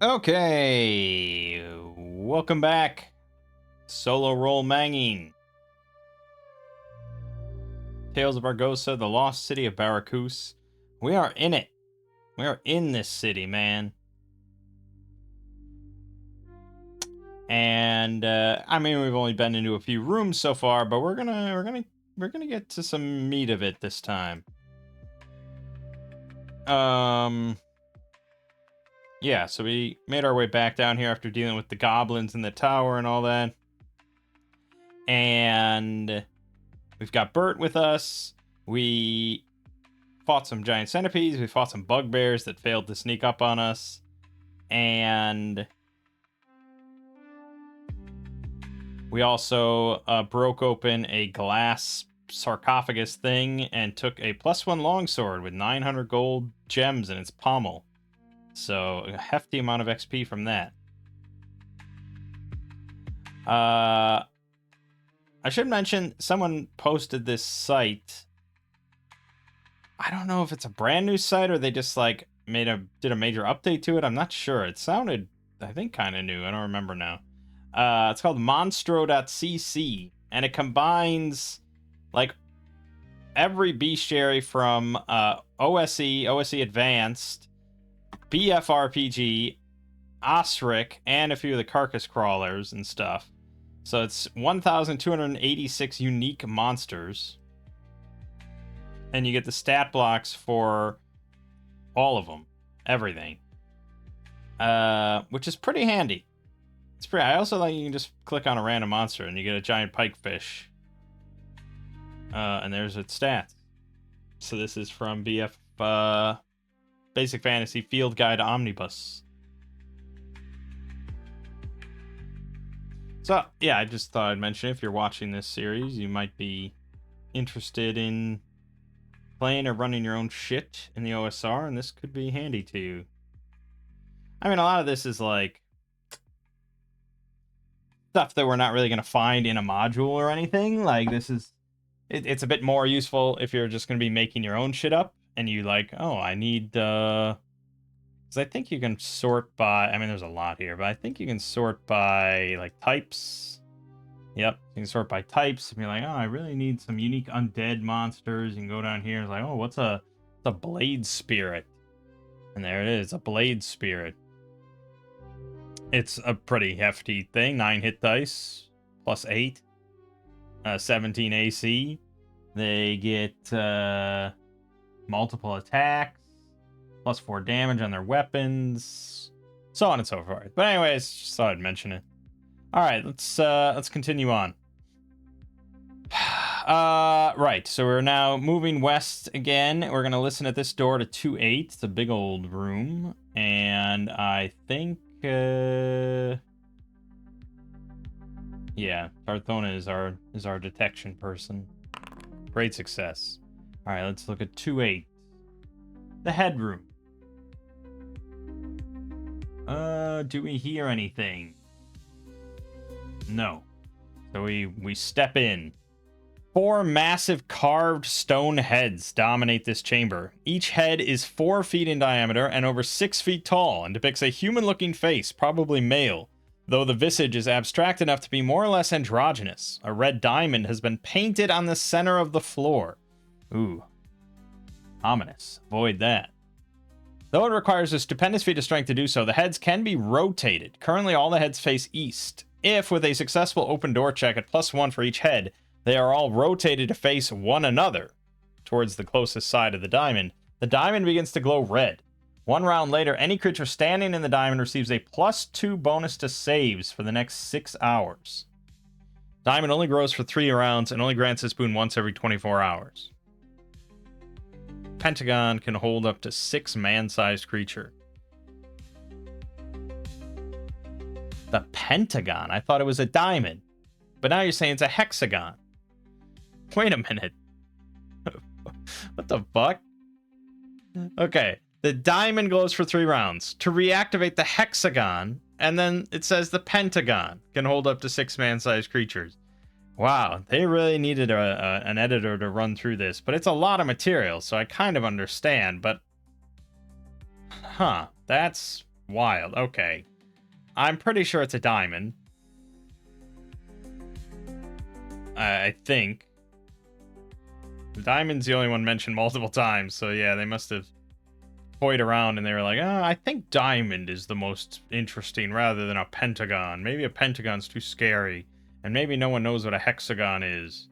Okay, welcome back. Solo role Mangging. Tales of Argosa, the lost city of Barakus. We are in it. We are in this city, man. And I mean, we've only been into a few rooms so far, but we're gonna get to some meat of it this time. Yeah. So we made our way back down here after dealing with the goblins in the tower and all that, and we've got Bert with us. We fought some giant centipedes. We fought some bugbears that failed to sneak up on us. And we also broke open a glass sarcophagus thing and took a +1 longsword with 900 gold gems in its pommel. So a hefty amount of XP from that. I should mention someone posted this site. I don't know if it's a brand new site or they just like did a major update to it. I'm not sure. It sounded, I think, kind of new. I don't remember now. It's called monstro.cc, and it combines like every bestiary from OSE Advanced, BFRPG, Osric, and a few of the carcass crawlers and stuff. So it's 1,286 unique monsters. And you get the stat blocks for all of them, everything, which is pretty handy. It's pretty. I also like you can just click on a random monster and you get a giant pikefish, and there's its stats. So this is from BF Basic Fantasy Field Guide Omnibus. So yeah, I just thought I'd mention if you're watching this series, you might be interested in playing or running your own shit in the OSR, and this could be handy to you. I mean, a lot of this is like stuff that we're not really going to find in a module or anything. Like, this is, it's a bit more useful if you're just going to be making your own shit up, and you like, oh, I need, because I think you can sort by, I mean, there's a lot here, but I think you can sort by, like, types. Yep, you can sort by types, and be like, oh, I really need some unique undead monsters. You can go down here and like, oh, what's a blade spirit? And there it is, a blade spirit. It's a pretty hefty thing. 9 hit dice, +8, 17 AC. They get multiple attacks, +4 damage on their weapons, so on and so forth. But anyways, just thought I'd mention it. All right, let's continue on. Right, so we're now moving west again. We're gonna listen at this door to 2-8. It's a big old room, and I think, yeah, Tarthona is our detection person. Great success. All right, let's look at 2-8. The headroom. Do we hear anything? No. So we step in. 4 massive carved stone heads dominate this chamber. Each head is 4 feet in diameter and over 6 feet tall and depicts a human-looking face, probably male, though the visage is abstract enough to be more or less androgynous. A red diamond has been painted on the center of the floor. Ooh. Ominous. Avoid that. Though it requires a stupendous feat of strength to do so, the heads can be rotated. Currently, all the heads face east. If, with a successful open door check at +1 for each head, they are all rotated to face one another towards the closest side of the diamond begins to glow red. 1 round later, any creature standing in the diamond receives a +2 bonus to saves for the next 6 hours. Diamond only grows for 3 rounds and only grants this boon once every 24 hours. Pentagon can hold up to 6 man-sized creature. The pentagon? I thought it was a diamond. But now you're saying it's a hexagon. Wait a minute. What the fuck? Okay. The diamond glows for 3 rounds. To reactivate the hexagon, and then it says the pentagon can hold up to 6 man-sized creatures. Wow, they really needed an editor to run through this, but it's a lot of material, so I kind of understand, but... Huh, that's Wild. Okay. I'm pretty sure it's a diamond. I think. The diamond's the only one mentioned multiple times, so yeah, they must have toyed around and they were like, oh, I think diamond is the most interesting rather than a pentagon. Maybe a pentagon's too scary, and maybe no one knows what a hexagon is.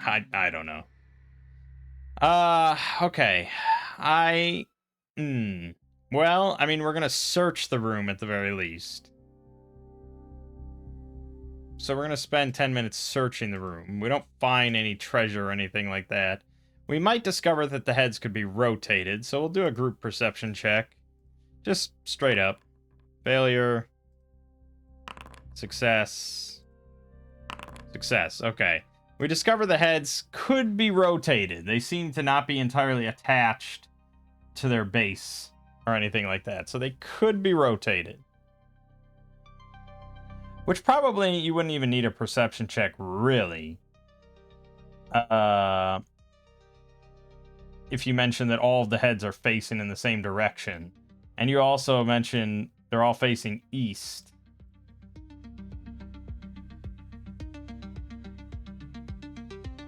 I don't know. Okay. Well, I mean, we're gonna search the room at the very least. So we're gonna spend 10 minutes searching the room. We don't find any treasure or anything like that. We might discover that the heads could be rotated, so we'll do a group perception check. Just straight up. Failure. Success. Success. Okay. We discover the heads could be rotated. They seem to not be entirely attached to their base or anything like that, so they could be rotated. Which probably you wouldn't even need a perception check, really. If you mention that all of the heads are facing in the same direction. And you also mention they're all facing east.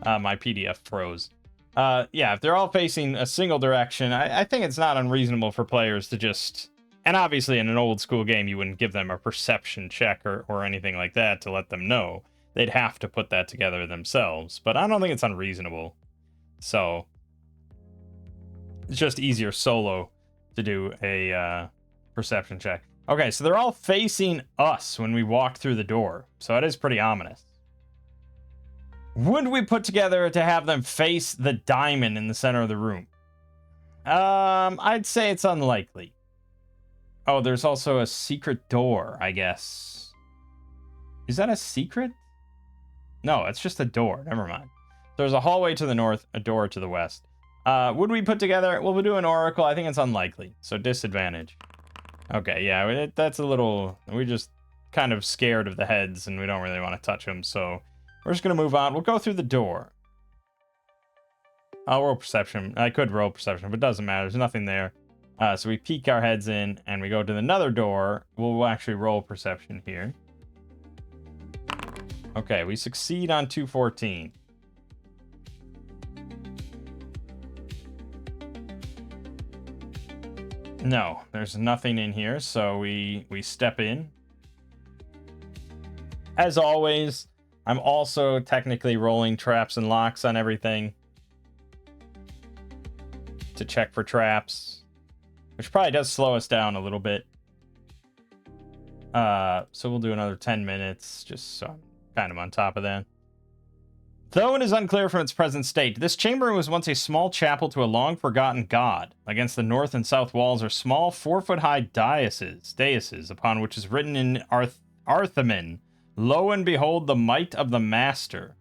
My PDF froze. Yeah, if they're all facing a single direction, I think it's not unreasonable for players to just... And obviously in an old school game, you wouldn't give them a perception check or anything like that to let them know. They'd have to put that together themselves. But I don't think it's unreasonable. So, it's just easier solo to do a perception check. Okay, so they're all facing us when we walk through the door. So that is pretty ominous. Would we put together to have them face the diamond in the center of the room? I'd say it's unlikely. Oh, there's also a secret door, I guess. Is that a secret? No, it's just a door. Never mind. There's a hallway to the north, a door to the west. Would we put together... Well, we'll do an oracle. I think it's unlikely. So disadvantage. Okay, yeah, that's a little... We're just kind of scared of the heads, and we don't really want to touch them, so... We're just going to move on. We'll go through the door. I'll roll perception. I could roll perception, but it doesn't matter. There's nothing there. So we peek our heads in, and we go to another door. We'll actually roll perception here. Okay, we succeed on 214. No, there's nothing in here, so we step in. As always, I'm also technically rolling traps and locks on everything to check for traps, which probably does slow us down a little bit. So we'll do another 10 minutes, just so I'm kind of on top of that. Though it is unclear from its present state, this chamber was once a small chapel to a long-forgotten god. Against the north and south walls are small 4-foot-high daises, upon which is written in Arthaman, "Lo and behold the might of the master."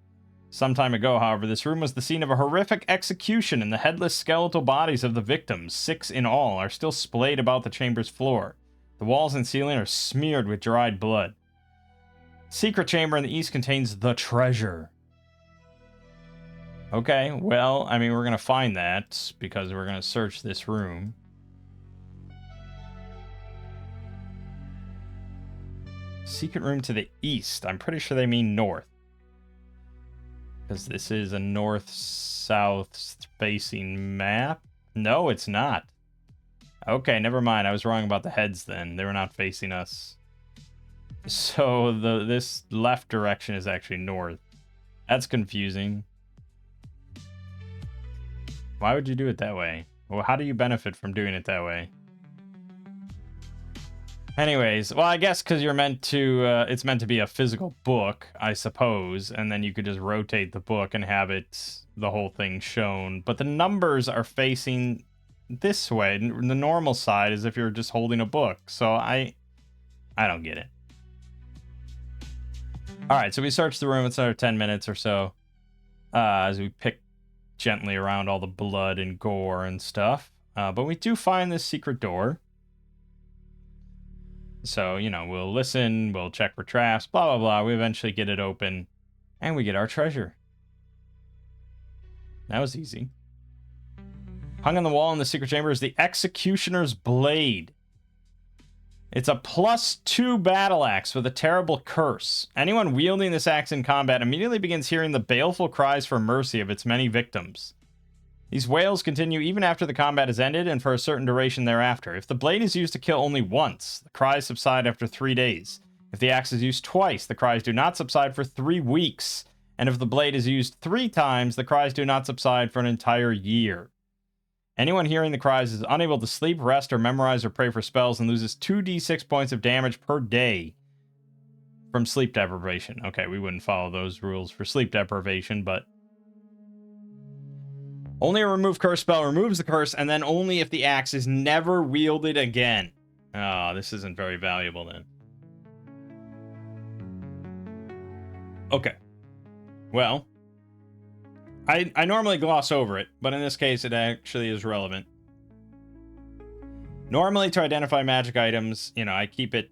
Some time ago, however, this room was the scene of a horrific execution, and the headless skeletal bodies of the victims, 6 in all, are still splayed about the chamber's floor. The walls and ceiling are smeared with dried blood. Secret chamber in the east contains the treasure. Okay, well, I mean, we're going to find that because we're going to search this room. Secret room to the east. I'm pretty sure they mean north. Because this is a north-south facing map. No, it's not. Okay, never mind. I was wrong about the heads then. They were not facing us. So this left direction is actually north. That's confusing. Why would you do it that way? Well, how do you benefit from doing it that way? Anyways, well, I guess because you're meant to, it's meant to be a physical book, I suppose, and then you could just rotate the book and have it, the whole thing shown. But the numbers are facing this way. The normal side is if you're just holding a book. So I don't get it. All right, so we search the room. It's another 10 minutes or so as we pick gently around all the blood and gore and stuff. But we do find this secret door. So, you know, we'll listen, we'll check for traps, blah, blah, blah. We eventually get it open, and we get our treasure. That was easy. Hung on the wall in the secret chamber is the Executioner's Blade. It's a +2 battle axe with a terrible curse. Anyone wielding this axe in combat immediately begins hearing the baleful cries for mercy of its many victims. These wails continue even after the combat is ended and for a certain duration thereafter. If the blade is used to kill only once, the cries subside after 3 days. If the axe is used twice, the cries do not subside for 3 weeks. And if the blade is used 3 times, the cries do not subside for an entire year. Anyone hearing the cries is unable to sleep, rest, or memorize or pray for spells and loses 2d6 points of damage per day from sleep deprivation. Okay, we wouldn't follow those rules for sleep deprivation, but only a remove curse spell removes the curse, and then only if the axe is never wielded again. Oh, this isn't very valuable then. Okay. Well, I normally gloss over it, but in this case, it actually is relevant. Normally, to identify magic items, you know, I keep it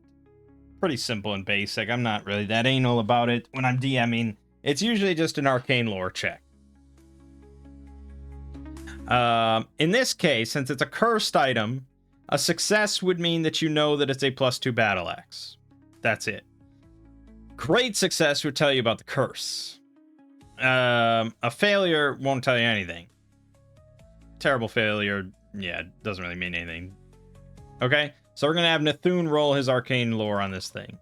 pretty simple and basic. I'm not really that anal about it. When I'm DMing, it's usually just an arcane lore check. In this case, since it's a cursed item, a success would mean that you know that it's a +2 battle axe. That's it. Great success would tell you about the curse. A failure won't tell you anything. Terrible failure, yeah, doesn't really mean anything. Okay, so we're gonna have Nathun roll his arcane lore on this thing.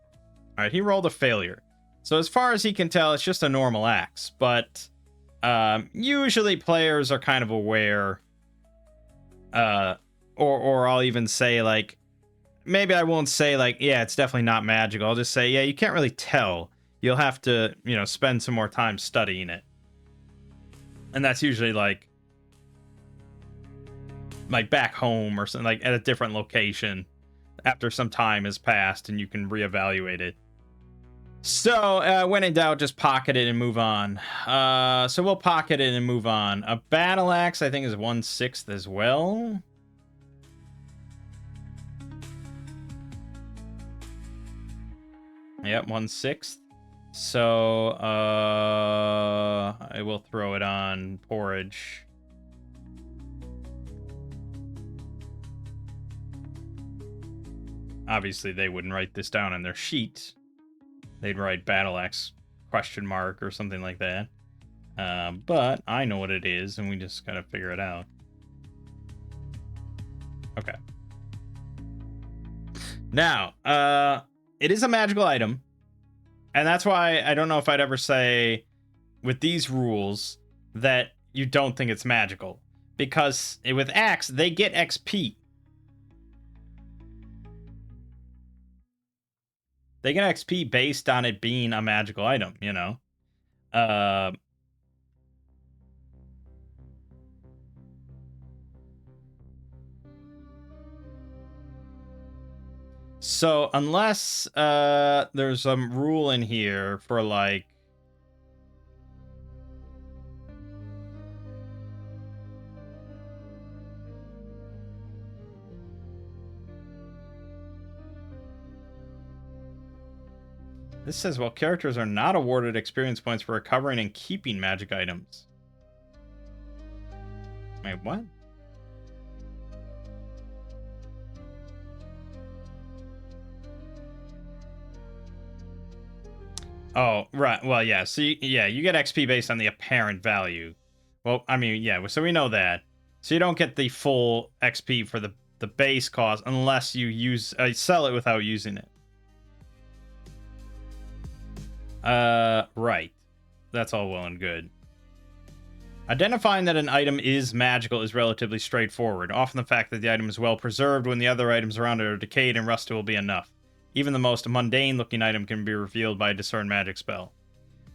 All right, he rolled a failure. So as far as he can tell, it's just a normal axe, but usually players are kind of aware, or I'll even say, like, maybe I won't say, like, yeah, it's definitely not magical. I'll just say, yeah, you can't really tell. You'll have to, you know, spend some more time studying it. And that's usually, like back home or something, like, at a different location after some time has passed and you can reevaluate it. So, when in doubt, just pocket it and move on. So we'll pocket it and move on. A battle axe, I think, is 1/6 as well. Yep, 1/6. So, I will throw it on porridge. Obviously, they wouldn't write this down on their sheet. They'd write battle axe ? Or something like that. But I know what it is, and we just gotta figure it out. Okay. Now, it is a magical item. And that's why I don't know if I'd ever say, with these rules, that you don't think it's magical. Because with axe, they get XP. They get XP based on it being a magical item, you know? So unless there's some rule in here for, like, this says, well, characters are not awarded experience points for recovering and keeping magic items. Wait, what? Oh, right. Well, yeah. So, you get XP based on the apparent value. Well, I mean, yeah. So we know that. So you don't get the full XP for the base cost unless you sell it without using it. Right. That's all well and good. Identifying that an item is magical is relatively straightforward. Often the fact that the item is well preserved when the other items around it are decayed and rusted will be enough. Even the most mundane-looking item can be revealed by a discern magic spell.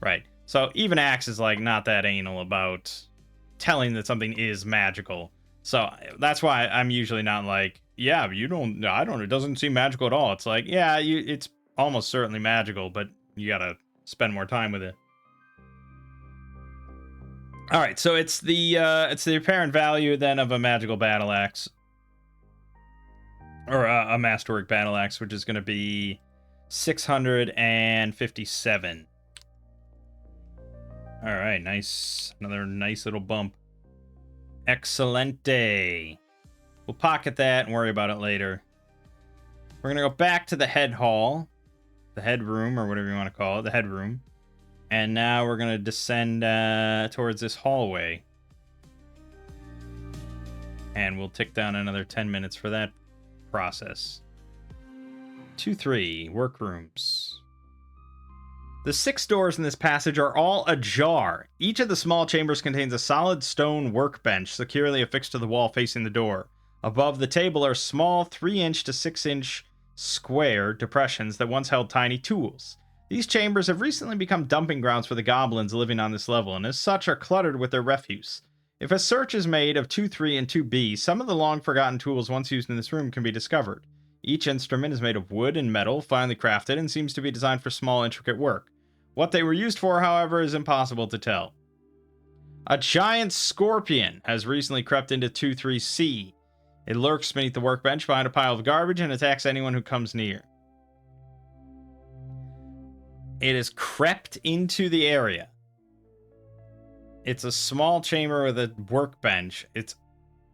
Right. So even Axe is, like, not that anal about telling that something is magical. So that's why I'm usually not like, yeah, it doesn't seem magical at all. It's like, yeah, it's almost certainly magical, but you gotta spend more time with it. All right, so it's the apparent value then of a magical battle axe. Or a masterwork battle axe, which is going to be 657. All right, nice. Another nice little bump. Excelente. We'll pocket that and worry about it later. We're going to go back to the head hall. The headroom, or whatever you want to call it. The headroom. And now we're going to descend towards this hallway. And we'll tick down another 10 minutes for that process. 2-3, workrooms. The 6 doors in this passage are all ajar. Each of the small chambers contains a solid stone workbench securely affixed to the wall facing the door. Above the table are small 3-inch to 6-inch square depressions that once held tiny tools. These chambers have recently become dumping grounds for the goblins living on this level, and as such are cluttered with their refuse. If a search is made of 2-3 and 2B, some of the long-forgotten tools once used in this room can be discovered. Each instrument is made of wood and metal, finely crafted, and seems to be designed for small, intricate work. What they were used for, however, is impossible to tell. A giant scorpion has recently crept into 2-3C. It lurks beneath the workbench behind a pile of garbage and attacks anyone who comes near. It has crept into the area. It's a small chamber with a workbench. It's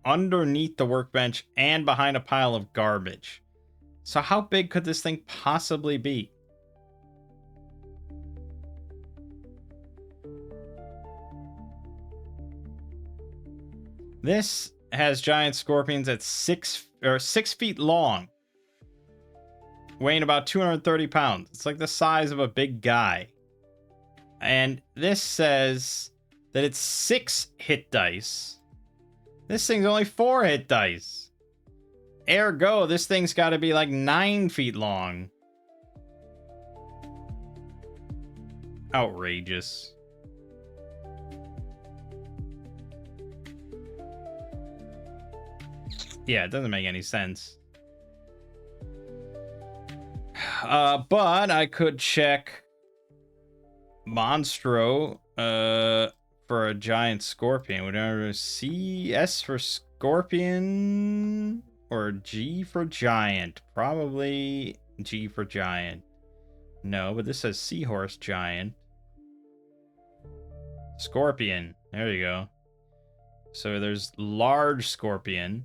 underneath the workbench and behind a pile of garbage. So how big could this thing possibly be? This has giant scorpions at 6 feet long, weighing about 230 pounds. It's like the size of a big guy. And this says that it's 6 hit dice. This thing's only 4 hit dice. Ergo, this thing's got to be like 9 feet long. Outrageous. Yeah, it doesn't make any sense. But I could check Monstro for a giant scorpion. Would I see S for scorpion or G for giant? Probably G for giant. No, but this says seahorse giant. Scorpion. There you go. So there's large scorpion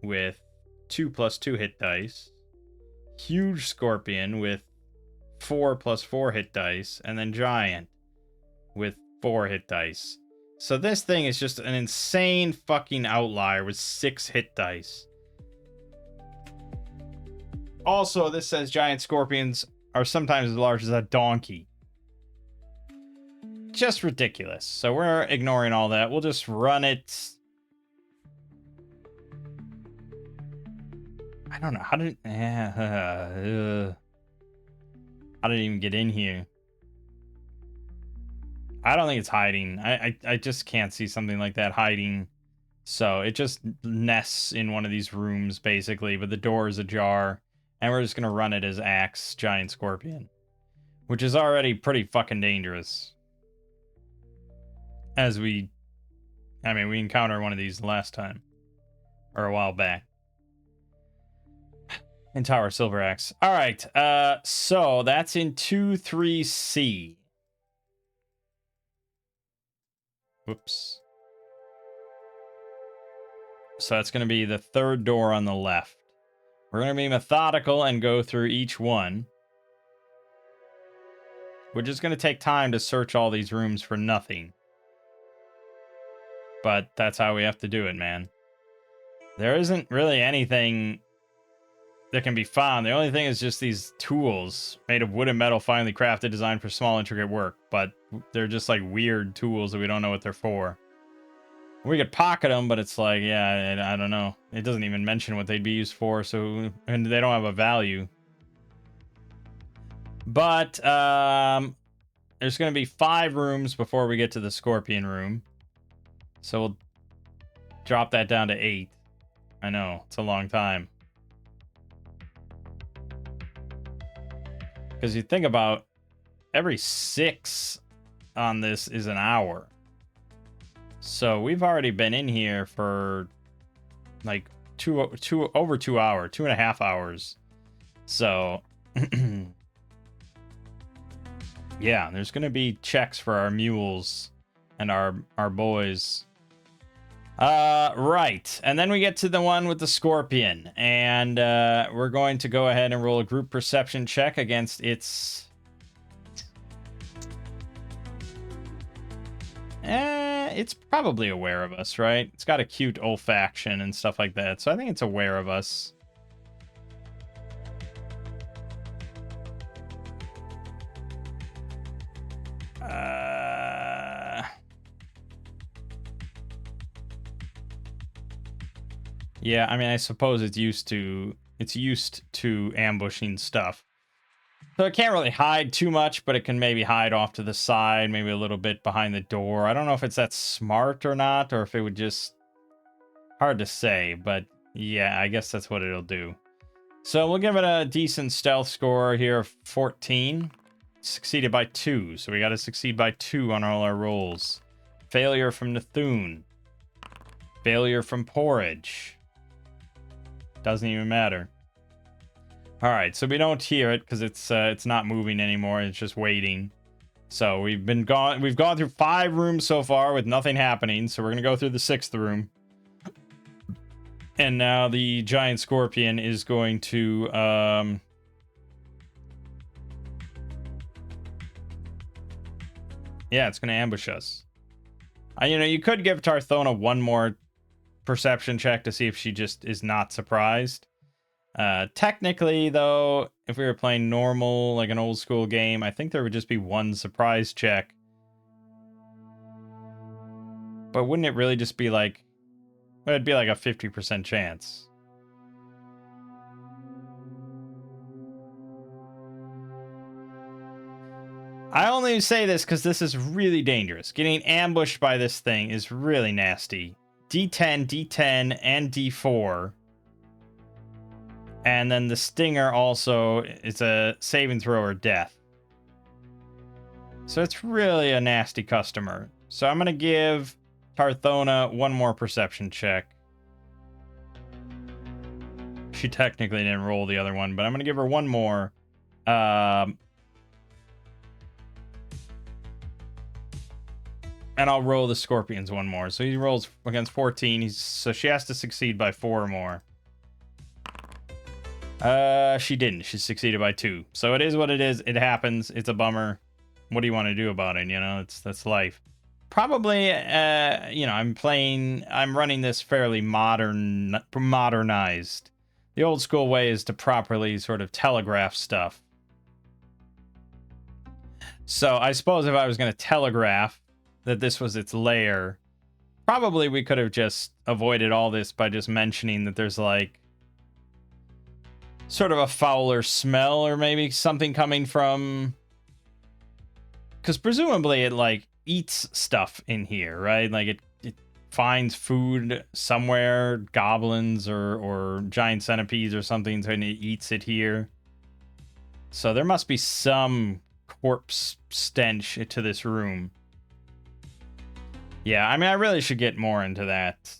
with 2+2 hit dice. Huge scorpion with 4+4 hit dice, and then giant with 4 hit dice. So this thing is just an insane fucking outlier with 6 hit dice. Also, this says giant scorpions are sometimes as large as a donkey. Just ridiculous. So we're ignoring all that. We'll just run it. I don't know. How did it even get in here? I don't think it's hiding. I just can't see something like that hiding. So it just nests in one of these rooms, basically, but the door is ajar. And we're just going to run it as Axe Giant Scorpion. Which is already pretty fucking dangerous. As we encountered one of these last time. Or a while back. In Tower Silver Axe. Alright, so that's in 2-3C. Whoops. So that's going to be the third door on the left. We're going to be methodical and go through each one. We're just going to take time to search all these rooms for nothing. But that's how we have to do it, man. There isn't really anything that can be found. The only thing is just these tools made of wood and metal, finely crafted, designed for small, intricate work. But they're just like weird tools that we don't know what they're for. We could pocket them, but it's like, yeah, I don't know. It doesn't even mention what they'd be used for, so, and they don't have a value. But there's going to be 5 rooms before we get to the scorpion room. So we'll drop that down to 8. I know, it's a long time. Because you think about every 6 on this is an hour. So we've already been in here for like over 2 hours, 2.5 hours. So yeah, there's going to be checks for our mules and our boys. Right. And then we get to the one with the scorpion. And we're going to go ahead and roll a group perception check against its... it's probably aware of us, right? It's got a cute olfaction and stuff like that. So I think it's aware of us. Yeah, I mean, I suppose it's used to ambushing stuff. So it can't really hide too much, but it can maybe hide off to the side, maybe a little bit behind the door. I don't know if it's that smart or not, or if it would just... Hard to say, but yeah, I guess that's what it'll do. So we'll give it a decent stealth score here of 14. Succeeded by 2, so we got to succeed by 2 on all our rolls. Failure from Nathun. Failure from Porridge. Doesn't even matter. All right, so we don't hear it because it's not moving anymore. It's just waiting. So we've gone through 5 rooms so far with nothing happening. So we're gonna go through the 6th room, and now the giant scorpion is going to yeah, it's gonna ambush us. You know, you could give Tarthona one more perception check to see if she just is not surprised. Technically, though, if we were playing normal, like an old school game, I think there would just be one surprise check. But wouldn't it really just be like... Well, it'd be like a 50% chance. I only say this because this is really dangerous. Getting ambushed by this thing is really nasty. D10, D10, and D4. And then the stinger also is a saving throw or death. So it's really a nasty customer. So I'm going to give Tarthona one more perception check. She technically didn't roll the other one, but I'm going to give her one more. And I'll roll the scorpions one more. So he rolls against 14. So she has to succeed by 4 or more. She didn't. She succeeded by 2. So it is what it is. It happens. It's a bummer. What do you want to do about it? You know, that's life. Probably, you know, I'm running this fairly modernized. The old school way is to properly sort of telegraph stuff. So I suppose if I was going to telegraph that this was its lair, probably we could have just avoided all this by just mentioning that there's like sort of a fouler smell or maybe something coming from, because presumably it like eats stuff in here, right? Like it finds food somewhere, goblins or giant centipedes or something, and it eats it here. So there must be some corpse stench to this room. Yeah, I mean, I really should get more into that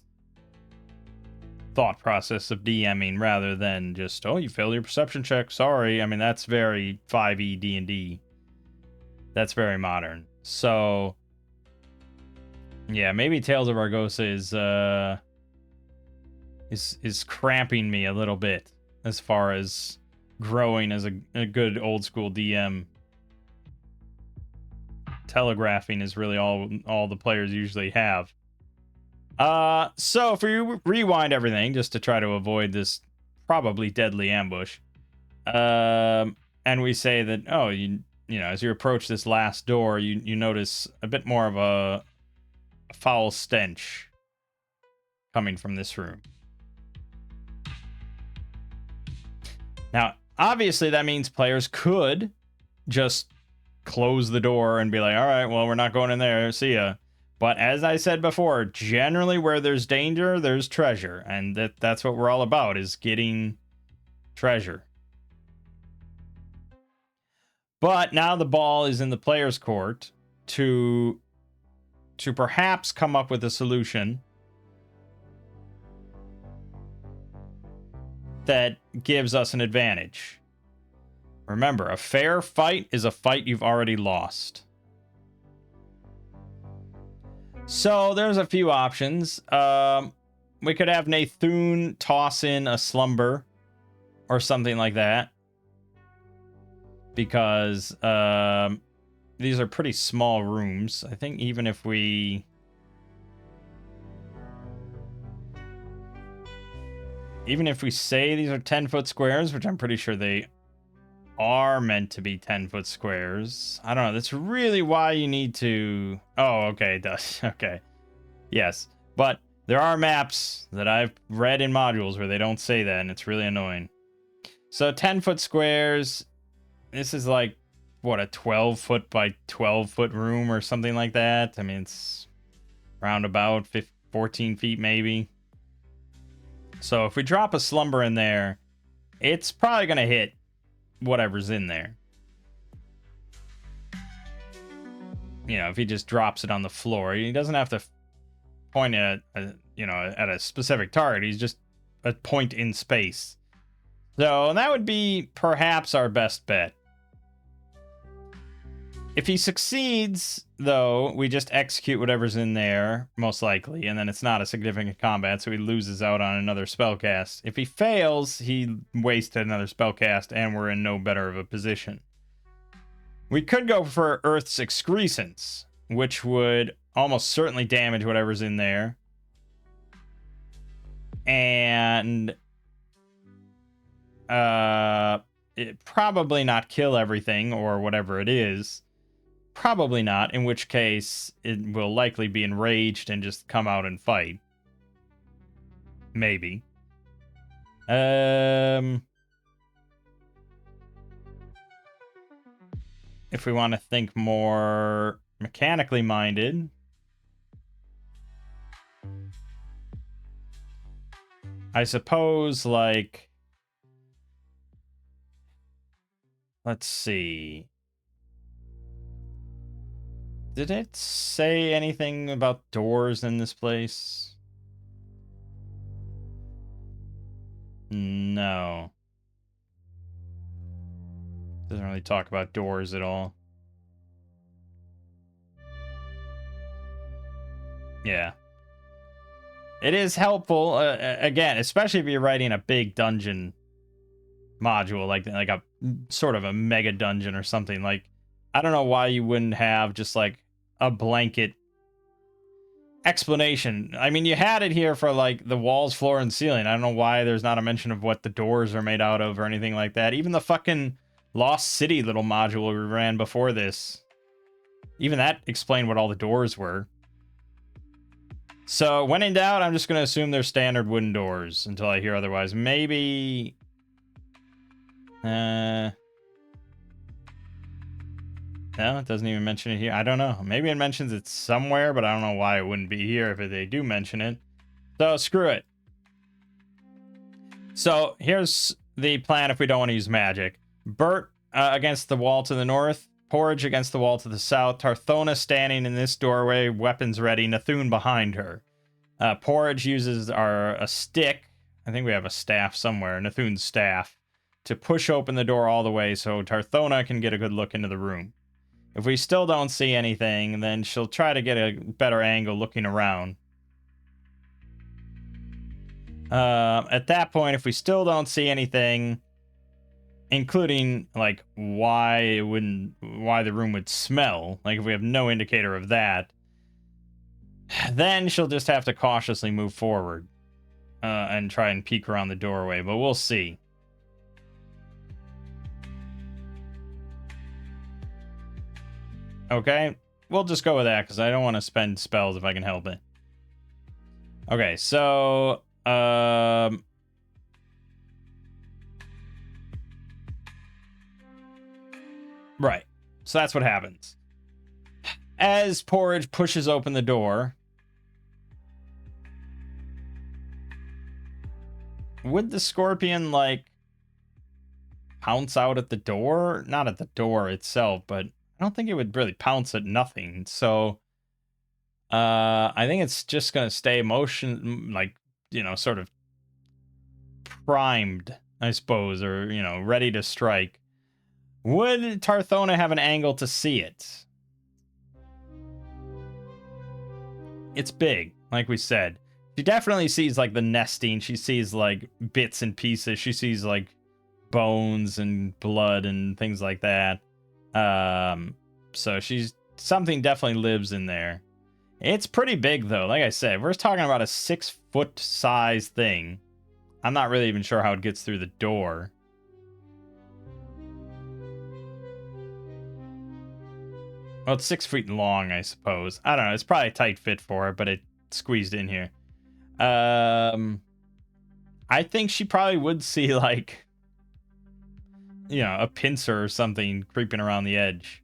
thought process of DMing rather than just, oh, you failed your perception check, sorry. I mean, that's very 5e D&D. That's very modern. So, yeah, maybe Tales of Argosa is cramping me a little bit as far as growing as a good old school DM. Telegraphing is really all the players usually have. So if we rewind everything just to try to avoid this probably deadly ambush, and we say that, oh, you know, as you approach this last door, you notice a bit more of a foul stench coming from this room. Now, obviously, that means players could just close the door and be like, all right, well, we're not going in there, see ya. But as I said before, generally where there's danger, there's treasure, and that's what we're all about, is getting treasure. But now the ball is in the player's court to perhaps come up with a solution that gives us an advantage. Remember, a fair fight is a fight you've already lost. So there's a few options. We could have Nathun toss in a slumber or something like that, because these are pretty small rooms. I think even if we say these are 10-foot squares, which I'm pretty sure they are meant to be 10-foot squares. I don't know. That's really why you need to... Oh, okay, it does. Okay. Yes. But there are maps that I've read in modules where they don't say that, and it's really annoying. So 10-foot squares, this is like, what, a 12-foot by 12-foot room or something like that? I mean, it's around about 14 feet maybe. So if we drop a slumber in there, it's probably going to hit whatever's in there. You know, if he just drops it on the floor, he doesn't have to point at at a specific target. He's just a point in space. So that would be perhaps our best bet. If he succeeds, though, we just execute whatever's in there, most likely, and then it's not a significant combat, so he loses out on another spellcast. If he fails, he wasted another spellcast, and we're in no better of a position. We could go for Earth's Excrescence, which would almost certainly damage whatever's in there. And it probably not kill everything or whatever it is. Probably not, in which case it will likely be enraged and just come out and fight. Maybe. If we want to think more mechanically minded, I suppose, like, let's see. Did it say anything about doors in this place? No. Doesn't really talk about doors at all. Yeah. It is helpful, again, especially if you're writing a big dungeon module, like a sort of a mega dungeon or something. Like, I don't know why you wouldn't have just like a blanket explanation. I mean, you had it here for like the walls, floor, and ceiling. I don't know why there's not a mention of what the doors are made out of or anything like that. Even the fucking Lost City little module we ran before this, even that explained what all the doors were. So when in doubt, I'm just going to assume they're standard wooden doors until I hear otherwise. Maybe... No, it doesn't even mention it here. I don't know. Maybe it mentions it somewhere, but I don't know why it wouldn't be here if they do mention it. So screw it. So here's the plan if we don't want to use magic. Bert against the wall to the north. Porridge against the wall to the south. Tarthona standing in this doorway, weapons ready. Nathun behind her. Porridge uses a stick. I think we have a staff somewhere. Nathun's staff. To push open the door all the way so Tarthona can get a good look into the room. If we still don't see anything, then she'll try to get a better angle looking around. At that point, if we still don't see anything, including like why the room would smell, like if we have no indicator of that, then she'll just have to cautiously move forward and try and peek around the doorway, but we'll see. Okay, we'll just go with that because I don't want to spend spells if I can help it. Okay, so right. So that's what happens. As Porridge pushes open the door, would the scorpion like pounce out at the door? Not at the door itself, but I don't think it would really pounce at nothing. So I think it's just going to stay like, sort of primed, I suppose, or, ready to strike. Would Tarthona have an angle to see it? It's big, like we said. She definitely sees, like, the nesting. She sees, like, bits and pieces. She sees, like, bones and blood and things like that. So something definitely lives in there. It's pretty big, though. Like I said, we're talking about a 6-foot size thing. I'm not really even sure how it gets through the door. Well, it's 6 feet long, I suppose. I don't know. It's probably a tight fit for it, but it squeezed in here. I think she probably would see, like, you know, a pincer or something creeping around the edge.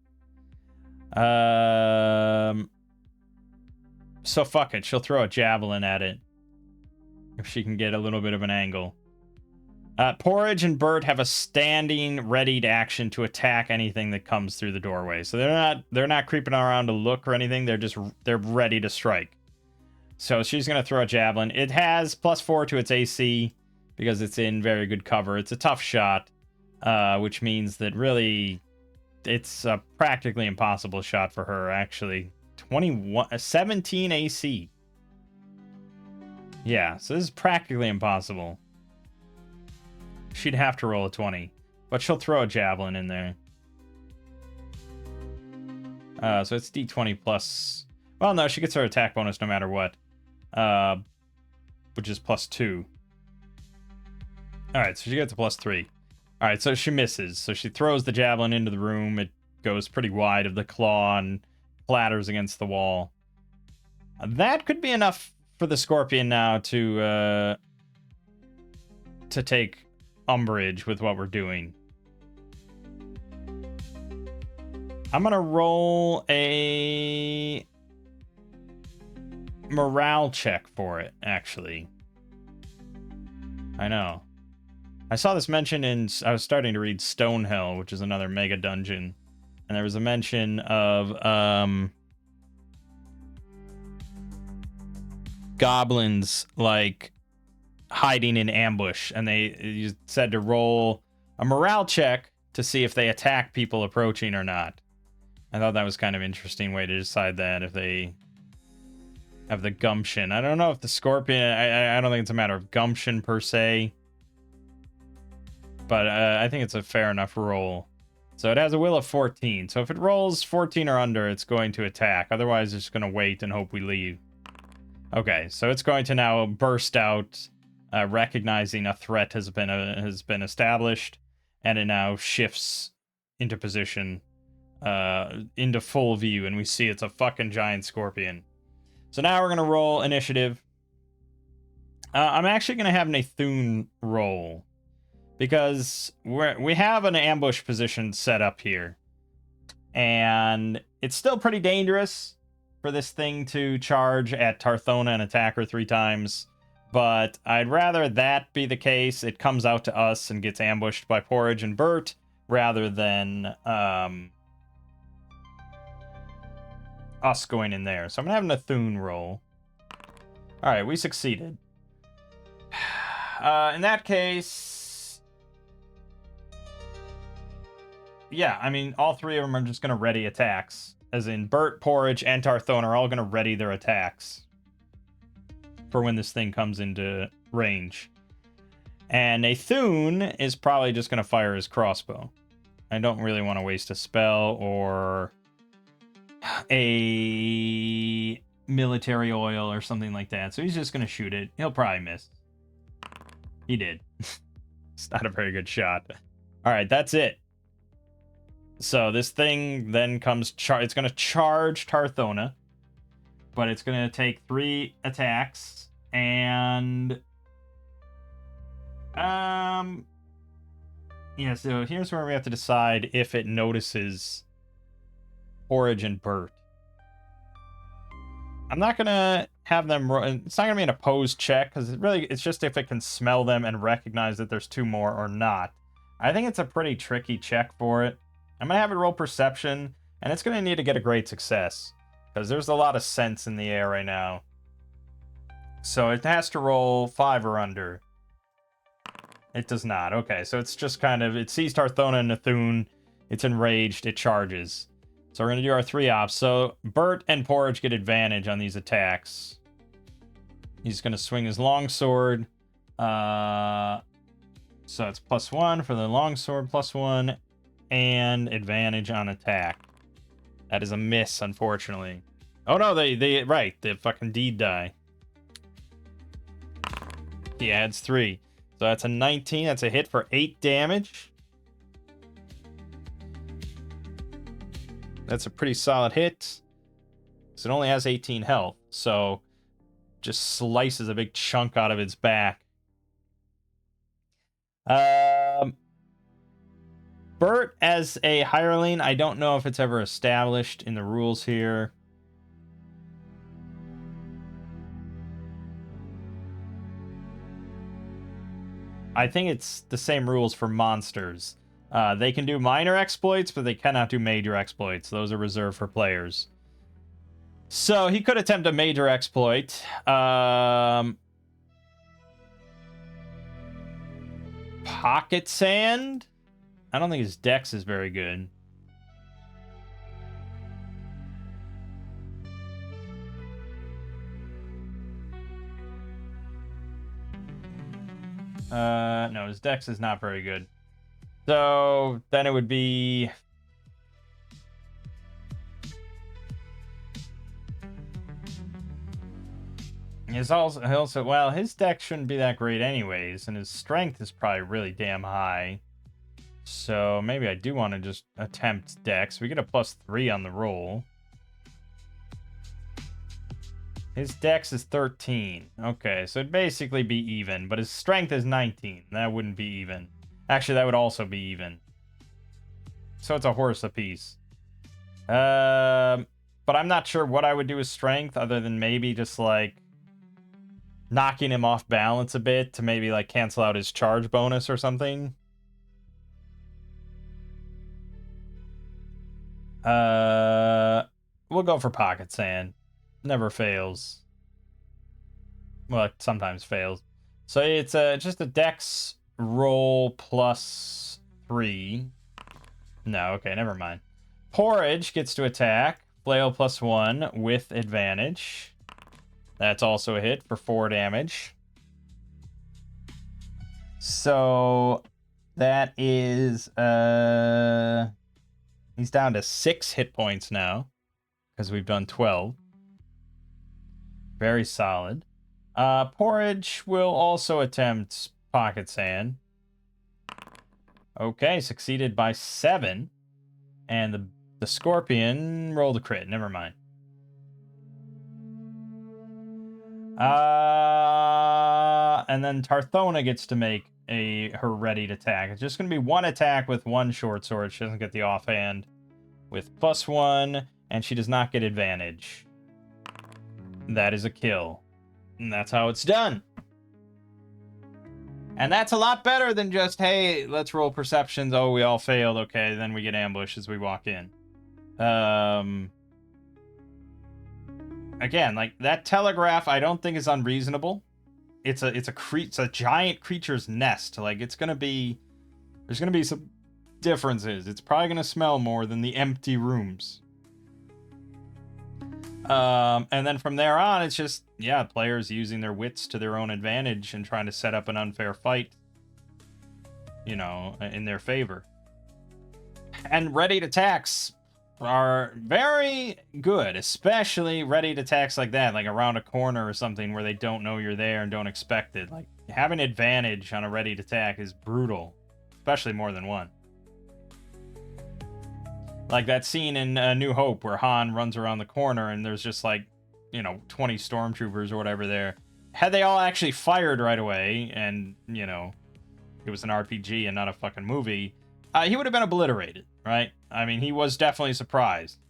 So fuck it. She'll throw a javelin at it if she can get a little bit of an angle. Porridge and Bert have a standing, readied action to attack anything that comes through the doorway. So they're not creeping around to look or anything. They're ready to strike. So she's gonna throw a javelin. It has +4 to its AC because it's in very good cover. It's a tough shot, which means that really it's a practically impossible shot for her. Actually, 17 AC. Yeah, so this is practically impossible. She'd have to roll a 20, but she'll throw a javelin in there. So it's D20 plus... Well, no, she gets her attack bonus no matter what, which is +2. All right, so she gets a +3. All right, so she misses. So she throws the javelin into the room. It goes pretty wide of the claw and clatters against the wall. That could be enough for the scorpion now to take umbrage with what we're doing. I'm gonna roll a morale check for it, actually. I know. I saw this mentioned in... I was starting to read Stonehell, which is another mega dungeon. And there was a mention of goblins, like, hiding in ambush, and you said to roll a morale check to see if they attack people approaching or not. I thought that was kind of an interesting way to decide that, if they have the gumption. I don't know if the scorpion... I don't think it's a matter of gumption per se, but I think it's a fair enough roll. So it has a will of 14. So if it rolls 14 or under, it's going to attack. Otherwise, it's going to wait and hope we leave. Okay, so it's going to now burst out, recognizing a threat has been established, and it now shifts into position, into full view, and we see it's a fucking giant scorpion. So now we're gonna roll initiative. I'm actually gonna have Nathun roll, because we have an ambush position set up here, and it's still pretty dangerous for this thing to charge at Tarthona and attack her 3 times. But I'd rather that be the case. It comes out to us and gets ambushed by Porridge and Bert, rather than us going in there. So I'm going to have Nathun roll. Alright, we succeeded. In that case... Yeah, I mean, all 3 of them are just going to ready attacks. As in, Bert, Porridge, and Tarthona are all going to ready their attacks for when this thing comes into range. And Nathun is probably just going to fire his crossbow. I don't really want to waste a spell or a military oil or something like that. So he's just going to shoot it. He'll probably miss. He did. It's not a very good shot. All right, that's it. So this thing then comes... it's going to charge Tarthona, but it's going to take 3 attacks, and... Yeah, so here's where we have to decide if it notices Porridge and Bert. I'm not going to have them... It's not going to be an opposed check, because it's just if it can smell them and recognize that there's 2 more or not. I think it's a pretty tricky check for it. I'm going to have it roll perception, and it's going to need to get a great success, because there's a lot of sense in the air right now. So it has to roll 5 or under. It does not. Okay, so it's just kind of... It sees Tarthona and Nathun. It's enraged. It charges. So we're going to do our 3 ops. So Bert and Porridge get advantage on these attacks. He's going to swing his longsword. So it's +1 for the longsword, +1, and advantage on attack. That is a miss, unfortunately. Oh no, they fucking deed die. He adds 3. So that's a 19. That's a hit for 8 damage. That's a pretty solid hit. So it only has 18 health. So just slices a big chunk out of its back. Bert as a hireling, I don't know if it's ever established in the rules here. I think it's the same rules for monsters. They can do minor exploits, but they cannot do major exploits. Those are reserved for players. So he could attempt a major exploit. Pocket Sand? I don't think his dex is very good. No, his dex is not very good. So then it would be... well, his dex shouldn't be that great anyways, and his strength is probably really damn high. So maybe I do want to just attempt dex. We get a +3 on the roll. His dex is 13. Okay, so it'd basically be even, but his strength is 19. That wouldn't be even. Actually, that would also be even. So it's a horse apiece. But I'm not sure what I would do with strength other than maybe just like knocking him off balance a bit to maybe like cancel out his charge bonus or something. We'll go for Pocket Sand. Never fails. Well, it sometimes fails. So it's just a dex roll +3. No, okay, never mind. Porridge gets to attack. Flail +1 with advantage. That's also a hit for 4 damage. So that is he's down to 6 hit points now because we've done 12. Very solid. Porridge will also attempt Pocket Sand. Okay, succeeded by 7. And the Scorpion rolled a crit. Never mind. And then Tarthona gets to make her readied attack. It's just going to be 1 attack with 1 short sword. She doesn't get the offhand with +1, and she does not get advantage. That is a kill. And that's how it's done. And that's a lot better than just, hey, let's roll perceptions. Oh, we all failed. Okay, then we get ambushed as we walk in. Again, like that telegraph, I don't think is unreasonable. It's a giant creature's nest. Like there's gonna be some differences. It's probably gonna smell more than the empty rooms. And then from there on, it's just, yeah, players using their wits to their own advantage and trying to set up an unfair fight, you know, in their favor. And readied attacks are very good, especially readied attacks like that, like around a corner or something where they don't know you're there and don't expect it. Like, having advantage on a readied attack is brutal, especially more than one. Like that scene in New Hope where Han runs around the corner and there's just like, you know, 20 stormtroopers or whatever there. Had they all actually fired right away and, you know, it was an RPG and not a fucking movie, he would have been obliterated, right? I mean, he was definitely surprised.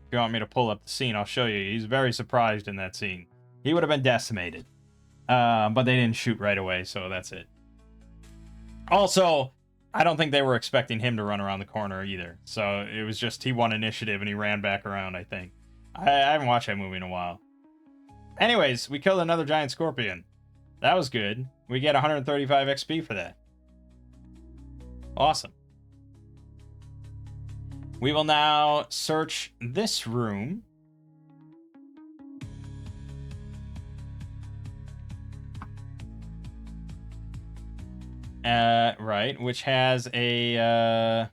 If you want me to pull up the scene, I'll show you. He's very surprised in that scene. He would have been decimated. But they didn't shoot right away, so that's it. Also, I don't think they were expecting him to run around the corner either. So it was just he won initiative and he ran back around, I think. I haven't watched that movie in a while. Anyways, we killed another giant scorpion. That was good. We get 135 XP for that. Awesome. We will now search this room. Right, which has a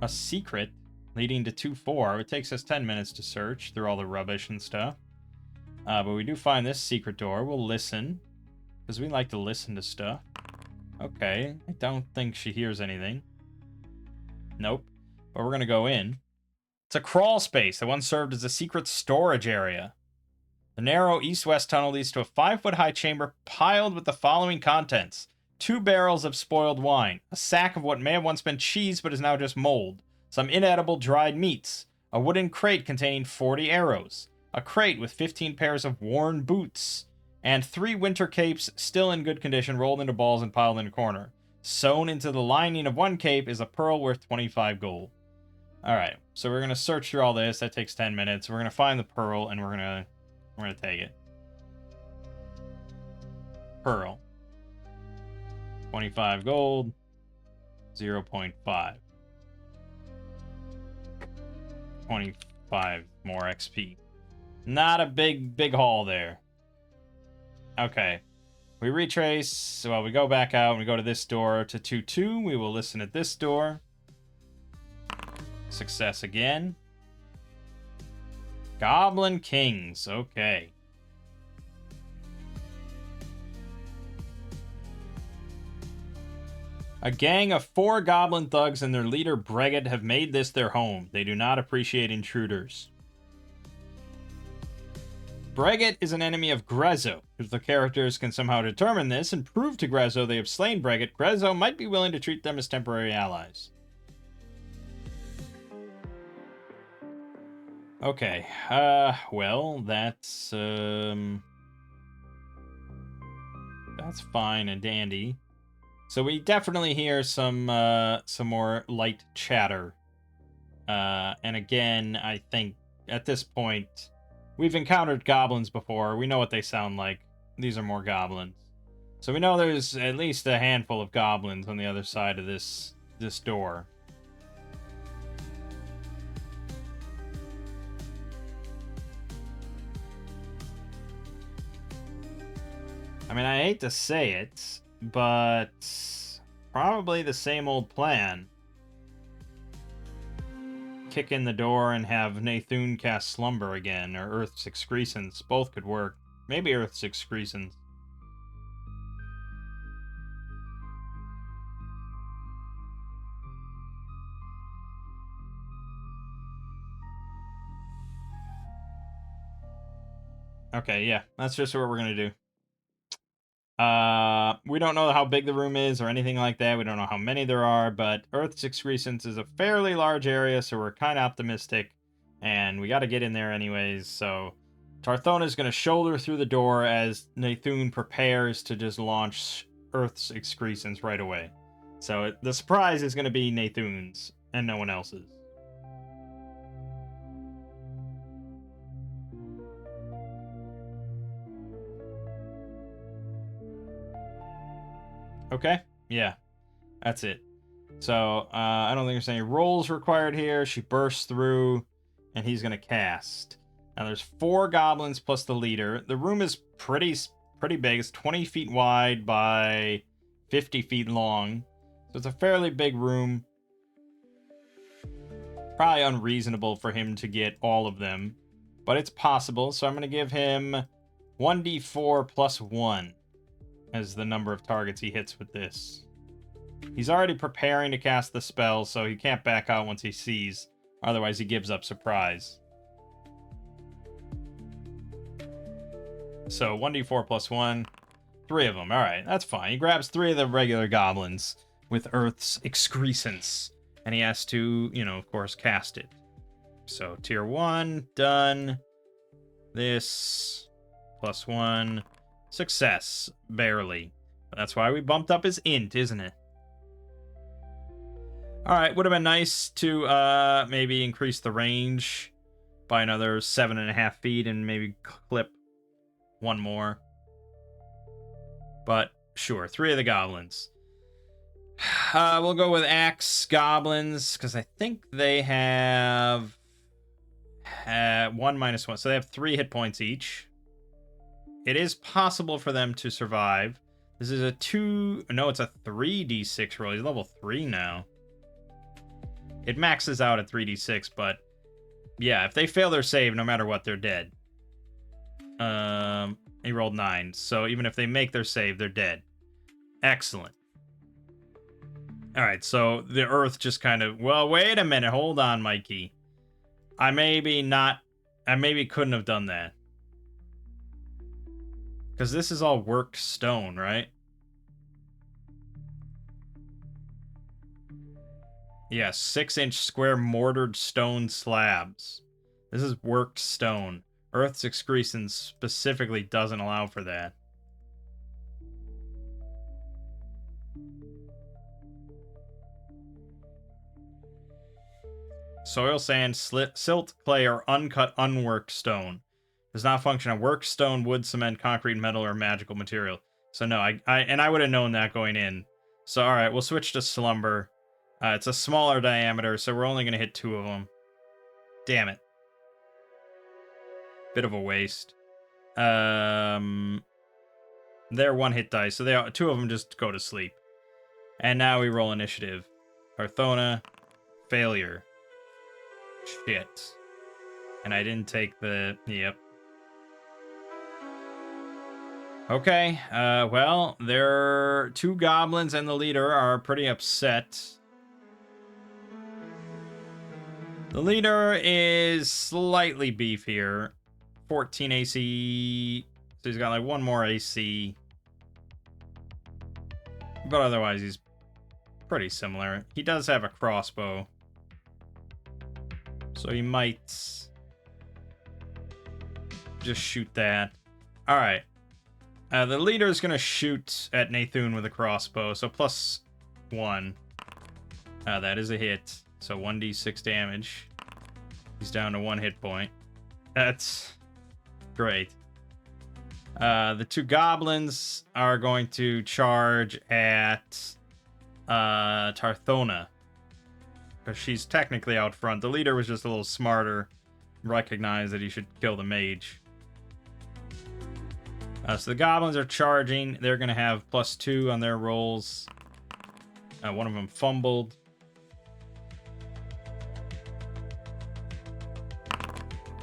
secret leading to 2-4. It takes us 10 minutes to search through all the rubbish and stuff. But we do find this secret door. We'll listen, because we like to listen to stuff. Okay, I don't think she hears anything. Nope. But we're gonna go in. It's a crawl space that once served as a secret storage area. The narrow east-west tunnel leads to a 5-foot-high chamber piled with the following contents. 2 barrels of spoiled wine, a sack of what may have once been cheese but is now just mold, some inedible dried meats, a wooden crate containing 40 arrows, a crate with 15 pairs of worn boots, and 3 winter capes still in good condition rolled into balls and piled in a corner. Sewn into the lining of one cape is a pearl worth 25 gold. Alright, so we're going to search through all this. That takes 10 minutes. We're going to find the pearl, and we're going to take it. Pearl. 25 gold. 0.5. 25 more XP. Not a big haul there. Okay. We retrace. Well, we go back out and we go to this door to 2-2. We will listen at this door. Success again. Goblin Kings. Okay. A gang of 4 goblin thugs and their leader Breget have made this their home. They do not appreciate intruders. Breget is an enemy of Grezzo. If the characters can somehow determine this and prove to Grezzo they have slain Breget, Grezzo might be willing to treat them as temporary allies. Okay, well, that's fine and dandy. So we definitely hear some more light chatter. And again, I think at this point, we've encountered goblins before. We know what they sound like. These are more goblins. So we know there's at least a handful of goblins on the other side of this door. I mean, I hate to say it, but probably the same old plan. Kick in the door and have Nathun cast Slumber again, or Earth's Excrescence. Both could work. Maybe Earth's Excrescence. Okay, yeah, that's just what we're gonna do. We don't know how big the room is or anything like that. We don't know how many there are, but Earth's Excrescence is a fairly large area, so we're kind of optimistic, and we got to get in there anyways. So Tarthona is going to shoulder through the door as Nathun prepares to just launch Earth's Excrescence right away. So the surprise is going to be Nathun's and no one else's. Okay, yeah, that's it. So, I don't think there's any rolls required here. She bursts through, and he's going to cast. Now, there's 4 goblins plus the leader. The room is pretty big. It's 20 feet wide by 50 feet long. So it's a fairly big room. Probably unreasonable for him to get all of them, but it's possible. So I'm going to give him 1d4 plus 1 as the number of targets he hits with this. He's already preparing to cast the spell, so he can't back out once he sees. Otherwise, he gives up surprise. So 1d4 plus 1. 3 of them. Alright, that's fine. He grabs 3 of the regular goblins with Earth's Excrescence. And he has to, of course, cast it. So tier 1, done. This, plus 1. Success. Barely. But that's why we bumped up his int, isn't it? Alright, would have been nice to maybe increase the range by another 7.5 feet and maybe clip 1 more. But sure, 3 of the goblins. We'll go with Axe Goblins, because I think they have 1 minus 1. So they have 3 hit points each. It is possible for them to survive. This is a 2... No, it's a 3d6 roll. He's level 3 now. It maxes out at 3d6, but... Yeah, if they fail their save, no matter what, they're dead. He rolled 9. So even if they make their save, they're dead. Excellent. Alright, so the earth just kind of... Well, wait a minute. Hold on, Mikey. I maybe couldn't have done that. Because this is all worked stone, right? Yeah, 6-inch square mortared stone slabs. This is worked stone. Earth's excretion specifically doesn't allow for that. Soil, sand, silt, clay, or uncut, unworked stone. Does not function on worked stone, wood, cement, concrete, metal, or magical material. So no, I would have known that going in. So alright, we'll switch to slumber. It's a smaller diameter, so we're only going to hit 2 of them. Damn it. Bit of a waste. They're 1-hit dice, so 2 of them just go to sleep. And now we roll initiative. Parthona, failure. Shit. And I didn't take the... Yep. Okay, well, their 2 goblins and the leader are pretty upset. The leader is slightly beefier. 14 AC. So he's got like 1 more AC. But otherwise, he's pretty similar. He does have a crossbow. So he might just shoot that. Alright. The leader is going to shoot at Nathun with a crossbow. So +1. That is a hit. So 1d6 damage. He's down to 1 hit point. That's great. The 2 goblins are going to charge at Tarthona. Because she's technically out front. The leader was just a little smarter. Recognized that he should kill the mage. So the goblins are charging. They're going to have +2 on their rolls. One of them fumbled.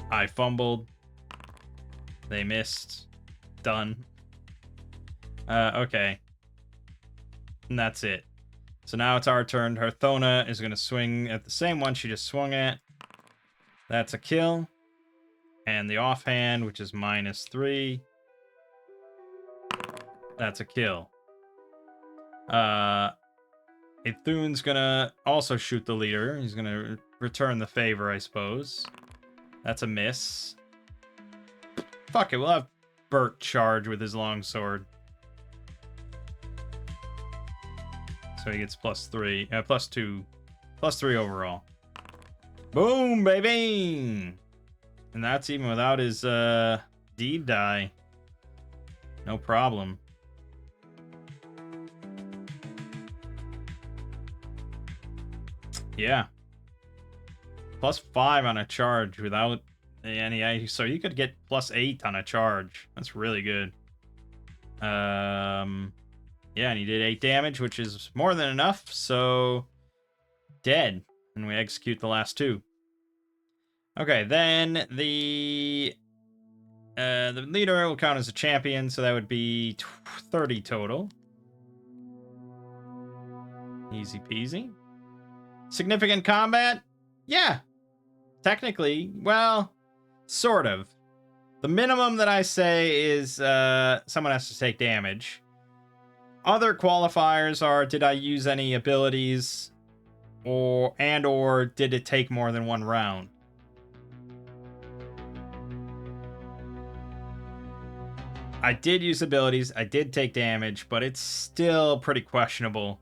I fumbled. They missed. Done. Okay. And that's it. So now it's our turn. Tarthona is going to swing at the same one she just swung at. That's a kill. And the offhand, which is -3. That's a kill. Ithun's going to also shoot the leader. He's going to return the favor, I suppose. That's a miss. Fuck it, we'll have Bert charge with his longsword. So he gets +3, +2, +3 overall. Boom, baby! And that's even without his deed die. No problem. Yeah. +5 on a charge without any... So you could get +8 on a charge. That's really good. Yeah, and he did 8 damage, which is more than enough, so... Dead. And we execute the last 2. Okay, then the leader will count as a champion, so that would be 30 total. Easy peasy. Significant combat? Yeah. Technically, well, sort of. The minimum that I say is someone has to take damage. Other qualifiers are, did I use any abilities, or did it take more than 1 round? I did use abilities, I did take damage, but it's still pretty questionable.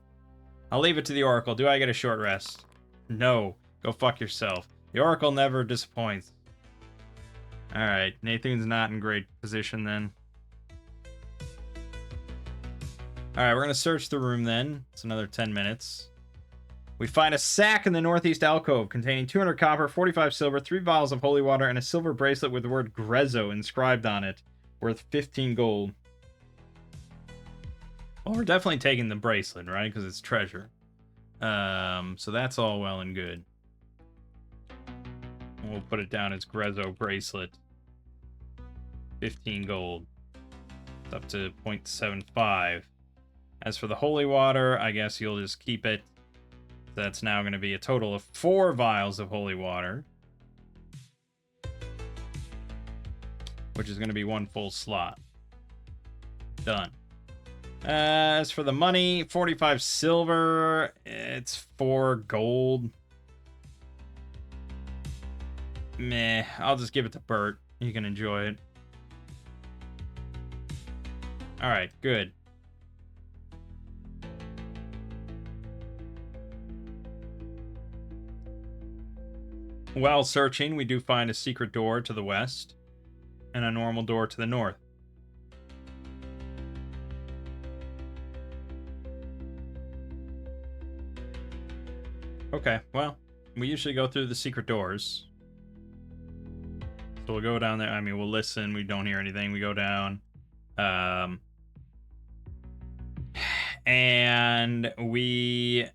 I'll leave it to the Oracle. Do I get a short rest? No. Go fuck yourself. The Oracle never disappoints. Alright, Nathun's not in great position then. Alright, we're going to search the room then. It's another 10 minutes. We find a sack in the northeast alcove containing 200 copper, 45 silver, 3 vials of holy water, and a silver bracelet with the word Grezzo inscribed on it, worth 15 gold. Well, we're definitely taking the bracelet, right? Because it's treasure. So that's all well and good. We'll put it down as Grezzo bracelet. 15 gold. It's up to 0.75. As for the holy water, I guess you'll just keep it. That's now going to be a total of 4 vials of holy water. Which is going to be 1 full slot. Done. As for the money, 45 silver. It's 4 gold. Meh. I'll just give it to Bert. You can enjoy it. Alright, good. While searching, we do find a secret door to the west and a normal door to the north. Okay, well, we usually go through the secret doors. So we'll go down there. I mean, we'll listen. We don't hear anything. We go down. And we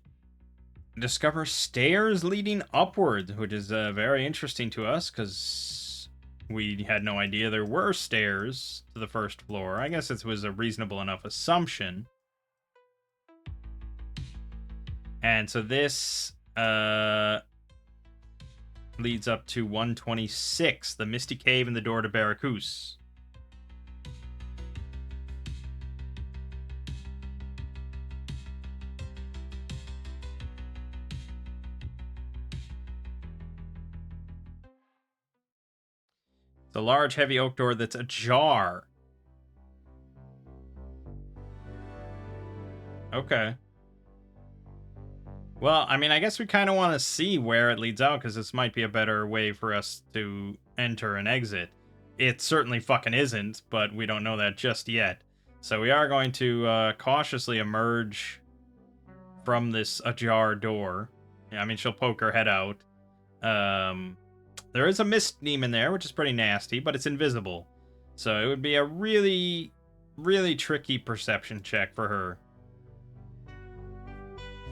discover stairs leading upwards, which is very interesting to us because we had no idea there were stairs to the first floor. I guess it was a reasonable enough assumption. And so this leads up to 126, the Misty Cave and the door to Barakus. The large, heavy oak door that's ajar. Okay. Well, I mean, I guess we kind of want to see where it leads out, because this might be a better way for us to enter and exit. It certainly fucking isn't, but we don't know that just yet. So we are going to cautiously emerge from this ajar door. Yeah, I mean, she'll poke her head out. There is a mist demon there, which is pretty nasty, but it's invisible. So it would be a really, really tricky perception check for her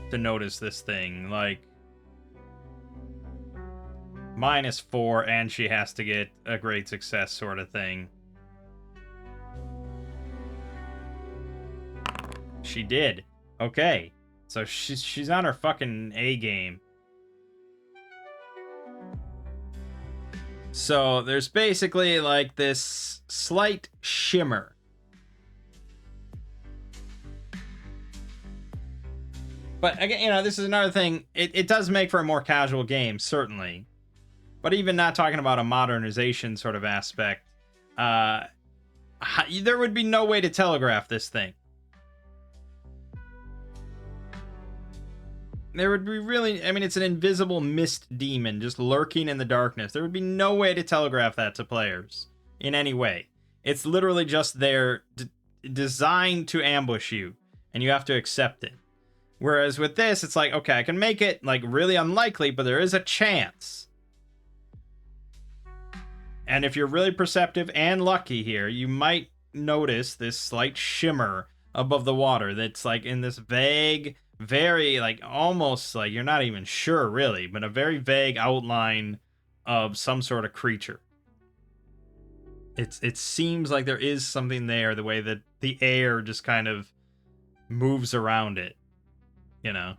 to notice this thing. Like, -4, and she has to get a great success sort of thing. She did. Okay. So she's on her fucking A game. So there's basically like this slight shimmer. But again, you know, this is another thing. It does make for a more casual game, certainly. But even not talking about a modernization sort of aspect, there would be no way to telegraph this thing. There would be really, I mean, it's an invisible mist demon just lurking in the darkness. There would be no way to telegraph that to players in any way. It's literally just there designed to ambush you, and you have to accept it. Whereas with this, it's like, okay, I can make it like really unlikely, but there is a chance. And if you're really perceptive and lucky here, you might notice this slight shimmer above the water that's like in this vague, very like almost like you're not even sure really, but a very vague outline of some sort of creature. It seems like there is something there, the way that the air just kind of moves around it, you know.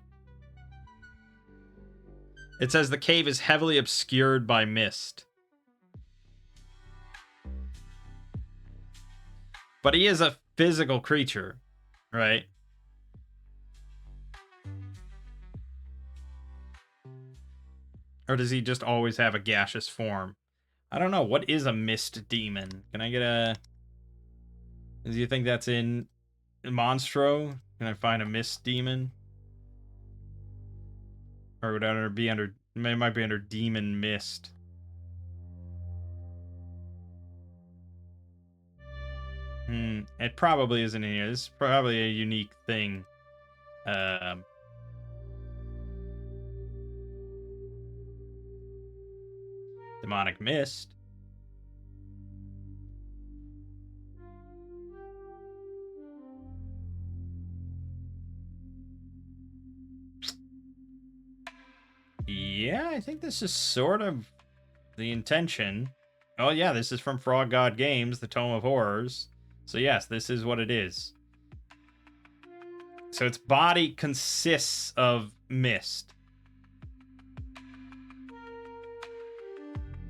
It says the cave is heavily obscured by mist. But he is a physical creature, right? Or does he just always have a gaseous form? I don't know. What is a mist demon? Can I get a... Do you think that's in Monstro? Can I find a mist demon? Or would it be under... It might be under Demon Mist. It probably isn't in here. This is probably a unique thing. Demonic Mist. Yeah, I think this is sort of the intention. Oh yeah, this is from Frog God Games, the Tome of Horrors. So yes, this is what it is. So its body consists of mist.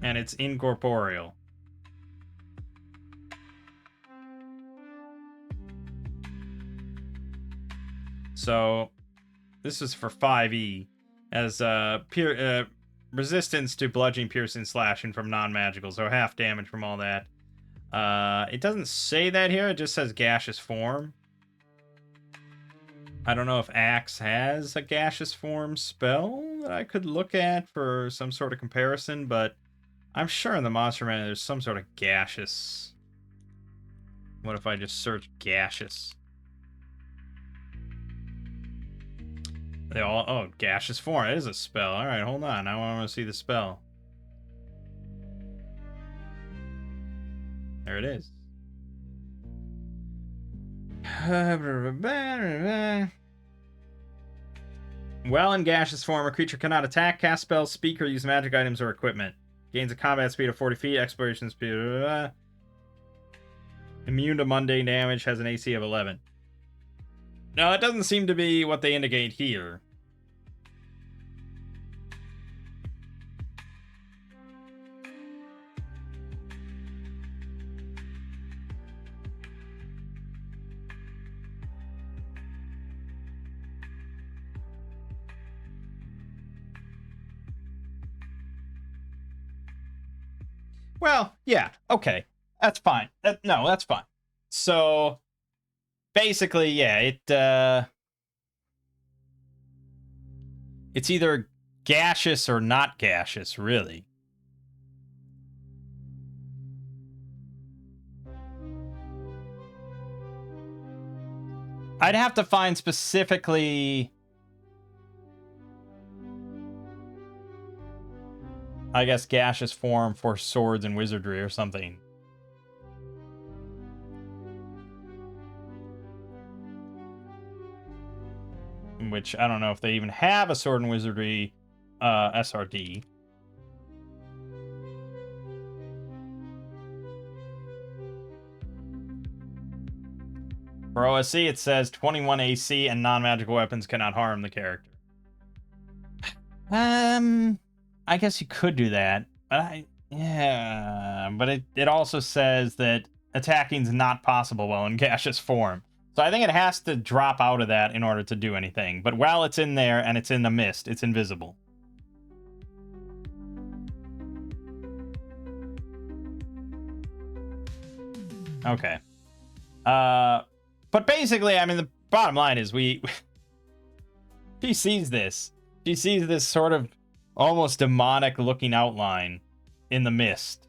And it's incorporeal. So this is for 5e. As resistance to bludgeoning, piercing, slashing from non-magical, so half damage from all that. It doesn't say that here, it just says gaseous form. I don't know if Axe has a gaseous form spell that I could look at for some sort of comparison, but I'm sure in the Monster Manual there's some sort of gaseous. What if I just search gaseous? They all, oh, gaseous form. It is a spell. All right, hold on. Now I want to see the spell. There it is. While in gaseous form, a creature cannot attack, cast spells, speak, or use magic items or equipment. Gains a combat speed of 40 feet, exploration speed. Immune to mundane damage, has an AC of 11. No, it doesn't seem to be what they indicate here. Well, yeah, okay. That's fine. No, that's fine. So basically, yeah, it's either gaseous or not gaseous, really. I'd have to find specifically, I guess, gaseous form for swords and wizardry or something. Which, I don't know if they even have a sword and wizardry SRD. For OSC, it says 21 AC and non-magical weapons cannot harm the character. I guess you could do that, but it also says that attacking is not possible while in gaseous form. So I think it has to drop out of that in order to do anything. But while it's in there and it's in the mist, it's invisible. Okay. But basically, I mean, the bottom line is she sees this. She sees this sort of almost demonic looking outline in the mist.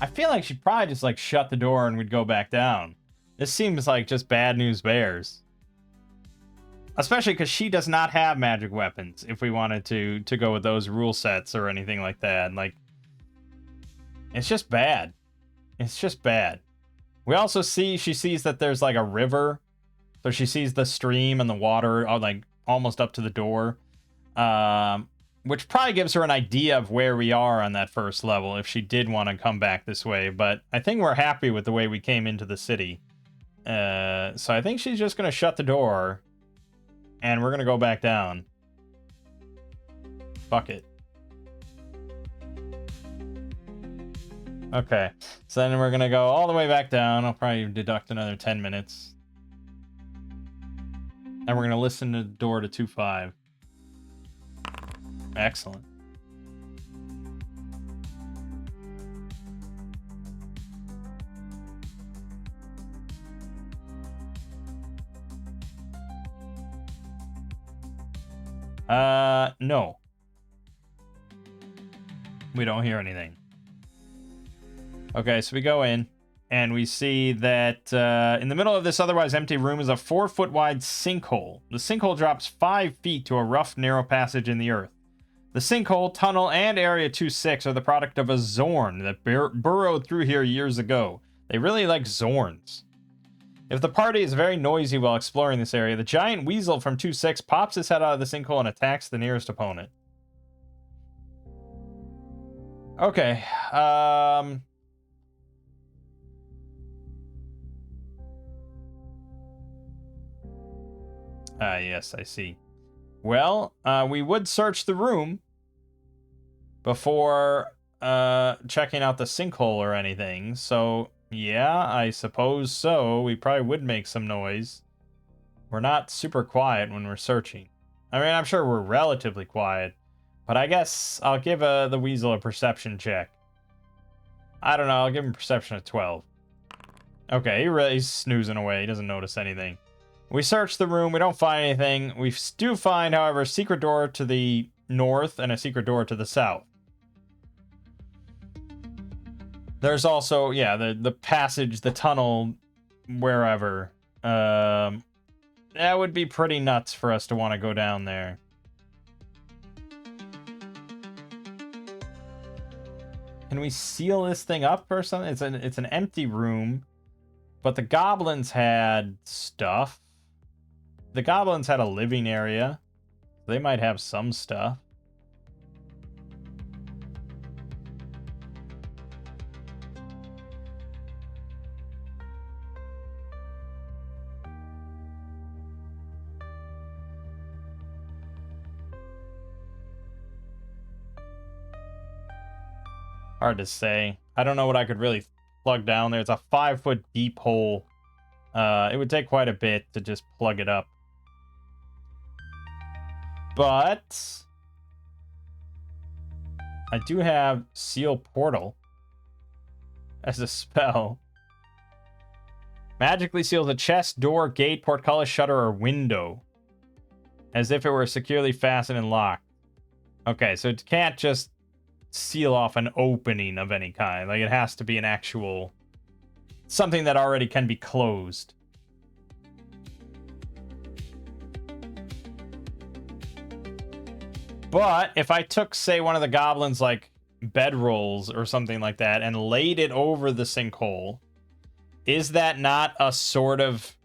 I feel like she'd probably just like shut the door and we'd go back down. This seems like just bad news bears. Especially because she does not have magic weapons if we wanted to go with those rule sets or anything like that. Like, it's just bad. It's just bad. We also see, she sees that there's like a river. So she sees the stream and the water like almost up to the door. Which probably gives her an idea of where we are on that first level if she did want to come back this way. But I think we're happy with the way we came into the city. So I think she's just going to shut the door. And we're going to go back down. Fuck it. Okay. So then we're going to go all the way back down. I'll probably deduct another 10 minutes. And we're going to listen to the door to 2-5. Excellent. No. We don't hear anything. Okay, so we go in, and we see that in the middle of this otherwise empty room is a 4-foot wide sinkhole. The sinkhole drops 5 feet to a rough, narrow passage in the earth. The sinkhole, tunnel, and Area 26 are the product of a Zorn that burrowed through here years ago. They really like Zorns. If the party is very noisy while exploring this area, the giant weasel from 26 pops his head out of the sinkhole and attacks the nearest opponent. Okay, yes, I see. Well, we would search the room before checking out the sinkhole or anything, so yeah, I suppose so. We probably would make some noise. We're not super quiet when we're searching. I mean, I'm sure we're relatively quiet, but I guess I'll give the weasel a perception check. I don't know, I'll give him perception of 12. Okay, he's snoozing away. He doesn't notice anything. We search the room. We don't find anything. We do find, however, a secret door to the north and a secret door to the south. There's also, yeah, the passage, the tunnel, wherever. That would be pretty nuts for us to want to go down there. Can we seal this thing up or something? It's an empty room, but the goblins had stuff. The goblins had a living area. They might have some stuff. Hard to say. I don't know what I could really plug down there. It's a 5-foot deep hole. It would take quite a bit to just plug it up. But I do have Seal Portal as a spell. Magically seals a chest, door, gate, portcullis, shutter, or window, as if it were securely fastened and locked. Okay, so it can't just seal off an opening of any kind. Like, it has to be an actual... something that already can be closed. But if I took, say, one of the goblins' like bedrolls or something like that and laid it over the sinkhole, is that not a sort of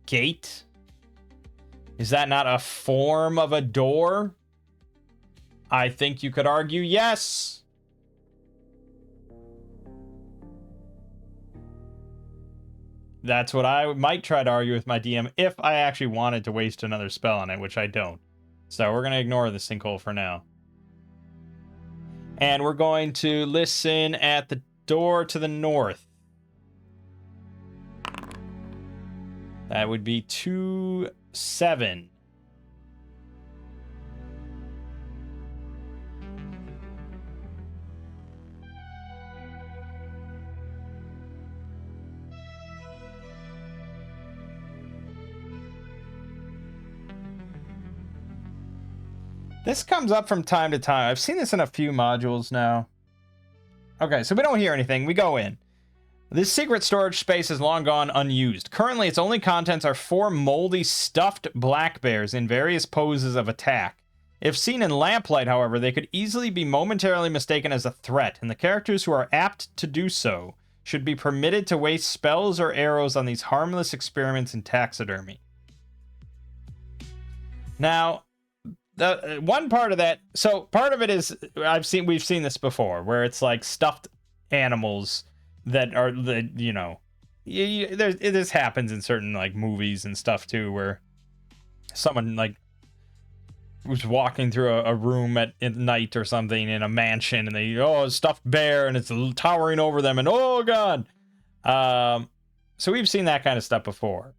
gate? Is that not a form of a door? I think you could argue yes. That's what I might try to argue with my DM if I actually wanted to waste another spell on it, which I don't. So we're going to ignore the sinkhole for now. And we're going to listen at the door to the north. That would be 2-7. This comes up from time to time. I've seen this in a few modules now. Okay, so we don't hear anything. We go in. This secret storage space is long gone unused. Currently, its only contents are 4 moldy, stuffed black bears in various poses of attack. If seen in lamplight, however, they could easily be momentarily mistaken as a threat, and the characters who are apt to do so should be permitted to waste spells or arrows on these harmless experiments in taxidermy. Now, the one part of that, so part of it is we've seen this before, where it's like stuffed animals that are the, you know, this happens in certain like movies and stuff too, where someone like was walking through a room at night or something in a mansion, and they a stuffed bear, and it's towering over them, and oh god. So we've seen that kind of stuff before.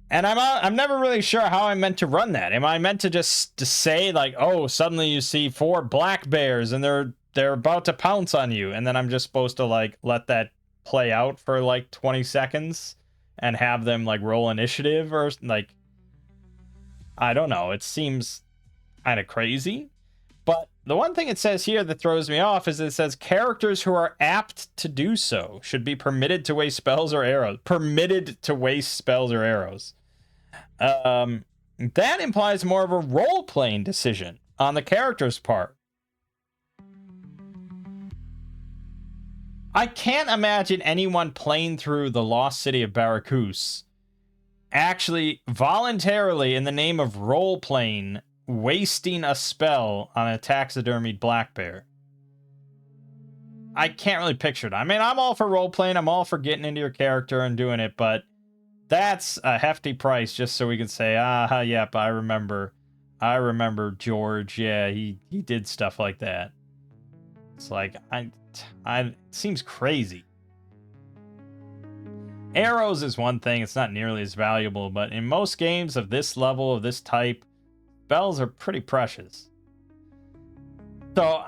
And I'm never really sure how I'm meant to run that. Am I meant to just to say like, oh, suddenly you see 4 black bears and they're about to pounce on you, and then I'm just supposed to like let that play out for like 20 seconds and have them like roll initiative, or like, I don't know. It seems kind of crazy, but The one thing it says here that throws me off is it says characters who are apt to do so should be permitted to waste spells or arrows. Permitted to waste spells or arrows. That implies more of a role-playing decision on the character's part. I can't imagine anyone playing through the Lost City of Barakus actually voluntarily, in the name of role-playing, wasting a spell on a taxidermied black bear. I can't really picture it. I mean, I'm all for role-playing. I'm all for getting into your character and doing it, but that's a hefty price just so we can say, yep, I remember George. Yeah, he did stuff like that. It's like, it seems crazy. Arrows is one thing. It's not nearly as valuable, but in most games of this level, of this type, spells are pretty precious. So,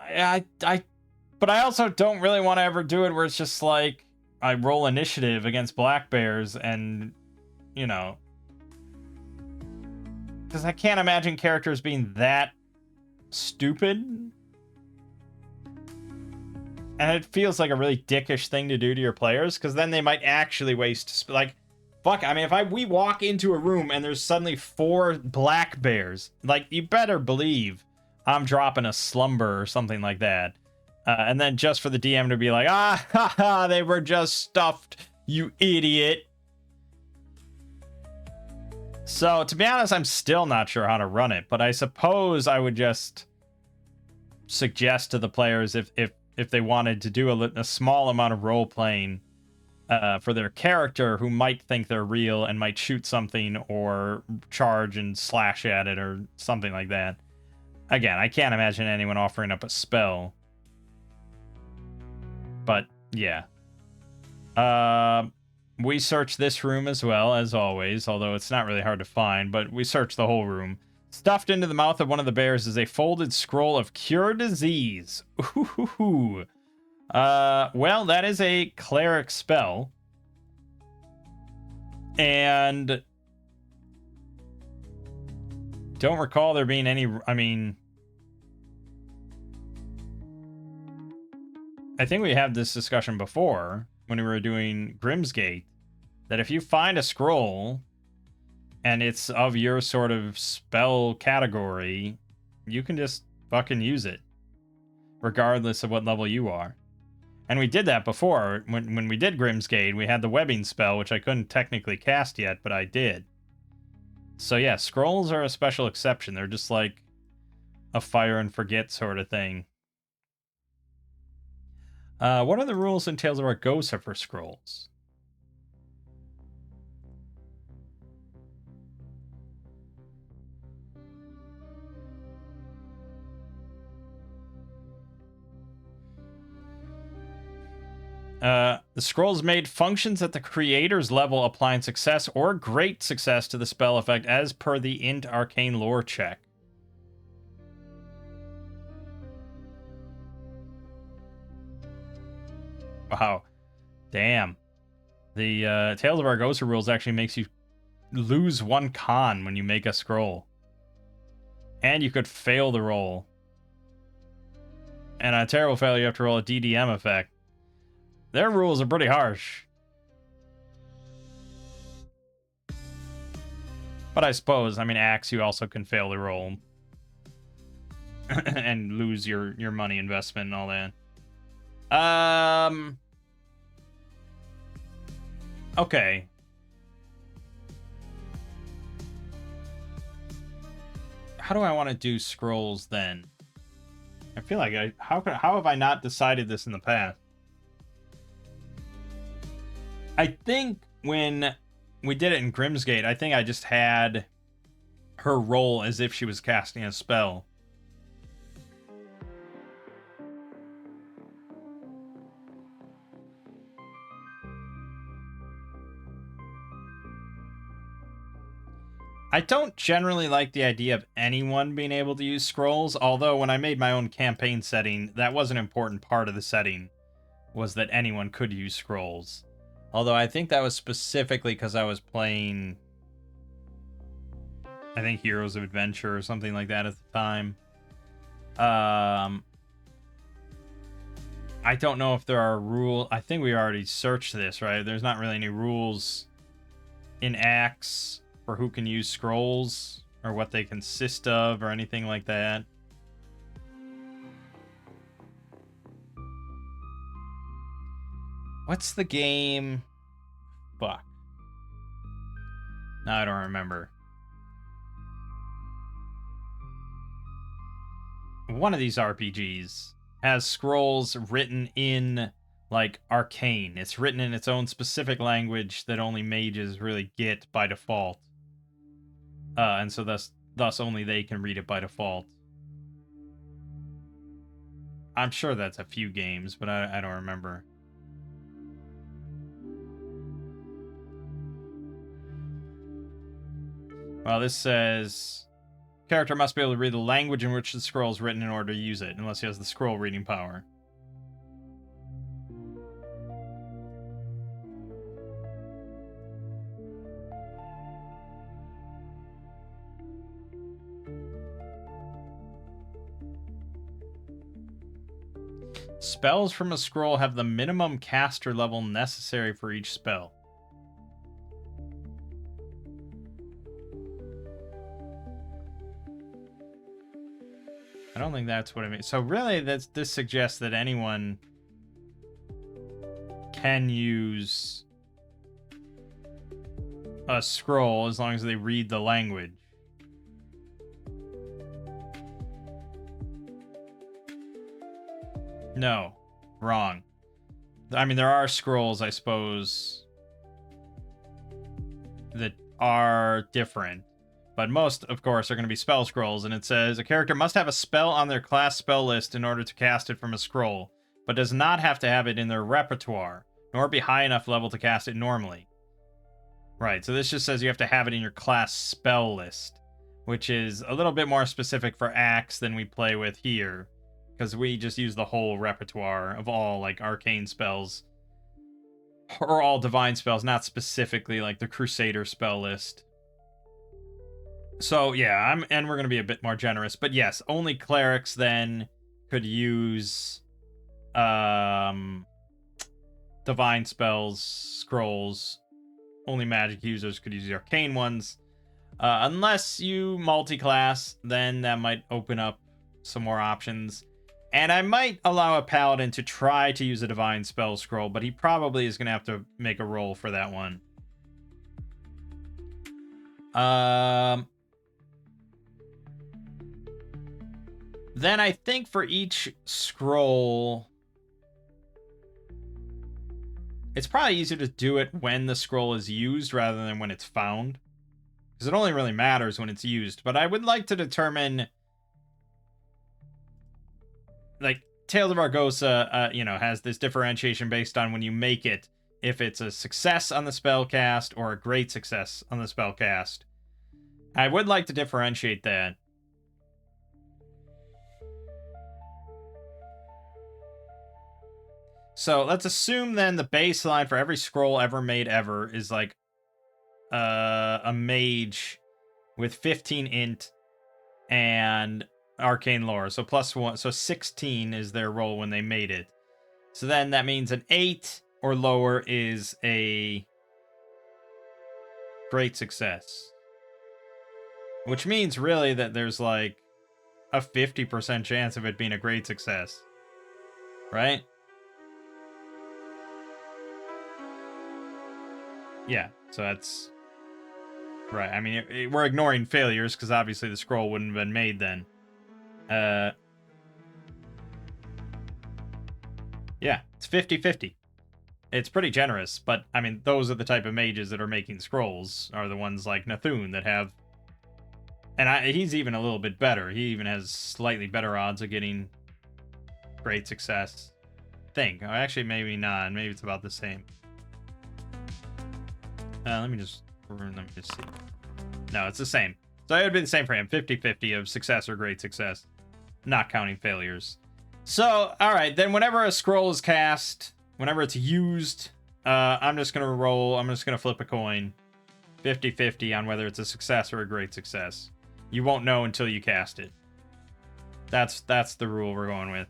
but I also don't really want to ever do it where it's just like, I roll initiative against black bears and, you know, because I can't imagine characters being that stupid. And it feels like a really dickish thing to do to your players, because then they might actually waste, like, fuck, I mean, if we walk into a room and there's suddenly 4 black bears, like, you better believe I'm dropping a slumber or something like that. And then just for the DM to be like, they were just stuffed, you idiot. So, to be honest, I'm still not sure how to run it, but I suppose I would just suggest to the players if they wanted to do a small amount of role-playing for their character who might think they're real and might shoot something or charge and slash at it or something like that. Again, I can't imagine anyone offering up a spell. But, yeah. We searched this room as well, as always, although it's not really hard to find, but we searched the whole room. Stuffed into the mouth of one of the bears is a folded scroll of cure disease. Ooh. Well, that is a cleric spell. And don't recall there being any, I mean, I think we had this discussion before when we were doing Grimsgate, that if you find a scroll and it's of your sort of spell category, you can just fucking use it, regardless of what level you are. And we did that before. When we did Grimsgate, we had the webbing spell, which I couldn't technically cast yet, but I did. So yeah, scrolls are a special exception. They're just like a fire and forget sort of thing. What are the rules in Tales of Argosa for scrolls? The scrolls made functions at the creator's level, applying success or great success to the spell effect as per the int arcane lore check. Wow. Damn. The Tales of Argosa rules actually makes you lose 1 con when you make a scroll. And you could fail the roll. And on a terrible failure, you have to roll a DDM effect. Their rules are pretty harsh. But I suppose, I mean, Axe, you also can fail the roll. And lose your money investment and all that. Okay. How do I want to do scrolls then? I feel like how have I not decided this in the past? I think when we did it in Grimsgate, I think I just had her roll as if she was casting a spell. I don't generally like the idea of anyone being able to use scrolls, although when I made my own campaign setting, that was an important part of the setting, was that anyone could use scrolls. Although I think that was specifically because I was playing, I think, Heroes of Adventure or something like that at the time. I don't know if there are rules. I think we already searched this, right? There's not really any rules in Acts for who can use scrolls or what they consist of or anything like that. What's the game? Fuck. No, I don't remember. One of these RPGs has scrolls written in, like, Arcane. It's written in its own specific language that only mages really get by default. And so thus only they can read it by default. I'm sure that's a few games, but I don't remember. Well, this says character must be able to read the language in which the scroll is written in order to use it, unless he has the scroll reading power. Spells from a scroll have the minimum caster level necessary for each spell. I don't think that's what I mean. So really, this suggests that anyone can use a scroll as long as they read the language. No, wrong. I mean, there are scrolls, I suppose, that are different. But most, of course, are going to be spell scrolls, and it says a character must have a spell on their class spell list in order to cast it from a scroll, but does not have to have it in their repertoire, nor be high enough level to cast it normally. Right, so this just says you have to have it in your class spell list, which is a little bit more specific for Axe than we play with here, because we just use the whole repertoire of all, like, arcane spells, or all divine spells, not specifically, like, the Crusader spell list. So, yeah, and we're going to be a bit more generous. But yes, only clerics then could use divine spells, scrolls. Only magic users could use the arcane ones. Unless you multi-class, then that might open up some more options. And I might allow a paladin to try to use a divine spell scroll, but he probably is going to have to make a roll for that one. Then I think for each scroll, it's probably easier to do it when the scroll is used rather than when it's found, because it only really matters when it's used. But I would like to determine, like, Tales of Argosa, has this differentiation based on when you make it, if it's a success on the spell cast or a great success on the spell cast. I would like to differentiate that. So let's assume then the baseline for every scroll ever made ever is like a mage with 15 int and arcane lore. So +1, so 16 is their roll when they made it. So then that means an 8 or lower is a great success. Which means really that there's like a 50% chance of it being a great success. Right? Yeah, so that's right. I mean, we're ignoring failures because obviously the scroll wouldn't have been made then. Yeah, it's 50-50. It's pretty generous, but I mean, those are the type of mages that are making scrolls, are the ones like Nathun that have. And he's even a little bit better. He even has slightly better odds of getting great success. Actually, maybe not. Maybe it's about the same. Let me just see. No, it's the same. So it would be the same for him. 50-50 of success or great success. Not counting failures. So, alright, then whenever a scroll is cast, whenever it's used, I'm just going to roll. I'm just going to flip a coin. 50-50 on whether it's a success or a great success. You won't know until you cast it. That's the rule we're going with.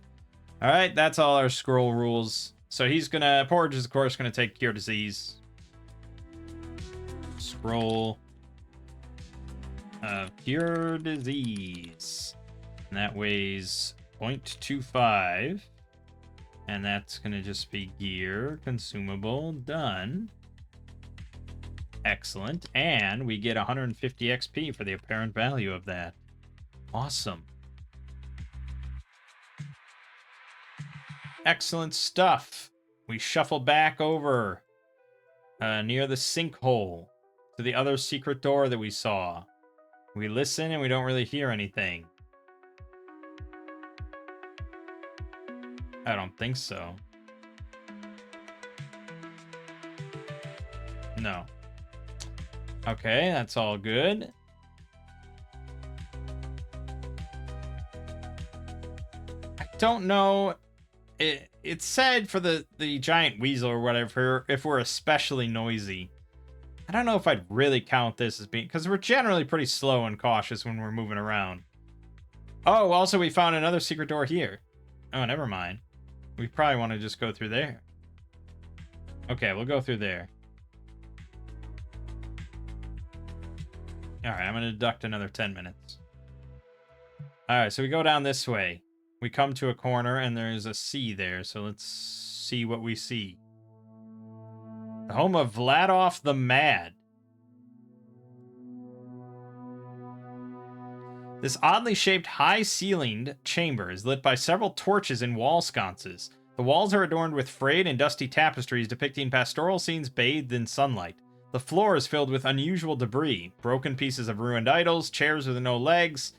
All right, that's all our scroll rules. So he's gonna Porridge is of course gonna take Cure Disease. Scroll of Cure Disease, and that weighs 0.25, and that's gonna just be gear, consumable, done. Excellent, and we get 150 XP for the apparent value of that. Awesome. Excellent stuff. We shuffle back over near the sinkhole to the other secret door that we saw. We listen and we don't really hear anything. I don't think so. No. Okay, that's all good. I don't know. It said for the giant weasel or whatever, if we're especially noisy. I don't know if I'd really count this as being, because we're generally pretty slow and cautious when we're moving around. Oh, also we found another secret door here. Oh, never mind. We probably want to just go through there. Okay, we'll go through there. Alright, I'm going to deduct another 10 minutes. Alright, so we go down this way. We come to a corner and there's a C there, so let's see what we see. The home of Vladof the Mad. This oddly shaped, high-ceilinged chamber is lit by several torches in wall sconces. The walls are adorned with frayed and dusty tapestries depicting pastoral scenes bathed in sunlight. The floor is filled with unusual debris, broken pieces of ruined idols, chairs with no legs,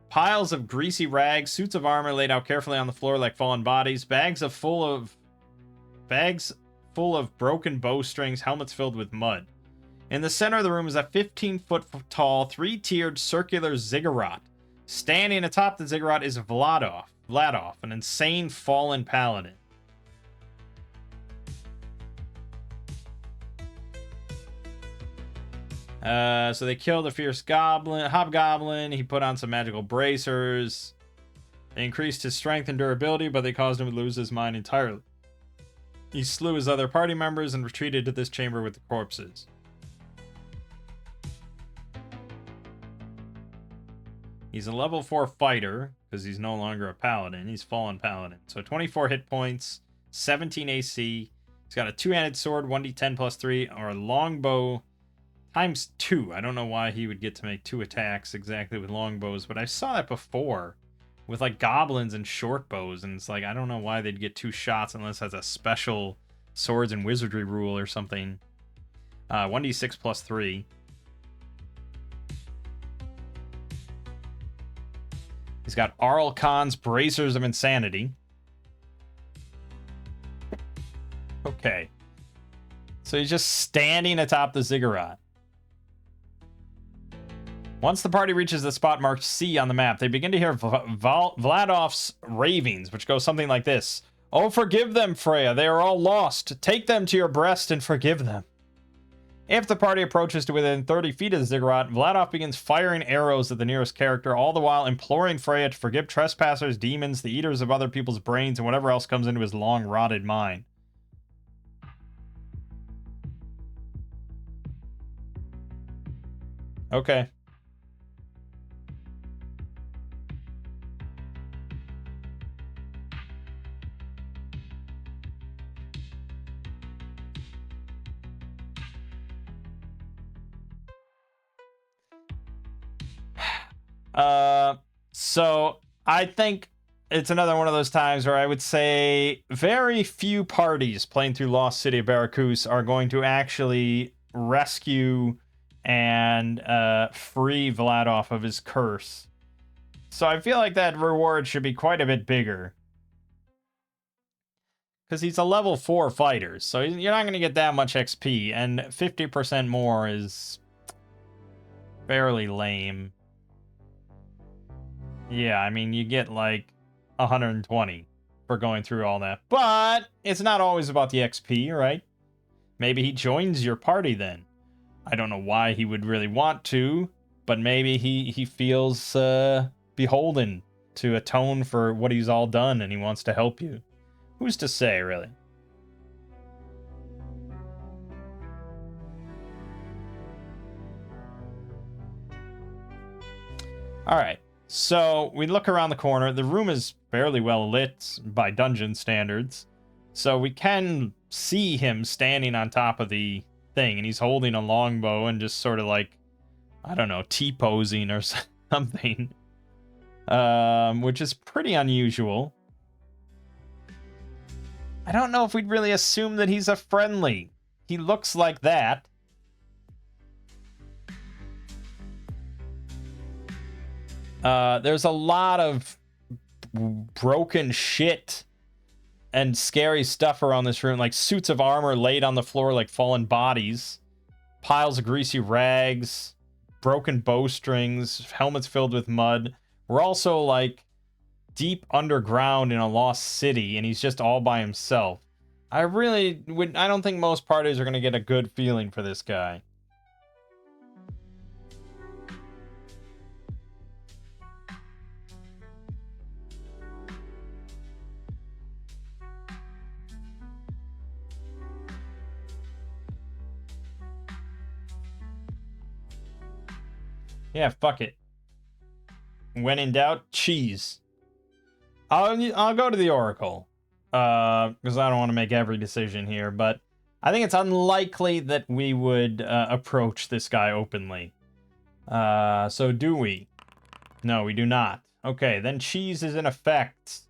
piles of greasy rags, suits of armor laid out carefully on the floor like fallen bodies, bags full of broken bowstrings, helmets filled with mud. In the center of the room is a 15-foot tall, three-tiered circular ziggurat. Standing atop the ziggurat is Vladof, an insane fallen paladin. So they killed a fierce hobgoblin. He put on some magical bracers. They increased his strength and durability, but they caused him to lose his mind entirely. He slew his other party members and retreated to this chamber with the corpses. He's a level 4 fighter, because he's no longer a paladin. He's fallen paladin. So 24 hit points, 17 AC. He's got a two-handed sword, 1d10 plus 3, or a longbow times 2. I don't know why he would get to make 2 attacks exactly with longbows, but I saw that before with like goblins and short bows, and it's like, I don't know why they'd get 2 shots unless that's a special swords and wizardry rule or something. 1d6 plus 3. He's got Arl Khan's Bracers of Insanity. Okay. So he's just standing atop the ziggurat. Once the party reaches the spot marked C on the map, they begin to hear Vladof's ravings, which go something like this. Oh, forgive them, Freya. They are all lost. Take them to your breast and forgive them. If the party approaches to within 30 feet of the ziggurat, Vladof begins firing arrows at the nearest character, all the while imploring Freya to forgive trespassers, demons, the eaters of other people's brains, and whatever else comes into his long, rotted mind. Okay. So I think it's another one of those times where I would say very few parties playing through Lost City of Barakus are going to actually rescue and free Vladof of his curse. So I feel like that reward should be quite a bit bigger. Because he's a level 4 fighter, so you're not going to get that much XP, and 50% more is fairly lame. Yeah, I mean, you get like 120 for going through all that. But it's not always about the XP, right? Maybe he joins your party then. I don't know why he would really want to, but maybe he feels beholden to atone for what he's all done, and he wants to help you. Who's to say, really? All right. So we look around the corner. The room is fairly well lit by dungeon standards. So we can see him standing on top of the thing, and he's holding a longbow and just sort of like, I don't know, T-posing or something. Which is pretty unusual. I don't know if we'd really assume that he's a friendly. He looks like that. There's a lot of broken shit and scary stuff around this room, like suits of armor laid on the floor like fallen bodies, piles of greasy rags, broken bowstrings, helmets filled with mud. We're also like deep underground in a lost city, and he's just all by himself. I don't think most parties are going to get a good feeling for this guy. Yeah, fuck it. When in doubt, cheese. I'll go to the Oracle. Because I don't want to make every decision here, but I think it's unlikely that we would approach this guy openly. So do we? No, we do not. Okay, then cheese is in effect.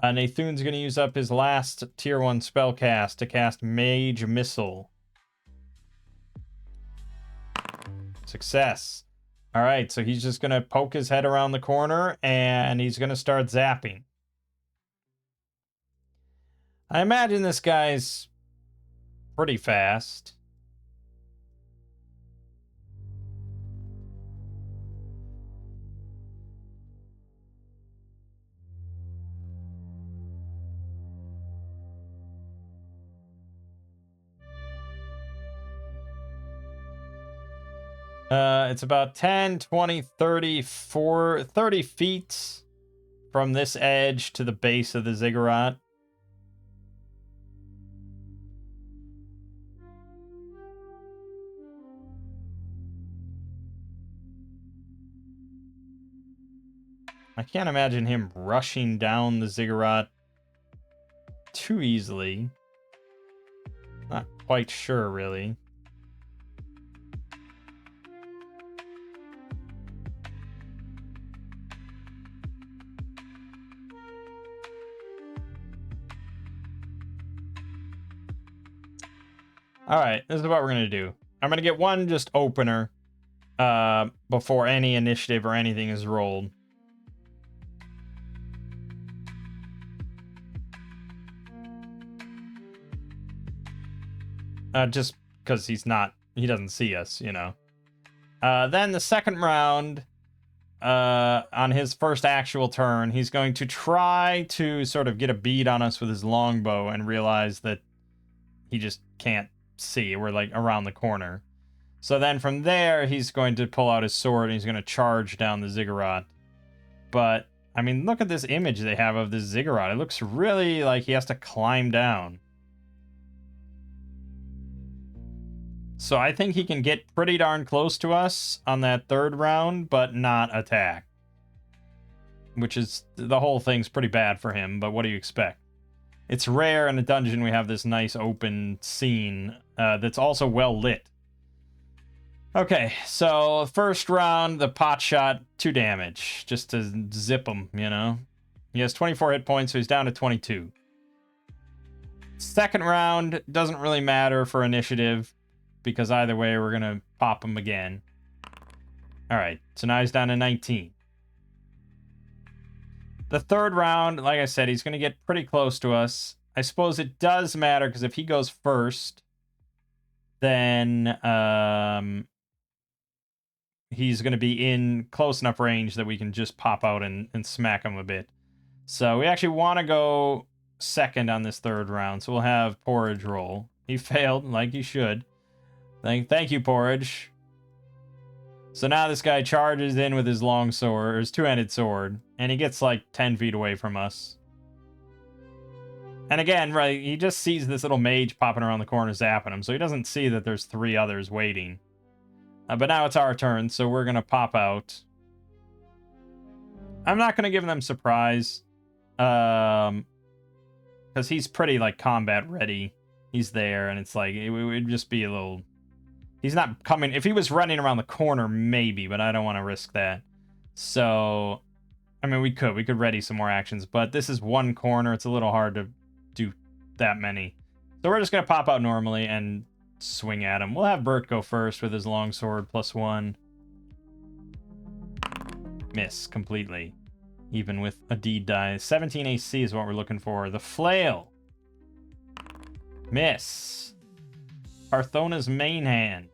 Nathun's going to use up his last tier 1 spell cast to cast Mage Missile. Success. Alright, so he's just going to poke his head around the corner, and he's going to start zapping. I imagine this guy's pretty fast. It's about 10, 20, 30 feet from this edge to the base of the ziggurat. I can't imagine him rushing down the ziggurat too easily. Not quite sure, really. Alright, this is what we're going to do. I'm going to get one just opener before any initiative or anything is rolled. Just because he doesn't see us, you know. Then the second round, on his first actual turn, he's going to try to sort of get a bead on us with his longbow and realize that he just can't see. We're like around the corner. So then from there, he's going to pull out his sword and he's going to charge down the ziggurat. But, I mean, look at this image they have of this ziggurat. It looks really like he has to climb down. So I think he can get pretty darn close to us on that third round, but not attack. Which is, the whole thing's pretty bad for him, but what do you expect? It's rare in a dungeon we have this nice open scene that's also well lit. Okay, so first round, the pot shot, 2 damage, just to zip him, you know? He has 24 hit points, so he's down to 22. Second round, doesn't really matter for initiative, because either way, we're going to pop him again. Alright, so now he's down to 19. The third round, like I said, he's going to get pretty close to us. I suppose it does matter, because if he goes first, then he's going to be in close enough range that we can just pop out and smack him a bit. So we actually want to go second on this third round, so we'll have Porridge roll. He failed, like he should. Thank you, Porridge. So now this guy charges in with his long sword, or his two-handed sword, and he gets like 10 feet away from us. And again, right, he just sees this little mage popping around the corner zapping him, so he doesn't see that there's 3 others waiting. But now it's our turn, so we're going to pop out. I'm not going to give them surprise. Because he's pretty, like, combat ready. He's there, and it's like, it would just be a little... He's not coming... If he was running around the corner, maybe, but I don't want to risk that. So, I mean, we could ready some more actions, but this is one corner. It's a little hard to do that many. So we're just going to pop out normally and swing at him. We'll have Bert go first with his longsword, +1. Miss completely. Even with a D die. 17 AC is what we're looking for. The flail. Miss. Parthona's main hand.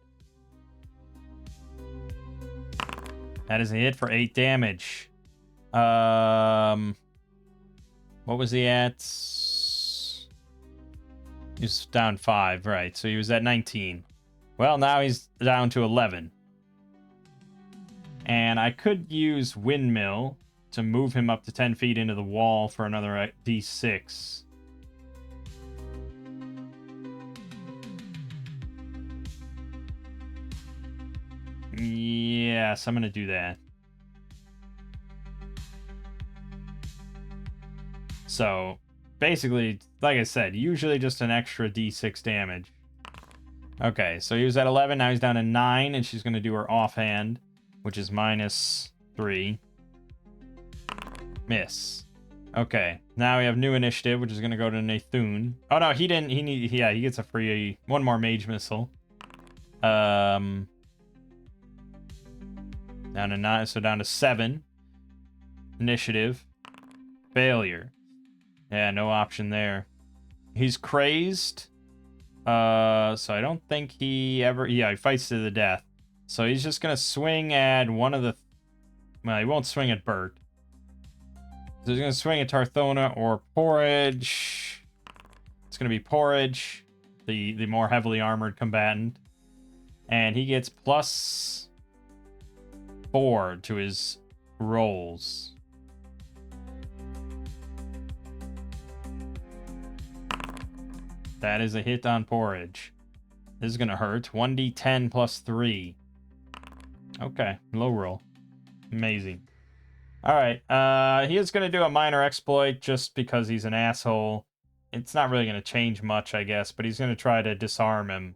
That is a hit for 8 damage. What was he at? He was down 5, right. So he was at 19. Well, now he's down to 11. And I could use Windmill to move him up to 10 feet into the wall for another D6. Yes, I'm going to do that. So, basically, like I said, usually just an extra D6 damage. Okay, so he was at 11, now he's down to 9, and she's going to do her offhand, which is -3. Miss. Okay, now we have new initiative, which is going to go to Nathun. Oh, no, he didn't, he gets a free, one more mage missile. Down to 9, so down to 7. Initiative. Failure. Yeah, no option there. He's crazed. So I don't think he ever... Yeah, he fights to the death. So he's just going to swing at one of the... Well, he won't swing at Bert. So he's going to swing at Tarthona or Porridge. It's going to be Porridge, the more heavily armored combatant. And he gets +4 to his rolls. That is a hit on Porridge. This is going to hurt. 1d10 +3. Okay, low roll. Amazing. Alright, he is going to do a minor exploit just because he's an asshole. It's not really going to change much, I guess, but he's going to try to disarm him.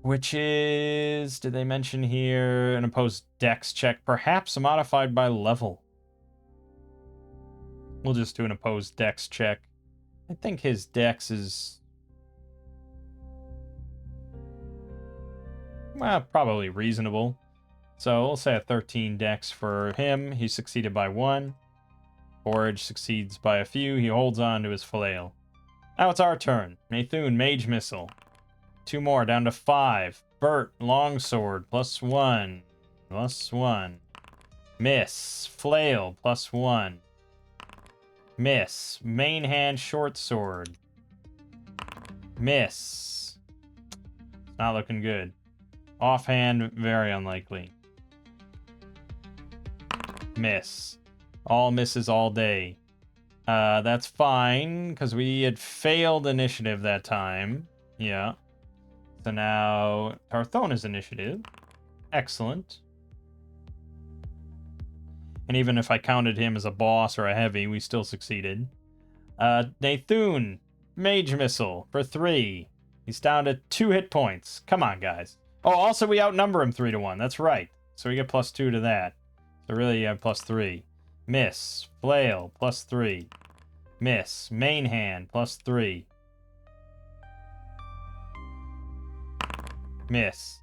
Which is... Did they mention here an opposed dex check? Perhaps modified by level. We'll just do an opposed dex check. I think his dex is... Well, probably reasonable. So we'll say a 13 dex for him. He succeeded by 1. Forage succeeds by a few. He holds on to his flail. Now it's our turn. Nathun, mage missile. 2 more, down to 5. Bert, longsword, +1. +1. Miss. Flail, +1. Miss. Main hand, short sword. Miss. Not looking good. Offhand, very unlikely. Miss. All misses all day. That's fine, because we had failed initiative that time. Yeah. So now, Tarthona's initiative. Excellent. And even if I counted him as a boss or a heavy, we still succeeded. Nathun, mage missile for 3. He's down to 2 hit points. Come on, guys. Oh, also we outnumber him 3-1. That's right. So we get +2 to that. So really you have +3. Miss. Flail, +3. Miss. Main hand, +3. Miss.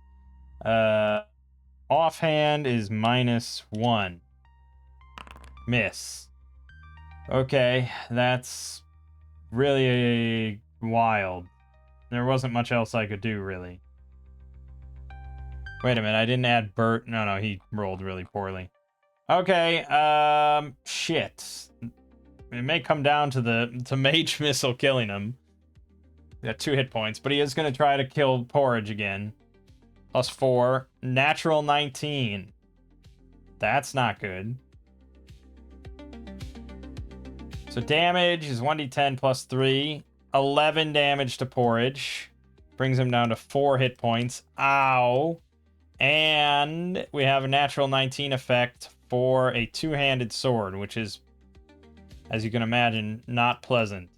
Offhand is -1. Miss. Okay, that's really wild. There wasn't much else I could do, really. Wait a minute, I didn't add Bert. No, he rolled really poorly. Okay, shit. It may come down to Mage Missile killing him. He got 2 hit points, but he is going to try to kill Porridge again. plus 4. Natural 19. That's not good. So damage is 1d10 plus 3. 11 damage to Porridge. Brings him down to 4 hit points. Ow. And we have a natural 19 effect for a two-handed sword, which is, as you can imagine, not pleasant.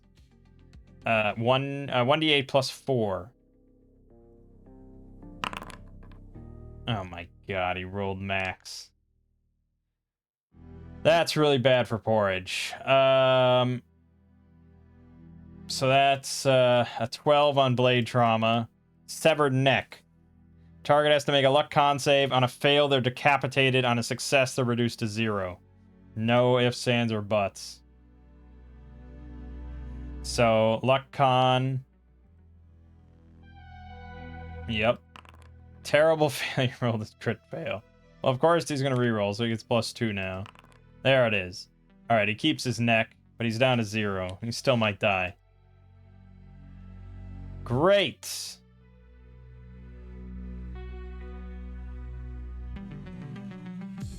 1d8 plus 4. Oh my god, he rolled max. That's really bad for Porridge. So that's a 12 on Blade Trauma. Severed Neck. Target has to make a luck con save. On a fail, they're decapitated. On a success, they're reduced to 0. No ifs, ands, or buts. So, luck con. Yep. Terrible failure roll this crit fail. Well, of course he's going to reroll, so he gets plus 2 now. There it is. Alright, he keeps his neck, but he's down to 0. He still might die. Great!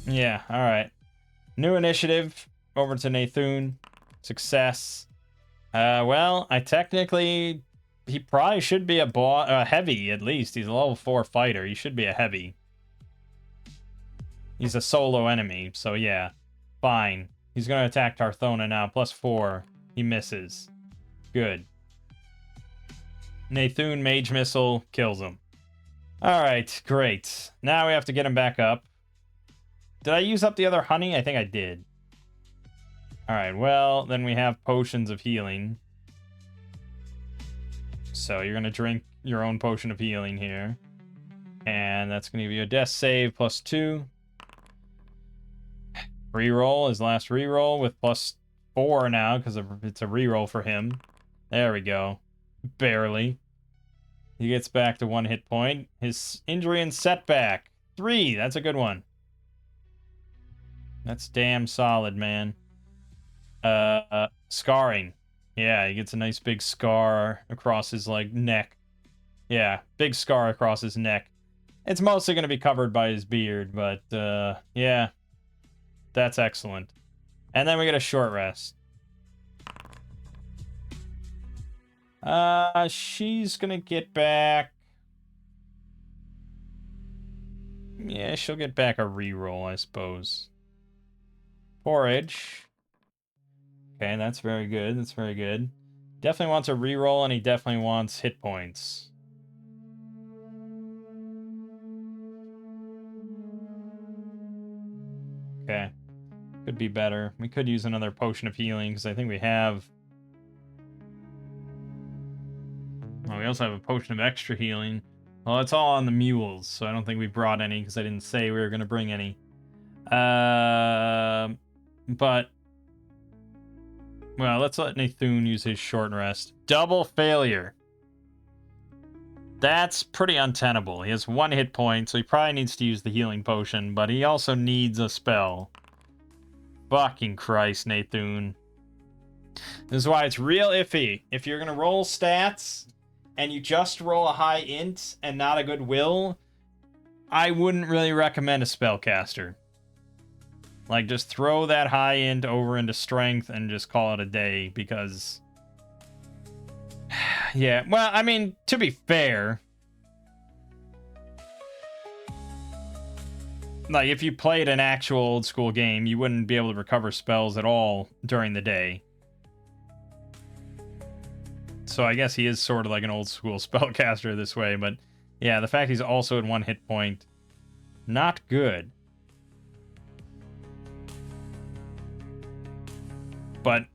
Yeah, alright. New initiative. Over to Nathun. Success. Well, I technically... He probably should be a heavy, at least. He's a level 4 fighter. He should be a heavy. He's a solo enemy, so yeah. Fine. He's going to attack Tarthona now. Plus 4. He misses. Good. Nathun Mage Missile kills him. Alright, great. Now we have to get him back up. Did I use up the other honey? I think I did. Alright, well, then we have potions of healing. So you're going to drink your own potion of healing here. And that's going to give you a death save plus 2. Reroll, his last reroll with plus 4 now, because it's a reroll for him. There we go. Barely. He gets back to 1 hit point. His injury and setback. 3, that's a good one. That's damn solid, man. Scarring. Yeah, he gets a nice big scar across his, like, neck. Yeah, big scar across his neck. It's mostly going to be covered by his beard, but, yeah. That's excellent. And then we get a short rest. She's going to get back... Yeah, she'll get back a reroll, I suppose. Porridge. Okay, that's very good. That's very good. Definitely wants a reroll, and he definitely wants hit points. Okay. Could be better. We could use another potion of healing, because I think we have... Oh, we also have a potion of extra healing. Well, it's all on the mules, so I don't think we brought any, because I didn't say we were going to bring any. But... Well, let's let Nathun use his short rest. Double failure. That's pretty untenable. He has 1 hit point, so he probably needs to use the healing potion, but he also needs a spell. Fucking Christ, Nathun. This is why it's real iffy. If you're going to roll stats, and you just roll a high int and not a good will, I wouldn't really recommend a spellcaster. Like, just throw that high int over into strength and just call it a day, because... Yeah, well, I mean, to be fair... Like, if you played an actual old-school game, you wouldn't be able to recover spells at all during the day. So I guess he is sort of like an old-school spellcaster this way, but... Yeah, the fact he's also at 1 hit point... Not good. But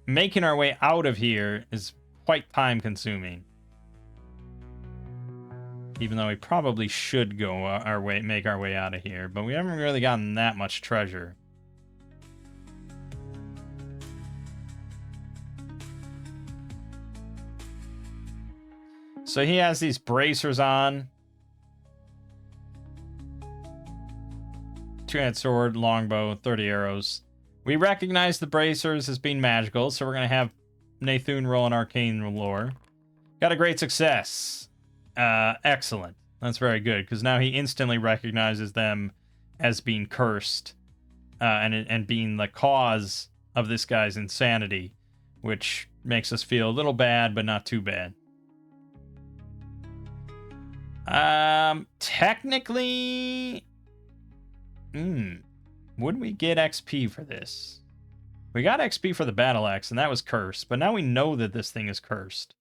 making our way out of here is quite time consuming. Even though we probably should go make our way out of here, but we haven't really gotten that much treasure. So he has these bracers on. Two-handed sword, longbow, 30 arrows. We recognize the bracers as being magical, so we're going to have Nathun roll an arcane lore. Got a great success. Excellent. That's very good, because now he instantly recognizes them as being cursed, and being the cause of this guy's insanity, which makes us feel a little bad, but not too bad. Technically, would we get XP for this? We got XP for the battle axe, and that was cursed, but now we know that this thing is cursed.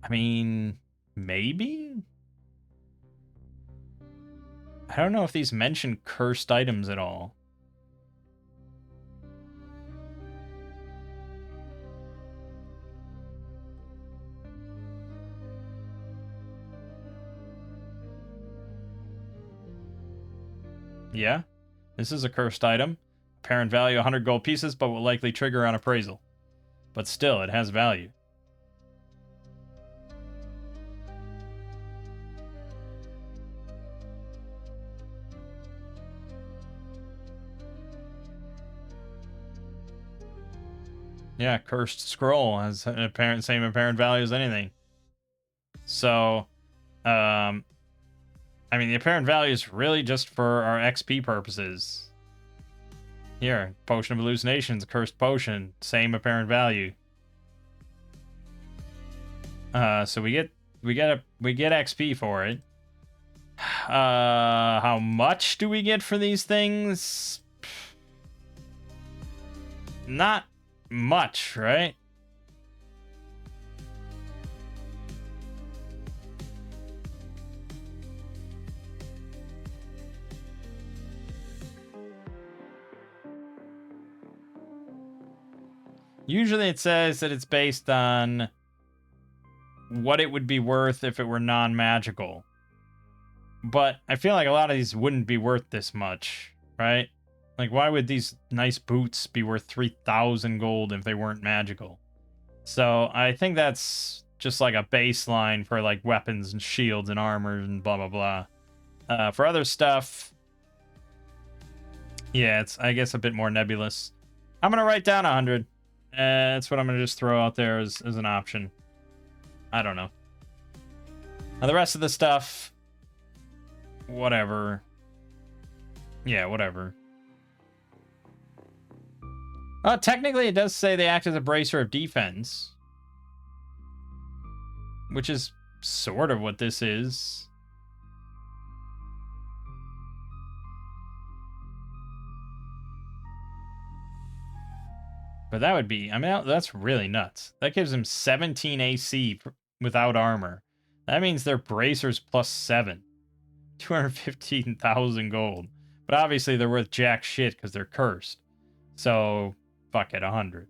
I mean, maybe? I don't know if these mention cursed items at all. Yeah, this is a cursed item. Apparent value 100 gold pieces, but will likely trigger on appraisal. But still, it has value. Yeah, cursed scroll has an same apparent value as anything. So, I mean, the apparent value is really just for our XP purposes. Here, potion of hallucinations, cursed potion, same apparent value. So we get XP for it. How much do we get for these things? Not much, right? Usually it says that it's based on what it would be worth if it were non-magical. But I feel like a lot of these wouldn't be worth this much, right? Like, why would these nice boots be worth 3,000 gold if they weren't magical? So I think that's just like a baseline for like weapons and shields and armor and blah, blah, blah. For other stuff, yeah, it's, I guess, a bit more nebulous. I'm going to write down 100. That's what I'm going to just throw out there as an option. I don't know. Now, the rest of the stuff, whatever. Yeah, whatever. Technically, it does say they act as a bracer of defense, which is sort of what this is. But that would be, I mean, that's really nuts. That gives him 17 AC without armor. That means they're bracers plus 7. 215,000 gold. But obviously they're worth jack shit because they're cursed. So, fuck it, 100.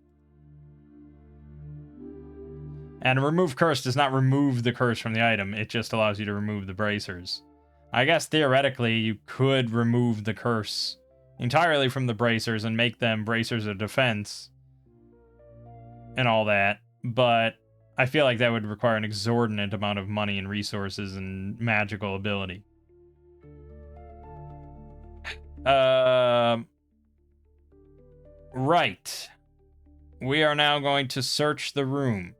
And remove curse does not remove the curse from the item. It just allows you to remove the bracers. I guess theoretically you could remove the curse entirely from the bracers and make them bracers of defense and all that, but I feel like that would require an exorbitant amount of money and resources and magical ability. Right. We are now going to search the room,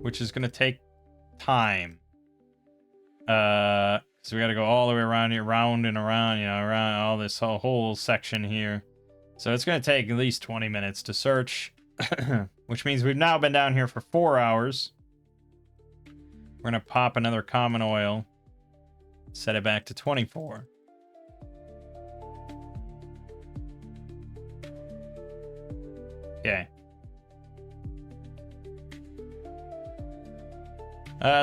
which is going to take time. So we got to go all the way around here, round and around, you know, around all this whole section here. So it's going to take at least 20 minutes to search, which means we've now been down here for 4 hours. We're going to pop another common oil, set it back to 24. Okay.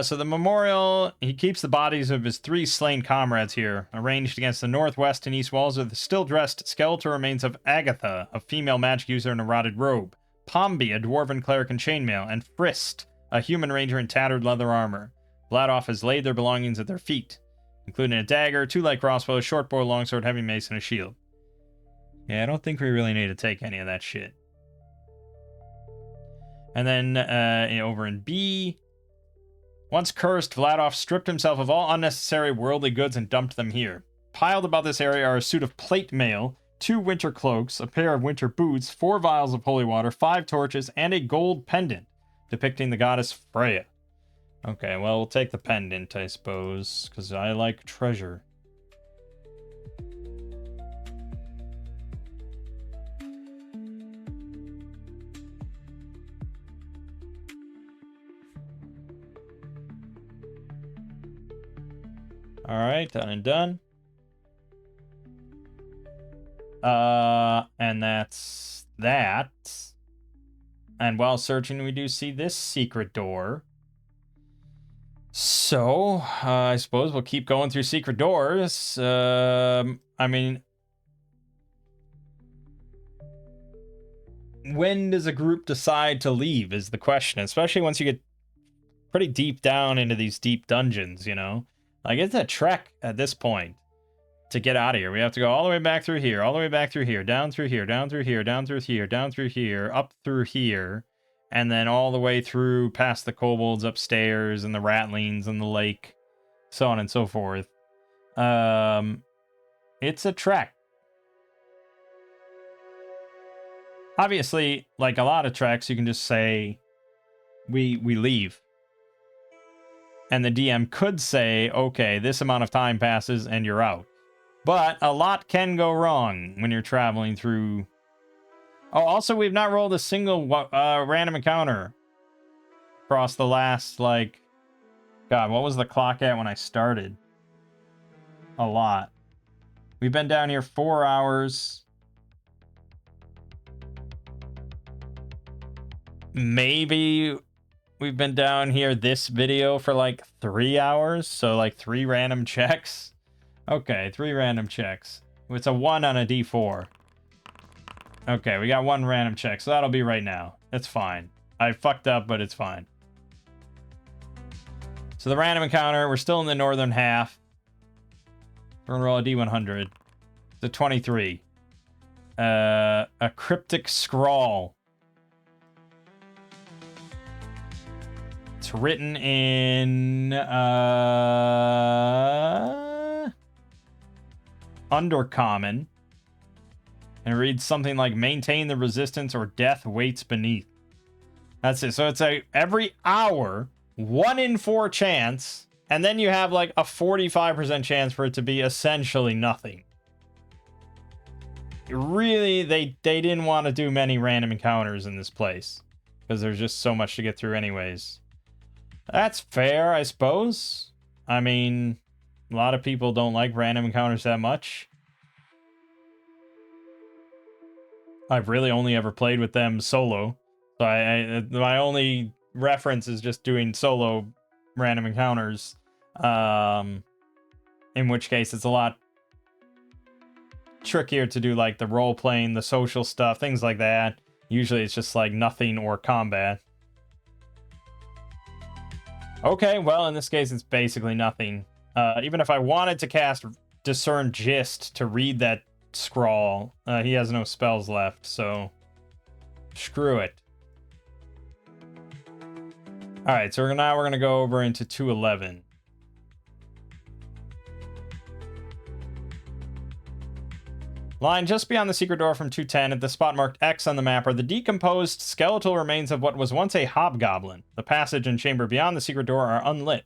So the memorial, he keeps the bodies of his 3 slain comrades here, arranged against the northwest and east walls of the still-dressed skeletal remains of Agatha, a female magic user in a rotted robe, Pombi, a dwarven cleric in chainmail, and Frist, a human ranger in tattered leather armor. Vladoff has laid their belongings at their feet, including a dagger, 2 light crossbows, short bow, longsword, heavy mace, and a shield. Yeah, I don't think we really need to take any of that shit. And then, over in B... Once cursed, Vladoff stripped himself of all unnecessary worldly goods and dumped them here. Piled about this area are a suit of plate mail, 2 winter cloaks, a pair of winter boots, 4 vials of holy water, 5 torches, and a gold pendant depicting the goddess Freya. Okay, well, we'll take the pendant, I suppose, because I like treasure. Alright, done and done. And that's that. And while searching, we do see this secret door. So, I suppose we'll keep going through secret doors. I mean, when does a group decide to leave is the question, especially once you get pretty deep down into these deep dungeons, you know? Like, it's a trek at this point to get out of here. We have to go all the way back through here, all the way back through here, down through here, down through here, down through here, down through here, up through here, and then all the way through past the kobolds upstairs and the ratlings and the lake, so on and so forth. It's a trek. Obviously, like a lot of treks, you can just say, we leave. And the DM could say, okay, this amount of time passes and you're out. But a lot can go wrong when you're traveling through. Oh, also, we've not rolled a single random encounter across the last, like, God, what was the clock at when I started? A lot. We've been down here 4 hours. Maybe we've been down here this video for like 3 hours, so like 3 random checks. Okay, 3 random checks. It's a 1 on a d4. Okay, we got 1 random check, so that'll be right now. It's fine. I fucked up, but it's fine. So the random encounter, we're still in the northern half. We're gonna roll a d100. It's a 23. A cryptic scrawl. It's written in Undercommon, and it reads something like maintain the resistance or death waits beneath. That's it. So it's a every hour 1 in 4 chance, and then you have like a 45% chance for it to be essentially nothing. Really, they didn't want to do many random encounters in this place because there's just so much to get through anyways. That's fair, I suppose. I mean, a lot of people don't like random encounters that much. I've really only ever played with them solo. So my only reference is just doing solo random encounters. In which case it's a lot trickier to do like the role playing, the social stuff, things like that. Usually it's just like nothing or combat. Okay, well, in this case, it's basically nothing. Even if I wanted to cast Discern Gist to read that scrawl, he has no spells left, so screw it. Alright, so now we're going to go over into 211. Lying just beyond the secret door from 210 at the spot marked X on the map are the decomposed skeletal remains of what was once a hobgoblin. The passage and chamber beyond the secret door are unlit.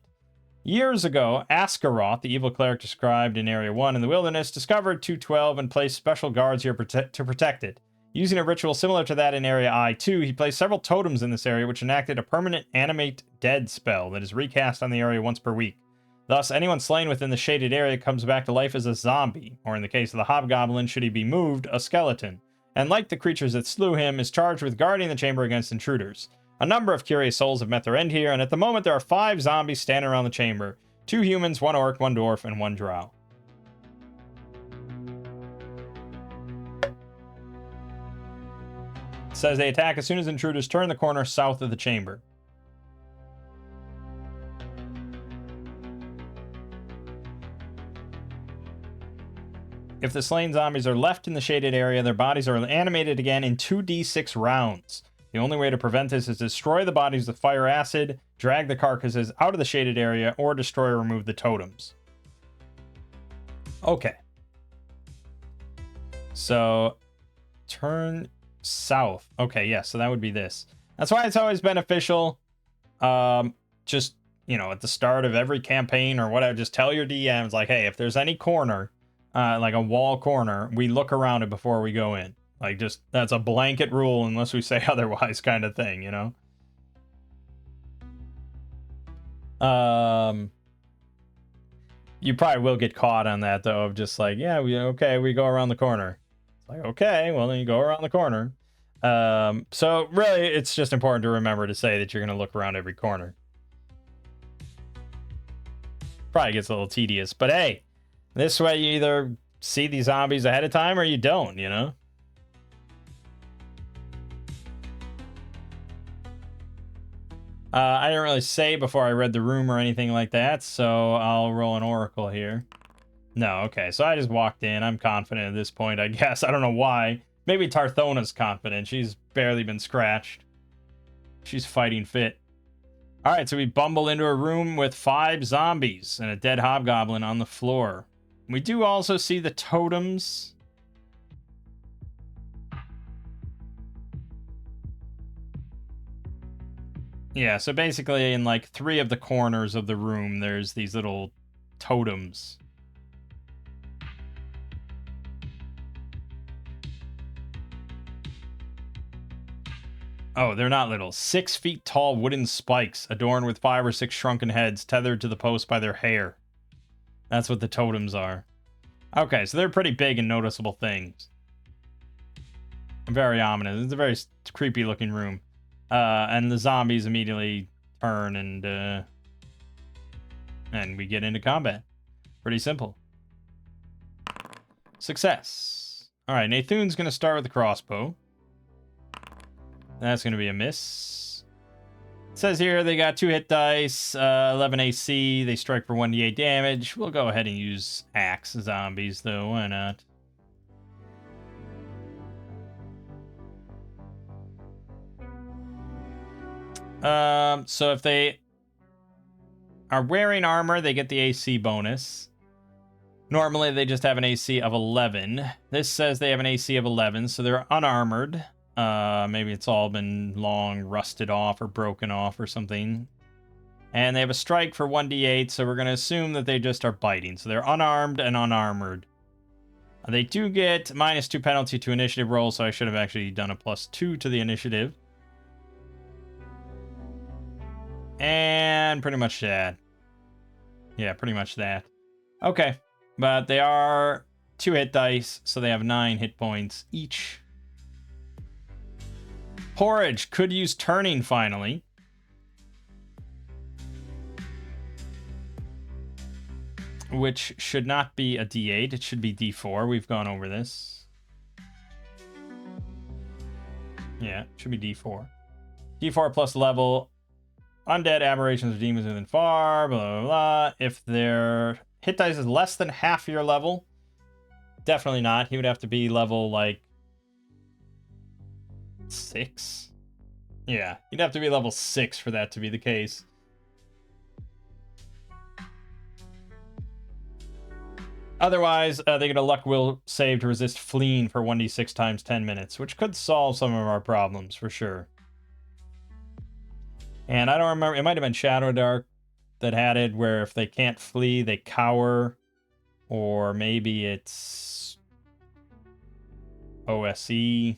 Years ago, Askaroth, the evil cleric described in Area 1 in the wilderness, discovered 212 and placed special guards here to protect it. Using a ritual similar to that in Area I2, he placed several totems in this area which enacted a permanent animate dead spell that is recast on the area once per week. Thus, anyone slain within the shaded area comes back to life as a zombie, or in the case of the hobgoblin, should he be moved, a skeleton, and like the creatures that slew him, is charged with guarding the chamber against intruders. A number of curious souls have met their end here, and at the moment there are 5 zombies standing around the chamber. 2 humans, 1 orc, 1 dwarf, and 1 drow. It says they attack as soon as intruders turn the corner south of the chamber. If the slain zombies are left in the shaded area, their bodies are animated again in 2d6 rounds. The only way to prevent this is to destroy the bodies with fire acid, drag the carcasses out of the shaded area, or destroy or remove the totems. Okay. So turn south. Okay, yeah, so that would be this. That's why it's always beneficial. Just, you know, at the start of every campaign or whatever, just tell your DMs, like, hey, if there's any corner, like a wall corner, we look around it before we go in. Like, just, that's a blanket rule unless we say otherwise kind of thing, you know? You probably will get caught on that, though, of just like, yeah, we go around the corner. It's like, okay, well, then you go around the corner. So really, it's just important to remember to say that you're going to look around every corner. Probably gets a little tedious, but hey, this way you either see these zombies ahead of time or you don't, you know? I didn't really say before I read the room or anything like that, so I'll roll an oracle here. No, okay, so I just walked in. I'm confident at this point, I guess. I don't know why. Maybe Tarthona's confident. She's barely been scratched. She's fighting fit. Alright, so we bumble into a room with 5 zombies and a dead hobgoblin on the floor. We do also see the totems. Yeah, so basically in like 3 of the corners of the room, there's these little totems. Oh, they're not little. 6 feet tall wooden spikes adorned with 5 or 6 shrunken heads tethered to the post by their hair. That's what the totems are. Okay, so they're pretty big and noticeable things. Very ominous. It's a very creepy looking room. And the zombies immediately turn and we get into combat. Pretty simple. Success. All right, Nathan's going to start with the crossbow. That's going to be a miss. It says here they got 2 hit dice, 11 AC. They strike for 1d8 damage. We'll go ahead and use axe zombies, though. Why not? So if they are wearing armor, they get the AC bonus. Normally, they just have an AC of 11. This says they have an AC of 11, so they're unarmored. Maybe it's all been long rusted off or broken off or something. And they have a strike for 1d8, so we're going to assume that they just are biting. So they're unarmed and unarmored. They do get -2 penalty to initiative roll, so I should have actually done a +2 to the initiative. And pretty much that. Yeah, pretty much that. Okay, but they are 2 hit dice, so they have 9 hit points each. Porridge could use turning finally. Which should not be a D8, it should be D4. We've gone over this. Yeah, it should be D4. D4 plus level. Undead, aberrations, or demons within far, blah, blah, blah. If their hit dice is less than half your level, definitely not. He would have to be level, like, 6. Yeah, he'd have to be level 6 for that to be the case. Otherwise, they get a luck will save to resist fleeing for 1d6 times 10 minutes, which could solve some of our problems, for sure. And I don't remember, it might have been Shadow Dark that had it, where if they can't flee, they cower. Or maybe it's OSE. It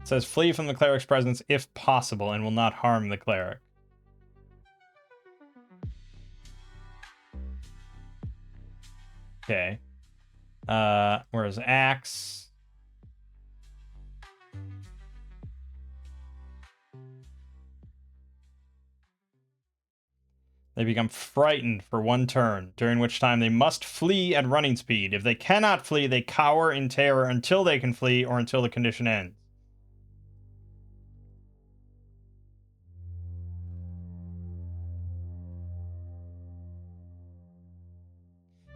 says flee from the cleric's presence if possible and will not harm the cleric. Okay. Whereas axe. They become frightened for 1 turn, during which time they must flee at running speed. If they cannot flee, they cower in terror until they can flee or until the condition ends.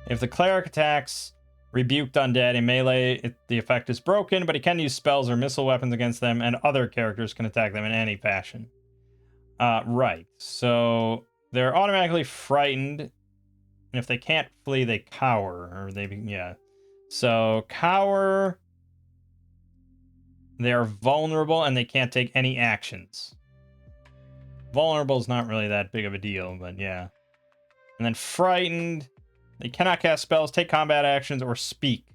If the cleric attacks rebuked undead in melee, the effect is broken, but he can use spells or missile weapons against them, and other characters can attack them in any fashion. Right, so they're automatically frightened. And if they can't flee, they cower. Or they, yeah. So, cower. They're vulnerable and they can't take any actions. Vulnerable is not really that big of a deal, but yeah. And then frightened. They cannot cast spells, take combat actions, or speak.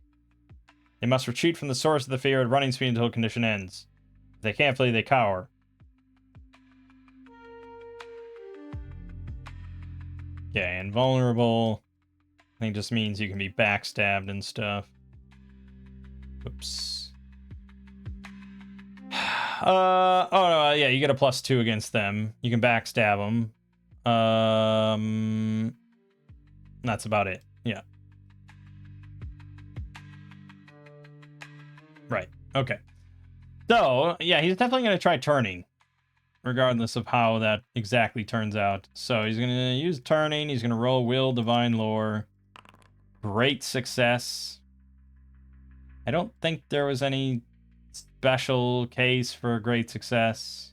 They must retreat from the source of the fear at running speed until condition ends. If they can't flee, they cower. Okay, and vulnerable, I think just means you can be backstabbed and stuff. Oops. Oh no, yeah, you get a +2 against them. You can backstab them. That's about it. Yeah. Right. Okay. So, yeah, he's definitely going to try turning, regardless of how that exactly turns out. So he's going to use turning. He's going to roll Will, Divine Lore. Great success. I don't think there was any special case for great success.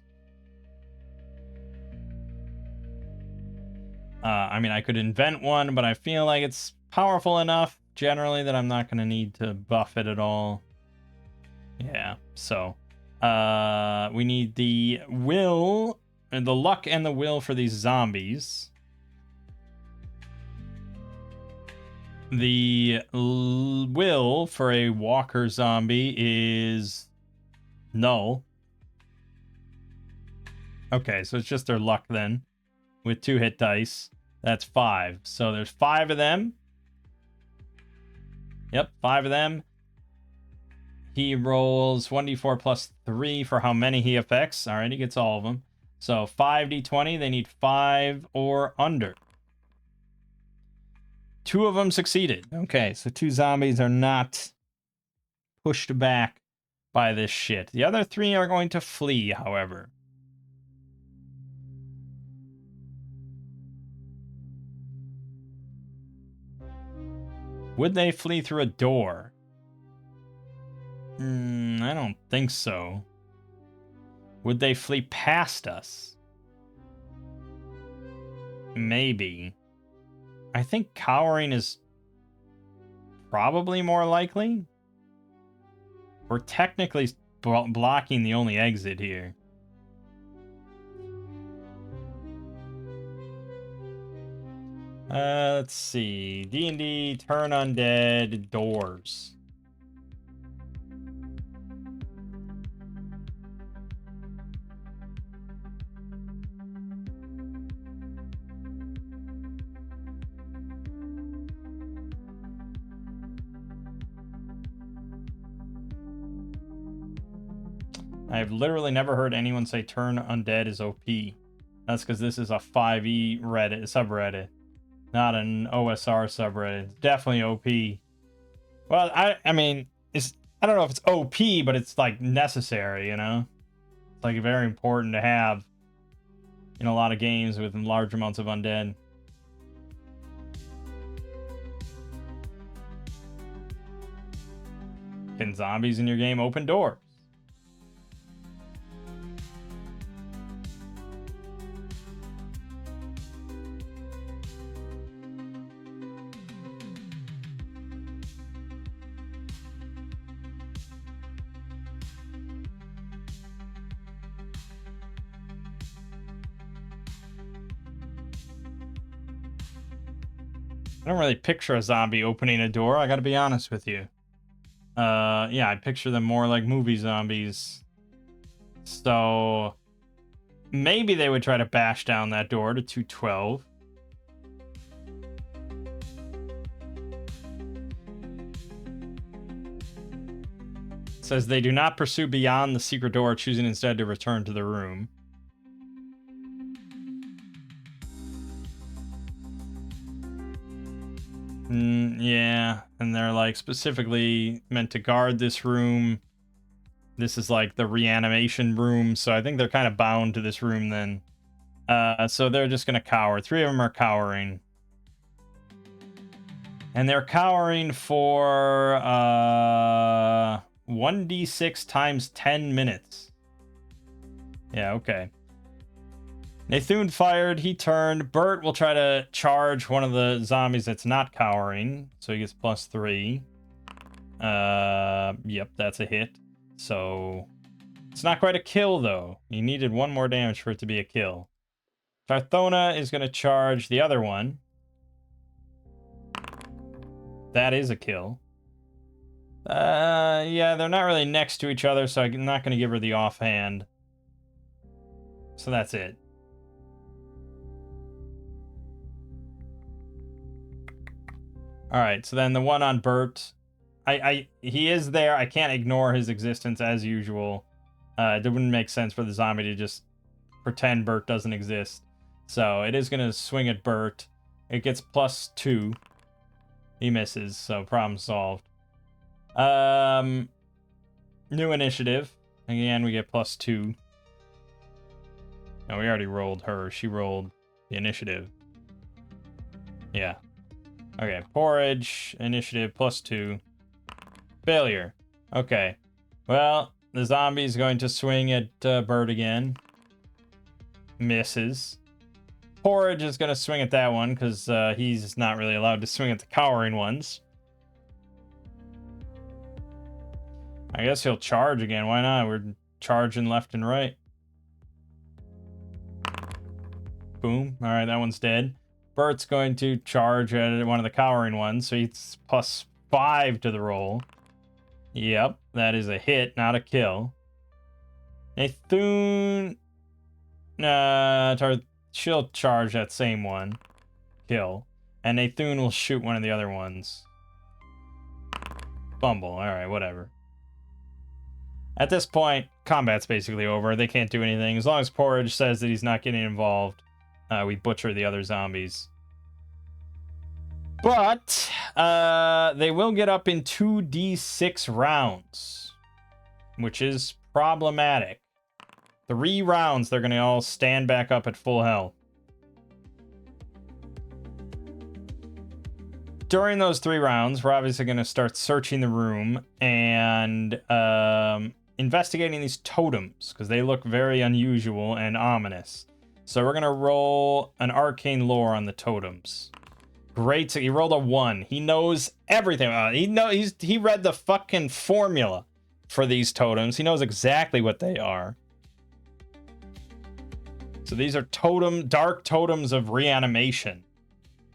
I mean, I could invent one, but I feel like it's powerful enough generally that I'm not going to need to buff it at all. Yeah, so we need the will, and the luck and the will for these zombies. The will for a walker zombie is null. Okay, so it's just their luck then, with 2 hit dice. That's 5. So there's 5 of them. Yep, 5 of them. He rolls 1d4 plus 3 for how many he affects. All right, he gets all of them. So 5d20, they need 5 or under. 2 of them succeeded. Okay, so 2 zombies are not pushed back by this shit. The other 3 are going to flee, however. Would they flee through a door? I don't think so. Would they flee past us? Maybe. I think cowering is probably more likely. We're technically blocking the only exit here. Let's see. D&D, turn undead, doors. I've literally never heard anyone say turn undead is OP. That's because this is a 5e Reddit subreddit, not an OSR subreddit. It's definitely OP. Well, I mean, I don't know if it's OP, but it's like necessary, you know? It's like very important to have in a lot of games with large amounts of undead. Can zombies in your game open doors? I don't really picture a zombie opening a door, I gotta be honest with you. Yeah, I picture them more like movie zombies. So maybe they would try to bash down that door to 212. It says they do not pursue beyond the secret door, choosing instead to return to the room. Yeah, and they're like specifically meant to guard this room. This is like the reanimation room, so I think they're kind of bound to this room then. So they're just gonna cower. 3 of them are cowering. And they're cowering for 1d6 times 10 minutes. Yeah, okay. Nathun fired, he turned. Bert will try to charge one of the zombies that's not cowering, so he gets +3. Yep, that's a hit. So it's not quite a kill though. He needed 1 more damage for it to be a kill. Tarthona is going to charge the other one. That is a kill. Yeah, they're not really next to each other, so I'm not going to give her the offhand. So that's it. Alright, so then the one on Bert. He is there. I can't ignore his existence as usual. It wouldn't make sense for the zombie to just pretend Bert doesn't exist. So it is going to swing at Bert. It gets +2. He misses, so problem solved. New initiative. Again, we get +2. No, we already rolled her. She rolled the initiative. Yeah. Okay, porridge, initiative, +2. Failure. Okay. Well, the zombie's going to swing at Bert again. Misses. Porridge is going to swing at that one, because he's not really allowed to swing at the cowering ones. I guess he'll charge again. Why not? We're charging left and right. Boom. Alright, that one's dead. Bert's going to charge at one of the cowering ones, so he's +5 to the roll. Yep, that is a hit, not a kill. Nathun... she'll charge that same one. Kill. And Nathun will shoot one of the other ones. Fumble. Alright, whatever. At this point, combat's basically over. They can't do anything. As long as Porridge says that he's not getting involved, we butcher the other zombies. But they will get up in 2d6 rounds, which is problematic. 3 rounds, they're going to all stand back up at full health. During those 3 rounds, we're obviously going to start searching the room and investigating these totems, because they look very unusual and ominous. So we're going to roll an arcane lore on the totems. Great. So he rolled a 1. He knows everything. He read the fucking formula for these totems. He knows exactly what they are. So these are dark totems of reanimation.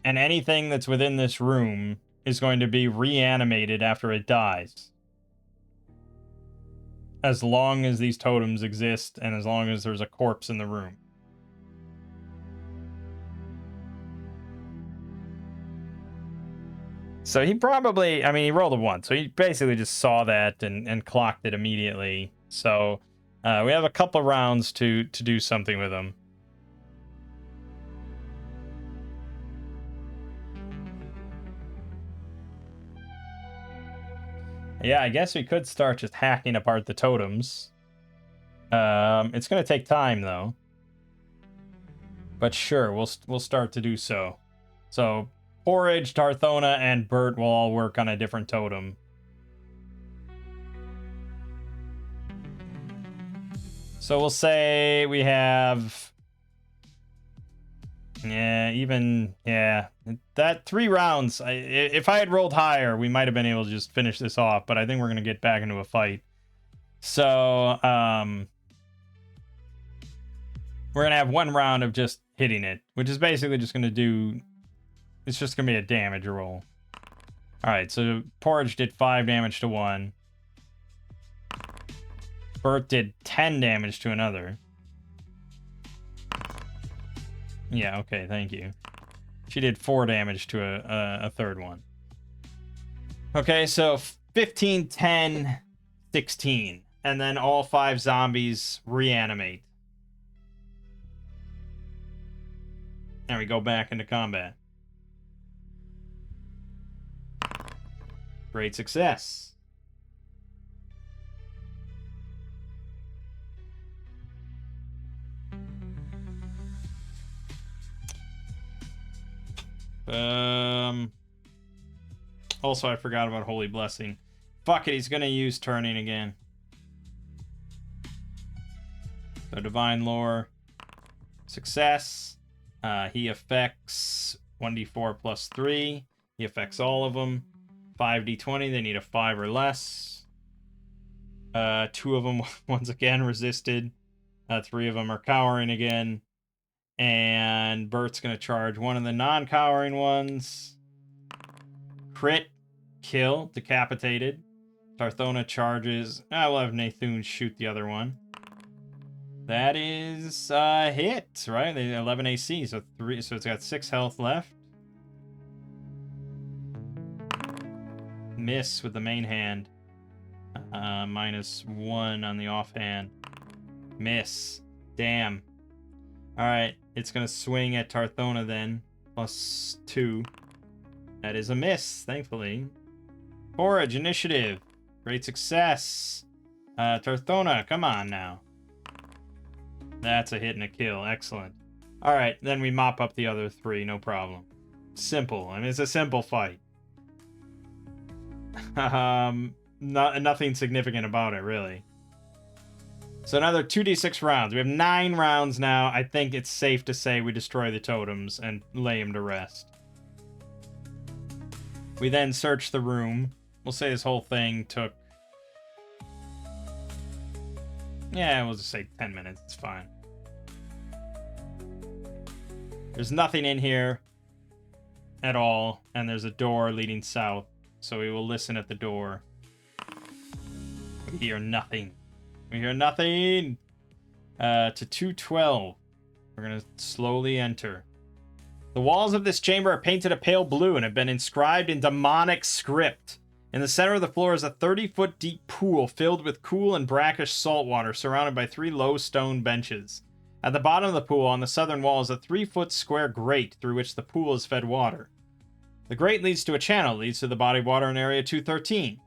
And anything that's within this room is going to be reanimated after it dies. As long as these totems exist and as long as there's a corpse in the room. So he probably, he rolled a 1. So he basically just saw that and clocked it immediately. So we have a couple rounds to do something with him. Yeah, I guess we could start just hacking apart the totems. It's going to take time, though. But sure, we'll start to do so. So Porridge, Tarthona, and Bert will all work on a different totem. So we'll say we have... that 3 rounds. If I had rolled higher, we might have been able to just finish this off, but I think we're going to get back into a fight. So, we're going to have 1 round of just hitting it, which is basically just going to do... It's just going to be a damage roll. Alright, so Porridge did 5 damage to one. Bert did 10 damage to another. Yeah, okay, thank you. She did 4 damage to a third one. Okay, so 15, 10, 16. And then all 5 zombies reanimate. And we go back into combat. Great success. Also, I forgot about Holy Blessing. Fuck it, he's gonna use turning again. So Divine Lore. Success. He affects 1d4 plus 3. He affects all of them. 5d20, they need a 5 or less. 2 of them, once again, resisted. 3 of them are cowering again. And Bert's going to charge one of the non-cowering ones. Crit. Kill. Decapitated. Tarthona charges. We'll have Nathun shoot the other one. That is hit, right? 11 AC, so it's got 6 health left. Miss with the main hand. -1 on the offhand. Miss. Damn. Alright, it's gonna swing at Tarthona then. +2. That is a miss, thankfully. Forage, initiative. Great success. Tarthona, come on now. That's a hit and a kill. Excellent. Alright, then we mop up the other 3, no problem. Simple. I mean, it's a simple fight. Nothing significant about it, really. So another 2d6 rounds. We have 9 rounds now. I think it's safe to say we destroy the totems and lay them to rest. We then search the room. We'll say this whole thing took... Yeah, we'll just say 10 minutes. It's fine. There's nothing in here at all, and there's a door leading south. So we will listen at the door. We hear nothing. We hear nothing! To 212. We're gonna slowly enter. The walls of this chamber are painted a pale blue and have been inscribed in demonic script. In the center of the floor is a 30-foot deep pool filled with cool and brackish salt water, surrounded by 3 low stone benches. At the bottom of the pool, on the southern wall, is a 3-foot square grate through which the pool is fed water. The grate leads to a channel, leads to the body of water in Area 213.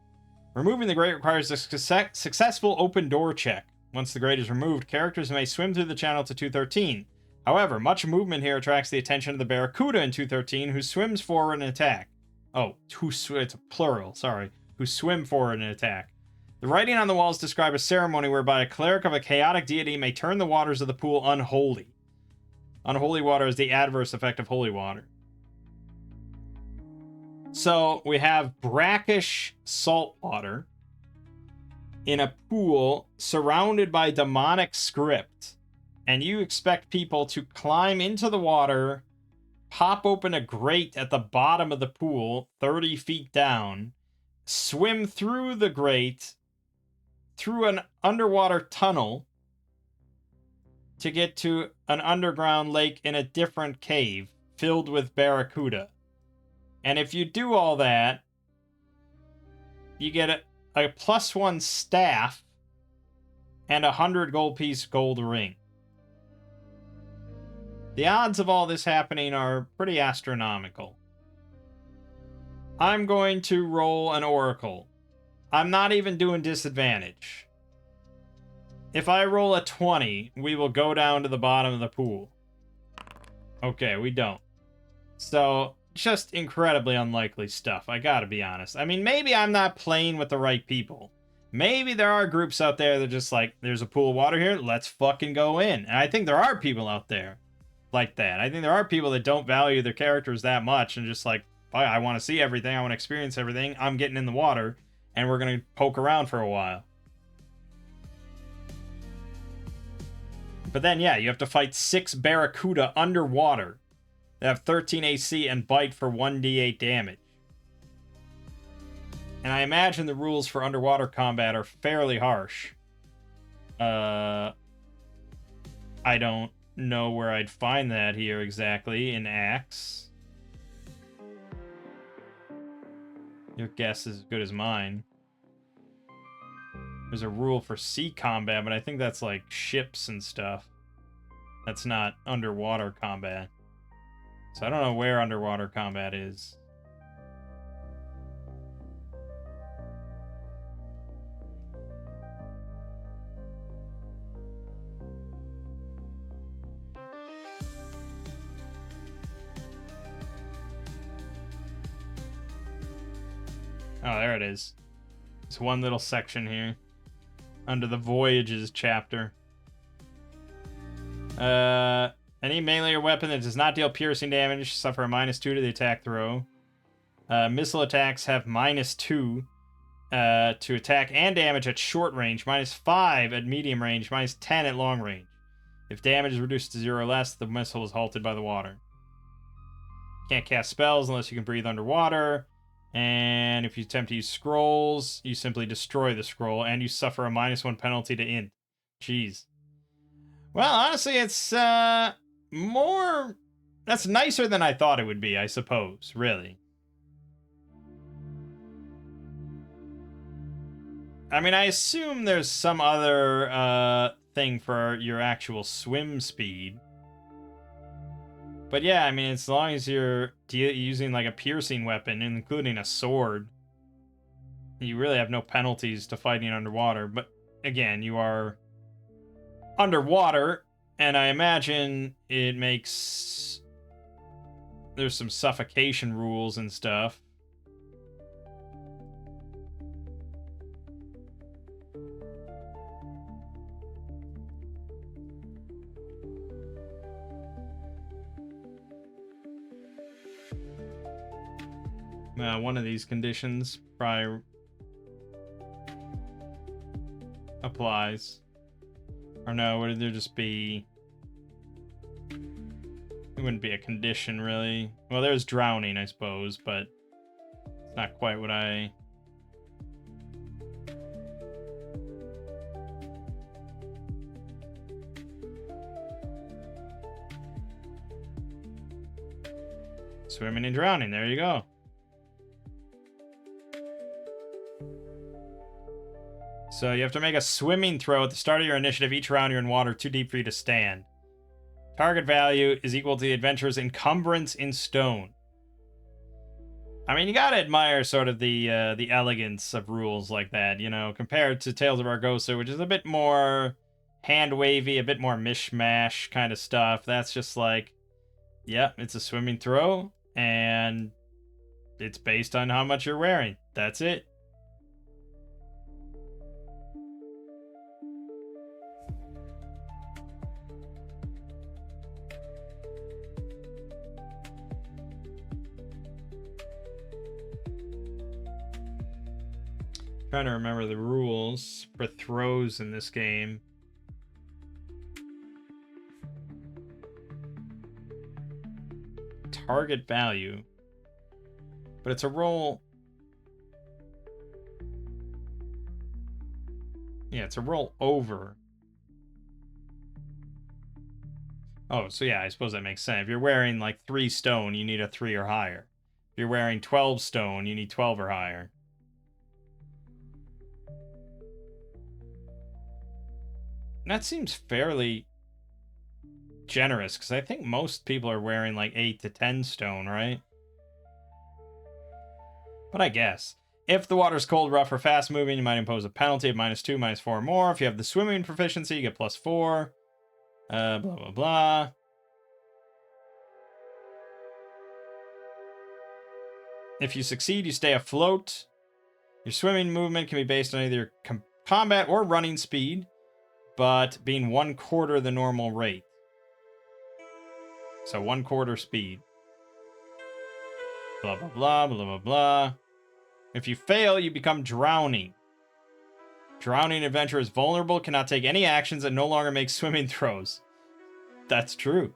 Removing the grate requires a successful open door check. Once the grate is removed, characters may swim through the channel to 213. However, much movement here attracts the attention of the Barakuda in 213, who swims forward and attack. Oh, it's a plural, sorry. Who swim forward and attack. The writing on the walls describe a ceremony whereby a cleric of a chaotic deity may turn the waters of the pool unholy. Unholy water is the adverse effect of holy water. So we have brackish salt water in a pool surrounded by demonic script, and you expect people to climb into the water, pop open a grate at the bottom of the pool 30 feet down, swim through the grate through an underwater tunnel to get to an underground lake in a different cave filled with Barakuda. And if you do all that, you get a +1 staff and 100 gold piece gold ring. The odds of all this happening are pretty astronomical. I'm going to roll an oracle. I'm not even doing disadvantage. If I roll a 20, we will go down to the bottom of the pool. Okay, we don't. So... just incredibly unlikely stuff, I gotta be honest. I mean, maybe I'm not playing with the right people. Maybe there are groups out there that just like, there's a pool of water here, let's fucking go in. And I think there are people out there like that. I think there are people that don't value their characters that much and just like, I want to see everything, I want to experience everything, I'm getting in the water, and we're gonna poke around for a while. But then, yeah, you have to fight 6 Barakuda underwater. They have 13 AC and bite for 1d8 damage. And I imagine the rules for underwater combat are fairly harsh. I don't know where I'd find that here exactly in Axe. Your guess is as good as mine. There's a rule for sea combat, but I think that's like ships and stuff. That's not underwater combat. So I don't know where underwater combat is. Oh, there it is. It's one little section here. Under the Voyages chapter. Any melee or weapon that does not deal piercing damage suffer a -2 to the attack throw. Missile attacks have -2 to attack and damage at short range, -5 at medium range, -10 at long range. If damage is reduced to 0 or less, the missile is halted by the water. Can't cast spells unless you can breathe underwater. And if you attempt to use scrolls, you simply destroy the scroll, and you suffer a -1 penalty to int. Jeez. Well, honestly, it's more... That's nicer than I thought it would be, I suppose, really. I mean, I assume there's some other thing for your actual swim speed. But yeah, I mean, as long as you're using like a piercing weapon, including a sword, you really have no penalties to fighting underwater. But again, you are underwater, and I imagine it makes... There's some suffocation rules and stuff. One of these conditions probably applies. Or no, would there just be... It wouldn't be a condition, really. Well, there's drowning, I suppose, but it's not quite what I... Swimming and drowning, there you go. So you have to make a swimming throw at the start of your initiative. Each round you're in water too deep for you to stand. Target value is equal to the adventurer's encumbrance in stone. I mean, you gotta admire sort of the elegance of rules like that, you know, compared to Tales of Argosa, which is a bit more hand-wavy, a bit more mishmash kind of stuff. That's just like, yeah, it's a swimming throw, and it's based on how much you're wearing. That's it. Trying to remember the rules for throws in this game. Target value. But it's a roll. Yeah, it's a roll over. Oh, so yeah, I suppose that makes sense. If you're wearing like 3 stone, you need a 3 or higher. If you're wearing 12 stone, you need 12 or higher. That seems fairly generous, because I think most people are wearing like 8 to 10 stone, right? But I guess. If the water's cold, rough, or fast moving, you might impose a penalty of -2, -4 or more. If you have the swimming proficiency, you get +4. Blah, blah, blah. If you succeed, you stay afloat. Your swimming movement can be based on either your combat or running speed, but being 1/4 the normal rate. So 1/4 speed. Blah, blah, blah, blah, blah, blah. If you fail, you become drowning. Drowning adventurer is vulnerable, cannot take any actions, and no longer make swimming throws. That's true.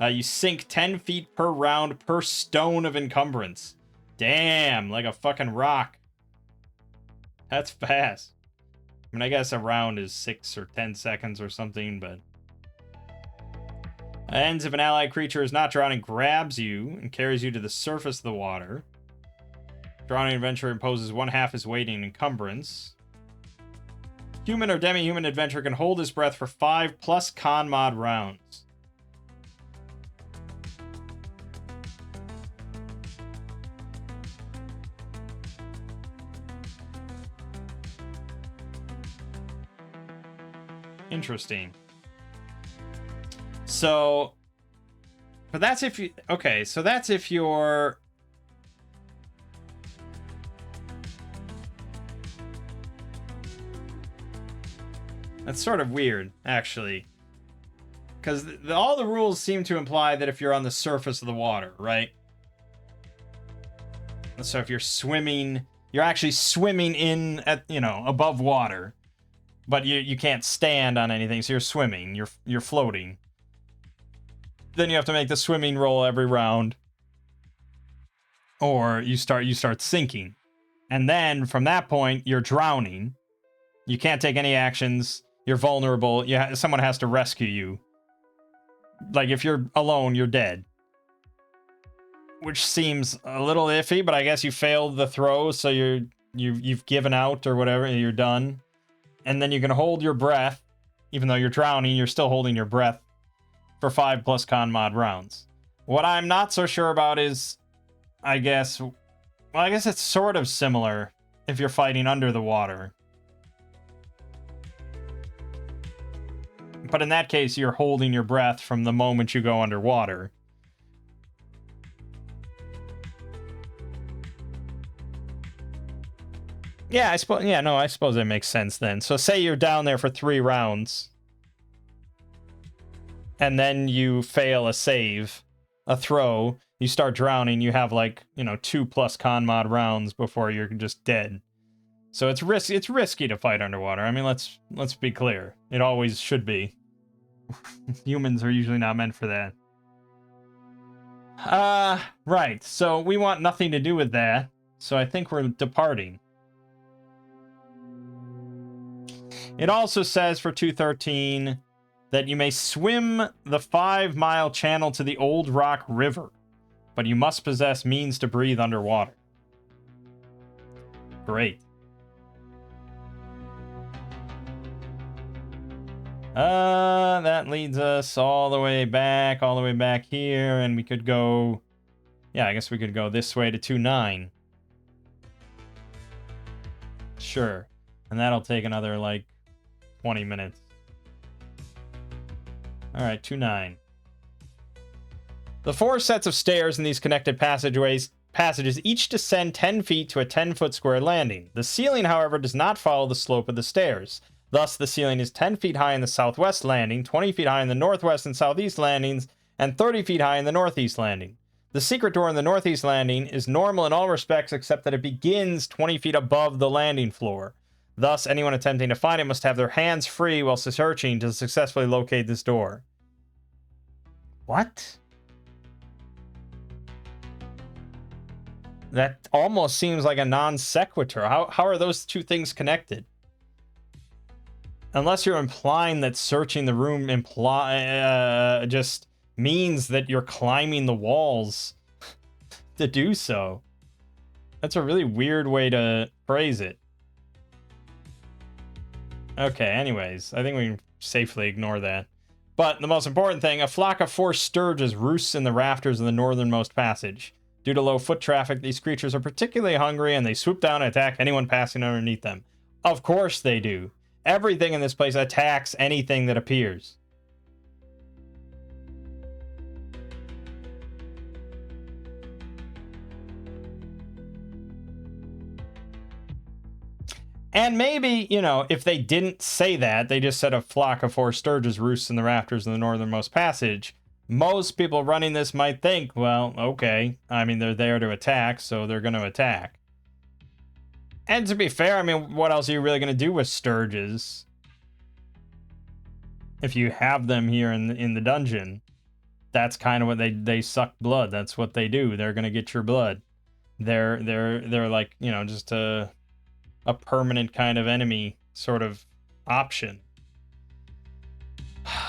You sink 10 feet per round per stone of encumbrance. Damn, like a fucking rock. That's fast. I mean, I guess a round is 6 or 10 seconds or something, but... Ends if an allied creature is not drowning, grabs you and carries you to the surface of the water. Drowning adventurer imposes 1/2 his weight in encumbrance. Human or demi-human adventurer can hold his breath for 5 plus con mod rounds. Interesting. So, but that's if you... Okay, so that's if you're... That's sort of weird, actually. Because all the rules seem to imply that if you're on the surface of the water, right? So if you're swimming, you're actually swimming in at, you know, above water. But you can't stand on anything, so you're swimming, you're floating. Then you have to make the swimming roll every round. Or you start sinking. And then from that point, you're drowning. You can't take any actions. You're vulnerable. Someone has to rescue you. Like, if you're alone, you're dead. Which seems a little iffy, but I guess you failed the throw, so you've given out or whatever, and you're done. And then you can hold your breath. Even though you're drowning, you're still holding your breath for 5+ con mod rounds. What I'm not so sure about is, I guess it's sort of similar if you're fighting under the water. But in that case, you're holding your breath from the moment you go underwater. Yeah, I suppose that makes sense then. So say you're down there for 3 rounds. And then you fail a save, a throw, you start drowning, you have like, 2+ con mod rounds before you're just dead. So it's risky to fight underwater. I mean, let's be clear. It always should be. Humans are usually not meant for that. Right. So we want nothing to do with that. So I think we're departing. It also says for 213 that you may swim the 5-mile channel to the Old Rock River, but you must possess means to breathe underwater. Great. That leads us all the way back here, and we could go... Yeah, I guess we could go this way to 2-9. Sure. And that'll take another, 20 minutes. Alright, 2-9. The 4 sets of stairs in these connected passages each descend 10 feet to a 10-foot square landing. The ceiling, however, does not follow the slope of the stairs. Thus, the ceiling is 10 feet high in the southwest landing, 20 feet high in the northwest and southeast landings, and 30 feet high in the northeast landing. The secret door in the northeast landing is normal in all respects except that it begins 20 feet above the landing floor. Thus, anyone attempting to find it must have their hands free while searching to successfully locate this door. What? That almost seems like a non sequitur. How are those two things connected? Unless you're implying that searching the room just means that you're climbing the walls to do so. That's a really weird way to phrase it. Okay, anyways, I think we can safely ignore that. But the most important thing, a flock of 4 sturges roosts in the rafters of the northernmost passage. Due to low foot traffic, these creatures are particularly hungry, and they swoop down and attack anyone passing underneath them. Of course they do. Everything in this place attacks anything that appears. And maybe, if they didn't say that, they just said a flock of 4 sturges roosts in the rafters of the northernmost passage, most people running this might think, well, okay, I mean, they're there to attack, so they're going to attack. And to be fair, I mean, what else are you really going to do with sturges? If you have them here in the dungeon, that's kind of what they suck blood. That's what they do. They're going to get your blood. They're like, just a permanent kind of enemy sort of option.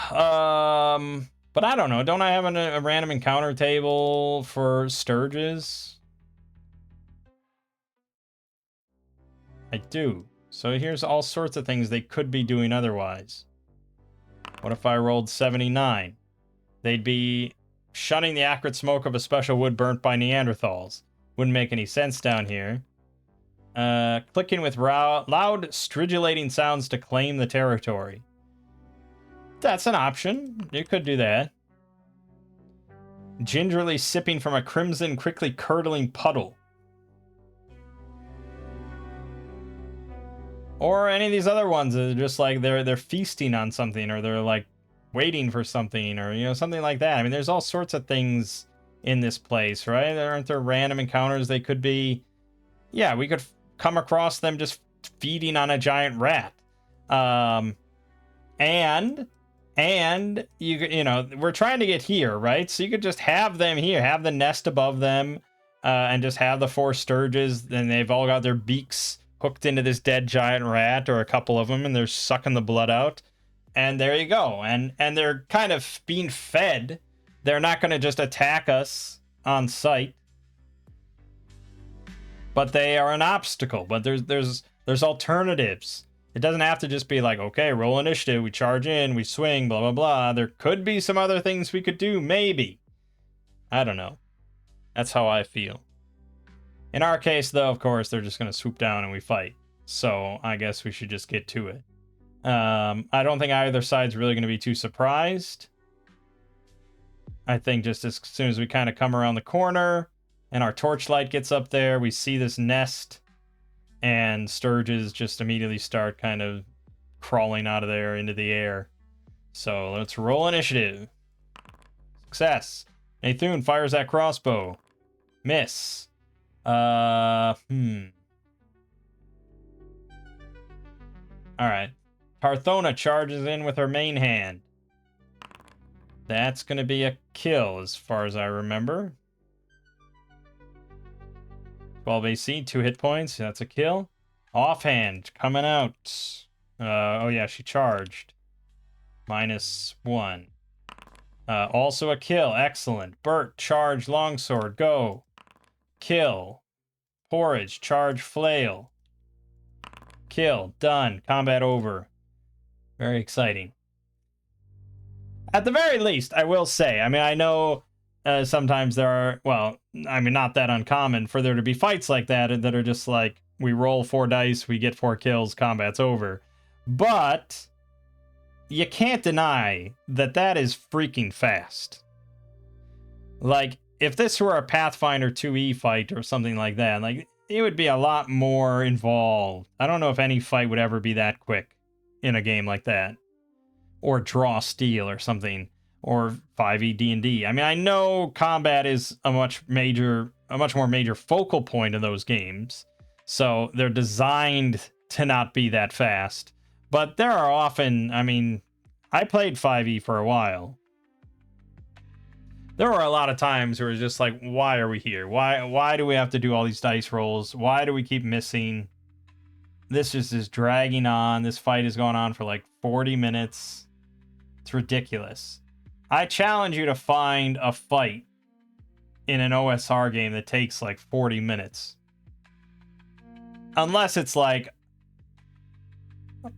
But I don't know. Don't I have a random encounter table for sturges? I do. So here's all sorts of things they could be doing otherwise. What if I rolled 79? They'd be shunning the acrid smoke of a special wood burnt by Neanderthals. Wouldn't make any sense down here. Clicking with loud stridulating sounds to claim the territory. That's an option. You could do that. Gingerly sipping from a crimson, quickly curdling puddle. Or any of these other ones that are just like they're feasting on something, or they're like waiting for something, or, you know, something like that. I mean, there's all sorts of things in this place, right? Aren't there random encounters? They could be, yeah, we could come across them just feeding on a giant rat. And you know, we're trying to get here, right? So you could just have them here, have the nest above them, and just have the 4 sturges. Then they've all got their beaks hooked into this dead giant rat, or a couple of them, and they're sucking the blood out. And there you go. And they're kind of being fed. They're not going to just attack us on sight, but they are an obstacle. But there's alternatives. It doesn't have to just be like, okay, roll initiative, we charge in, we swing, blah, blah, blah. There could be some other things we could do, maybe. I don't know. That's how I feel. In our case, though, of course, they're just going to swoop down and we fight. So I guess we should just get to it. I don't think either side's really going to be too surprised. I think just as soon as we kind of come around the corner and our torchlight gets up there, we see this nest. And sturges just immediately start kind of crawling out of there into the air. So let's roll initiative. Success. Nathun fires that crossbow. Miss. Alright. Parthona charges in with her main hand. That's going to be a kill as far as I remember. 12 AC, 2 hit points. That's a kill. Offhand, coming out. Oh yeah, she charged. -1. Also a kill. Excellent. Bert, charge longsword. Go. Kill. Porridge, charge flail. Kill. Done. Combat over. Very exciting. At the very least, I will say, I mean, I know sometimes there are, well, I mean, not that uncommon for there to be fights like that are just like, we roll 4 dice, we get 4 kills, combat's over. But you can't deny that that is freaking fast. Like, if this were a Pathfinder 2e fight or something like that, like, it would be a lot more involved. I don't know if any fight would ever be that quick in a game like that. Or draw steel or something. Or 5e D&D. I mean, I know combat is a much more major focal point in those games. So they're designed to not be that fast. But there are often, I mean, I played 5e for a while. There were a lot of times where it's just like, why are we here? Why do we have to do all these dice rolls? Why do we keep missing? This just is dragging on. This fight is going on for like 40 minutes. It's ridiculous. I challenge you to find a fight in an OSR game that takes like 40 minutes. Unless it's like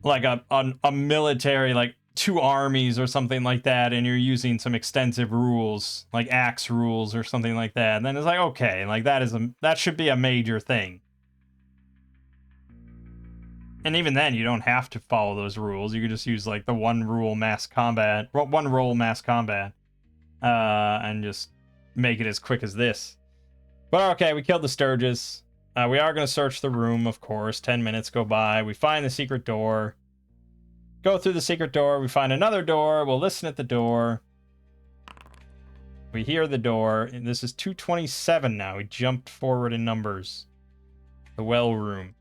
a military, like 2 armies or something like that, and you're using some extensive rules, like axe rules or something like that. And then it's like, okay, like that should be a major thing. And even then, you don't have to follow those rules. You could just use like the one roll mass combat, and just make it as quick as this. But okay, we killed the Sturges. We are going to search the room, of course. 10 minutes go by. We find the secret door. Go through the secret door. We find another door. We'll listen at the door. We hear the door. And this is 227 now. We jumped forward in numbers. The well room.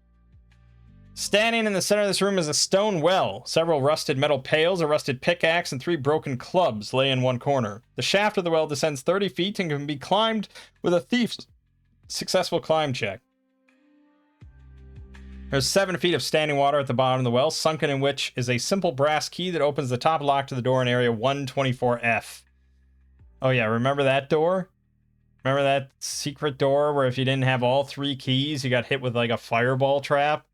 Standing in the center of this room is a stone well. Several rusted metal pails, a rusted pickaxe, and 3 broken clubs lay in one corner. The shaft of the well descends 30 feet and can be climbed with a thief's successful climb check. There's 7 feet of standing water at the bottom of the well, sunken in which is a simple brass key that opens the top lock to the door in area 124F. Oh yeah, remember that door? Remember that secret door where if you didn't have all 3 keys, you got hit with like a fireball trap?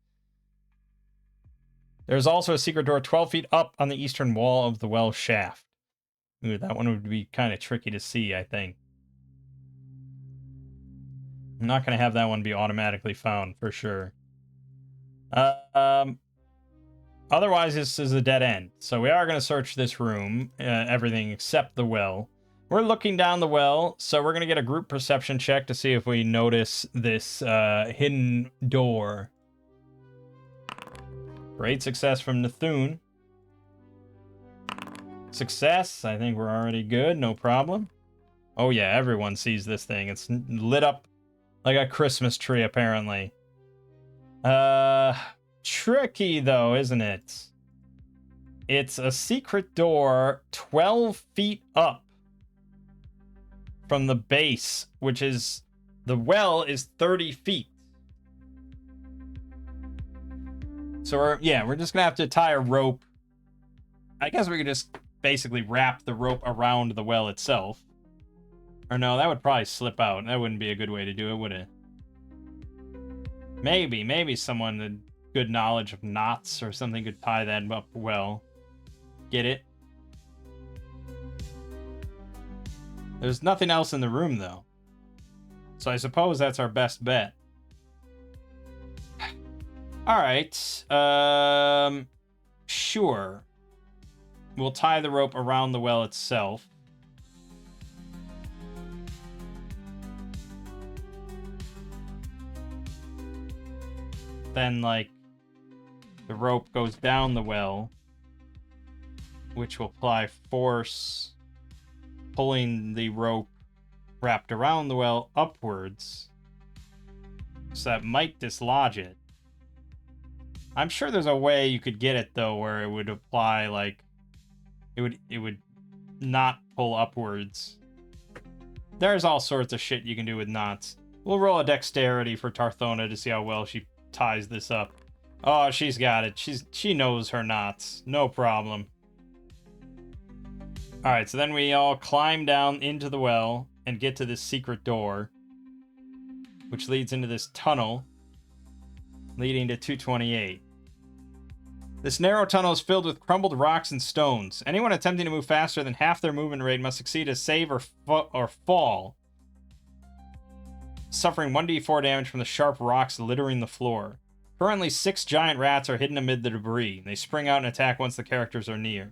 There's also a secret door 12 feet up on the eastern wall of the well shaft. Ooh, that one would be kind of tricky to see, I think. I'm not going to have that one be automatically found, for sure. Otherwise, this is a dead end. So we are going to search this room, everything except the well. We're looking down the well, so we're going to get a group perception check to see if we notice this hidden door. Great success from Nathun. Success. I think we're already good. No problem. Oh yeah, everyone sees this thing. It's lit up like a Christmas tree, apparently. Tricky though, isn't it? It's a secret door 12 feet up from the base, which is... The well is 30 feet. So we're just gonna have to tie a rope. I guess we could just basically wrap the rope around the well itself. Or no, that would probably slip out. That wouldn't be a good way to do it, would it? Maybe someone with good knowledge of knots or something could tie that up well. Get it? There's nothing else in the room, though. So I suppose that's our best bet. Alright. Sure. We'll tie the rope around the well itself. Then, like, the rope goes down the well, which will apply force, pulling the rope wrapped around the well upwards. So that might dislodge it. I'm sure there's a way you could get it, though, where it would apply, like, it would not pull upwards. There's all sorts of shit you can do with knots. We'll roll a dexterity for Tarthona to see how well she ties this up. Oh, she's got it. She knows her knots. No problem. Alright, so then we all climb down into the well and get to this secret door, which leads into this tunnel leading to 228. This narrow tunnel is filled with crumbled rocks and stones. Anyone attempting to move faster than half their movement rate must succeed a save or fall, suffering 1d4 damage from the sharp rocks littering the floor. Currently, 6 giant rats are hidden amid the debris. They spring out and attack once the characters are near.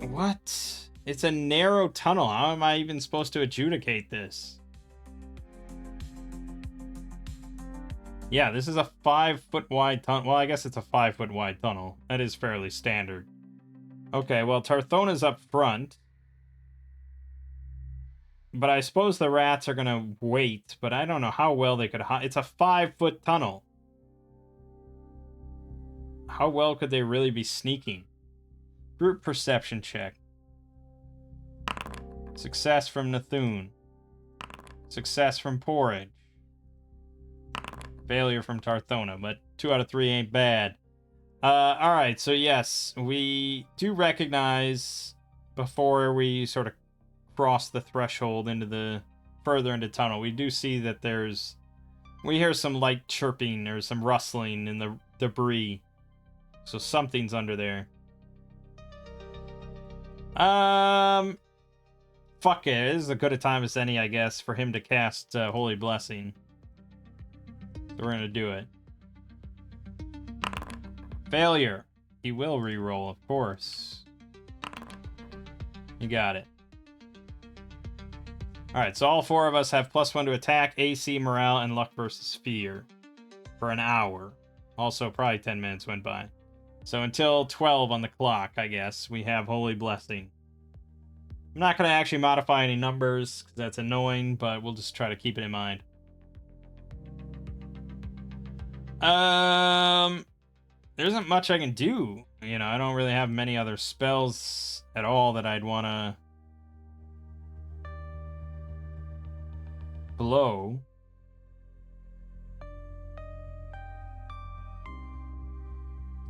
What? It's a narrow tunnel. How am I even supposed to adjudicate this? Yeah, this is a 5-foot wide tunnel. Well, I guess it's a 5-foot wide tunnel. That is fairly standard. Okay, well, Tarthona's up front. But I suppose the rats are gonna wait, but I don't know how well they could hide. It's a 5-foot tunnel. How well could they really be sneaking? Group perception check. Success from Nathun. Success from Porridge. Failure from Tarthona, but 2 out of 3 ain't bad. Alright, so yes, we do recognize before we sort of cross the threshold into the further into tunnel, we do see that we hear some light chirping or some rustling in the debris. So something's under there. Fuck it. This is as good a time as any, I guess, for him to cast Holy Blessing. So we're gonna do it. Failure. He will re-roll, of course. You got it. Alright, so all 4 of us have +1 to attack, AC, morale, and luck versus fear. For an hour. Also, probably 10 minutes went by. So until 12 on the clock, I guess, we have Holy Blessing. I'm not going to actually modify any numbers, because that's annoying, but we'll just try to keep it in mind. There isn't much I can do. You know, I don't really have many other spells at all that I'd want to blow.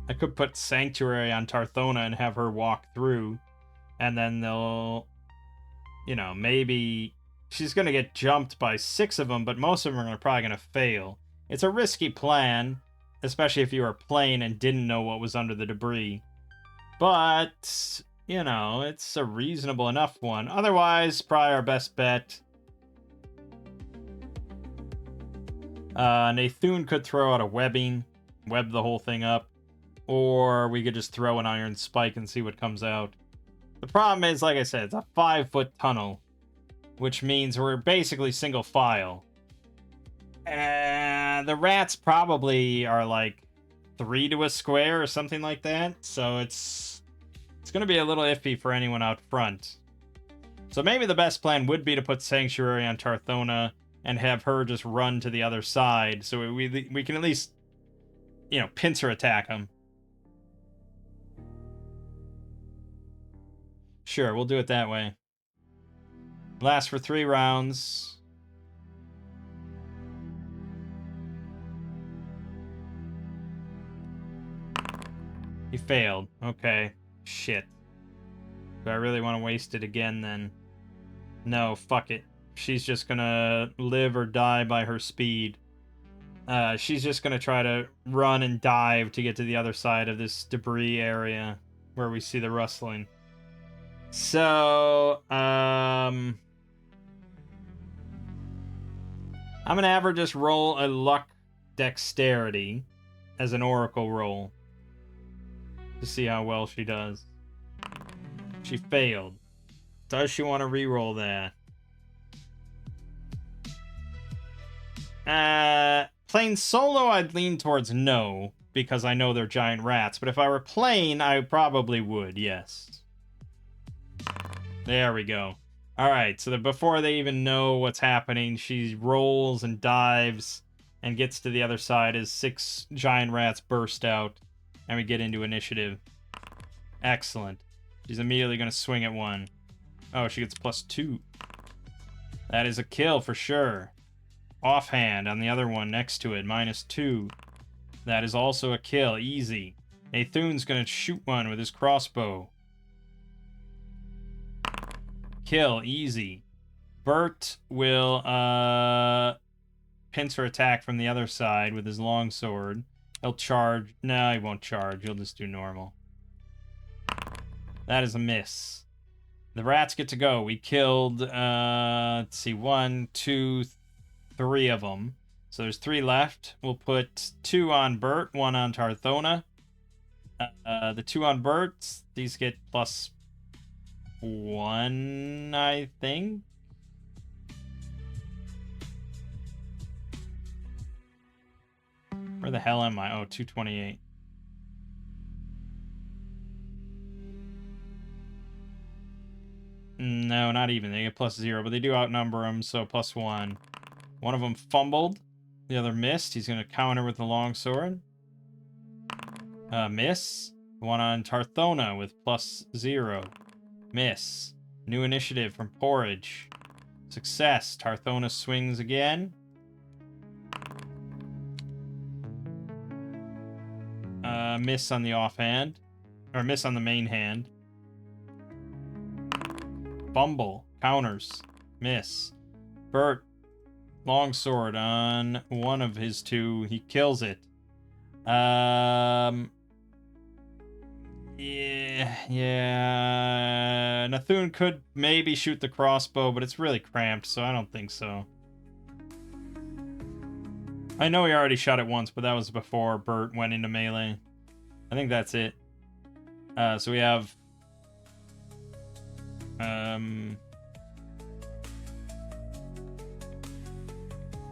I could put Sanctuary on Tarthona and have her walk through, and then they'll, you know, maybe she's going to get jumped by 6 of them, but most of them are probably going to fail. It's a risky plan, especially if you were playing and didn't know what was under the debris. But, you know, it's a reasonable enough one. Otherwise, probably our best bet. Nathun could throw out a webbing, web the whole thing up, or we could just throw an iron spike and see what comes out. The problem is, like I said, it's a 5-foot tunnel, which means we're basically single file. The rats probably are like 3 to a square or something like that. So it's going to be a little iffy for anyone out front. So maybe the best plan would be to put Sanctuary on Tarthona and have her just run to the other side, so we can at least, you know, pincer attack him. Sure, we'll do it that way. Lasts for 3 rounds. He failed. Okay. Shit. Do I really want to waste it again then? No, fuck it. She's just gonna live or die by her speed. She's just gonna try to run and dive to get to the other side of this debris area where we see the rustling. So, I'm gonna have her just roll a luck dexterity as an oracle roll to see how well she does. She failed. Does she want to re-roll that? Playing solo, I'd lean towards no, because I know they're giant rats. But if I were playing, I probably would, yes. There we go. Alright, so that before they even know what's happening, she rolls and dives and gets to the other side as 6 giant rats burst out. And we get into initiative. Excellent. She's immediately going to swing at one. Oh, she gets +2. That is a kill for sure. Offhand on the other one next to it, -2. That is also a kill, easy. Nathun's gonna shoot one with his crossbow. Kill, easy. Bert will pincer attack from the other side with his longsword. He'll charge. No, he won't charge. He'll just do normal. That is a miss. The rats get to go. We killed, let's see, 1, 2, 3 of them. So there's 3 left. We'll put 2 on Bert, 1 on Tarthona. The 2 on Bert, these get +1, I think. Where the hell am I? Oh, 228. No, not even. They get +0, but they do outnumber them, so +1. One of them fumbled. The other missed. He's going to counter with the longsword. Miss. One on Tarthona with +0. Miss. New initiative from Porridge. Success. Tarthona swings again. Miss on the offhand. Or miss on the main hand. Fumble. Counters. Miss. Bert. Longsword on one of his 2. He kills it. Yeah. Nathun could maybe shoot the crossbow, but it's really cramped, so I don't think so. I know he already shot it once, but that was before Bert went into melee. I think that's it. So we have...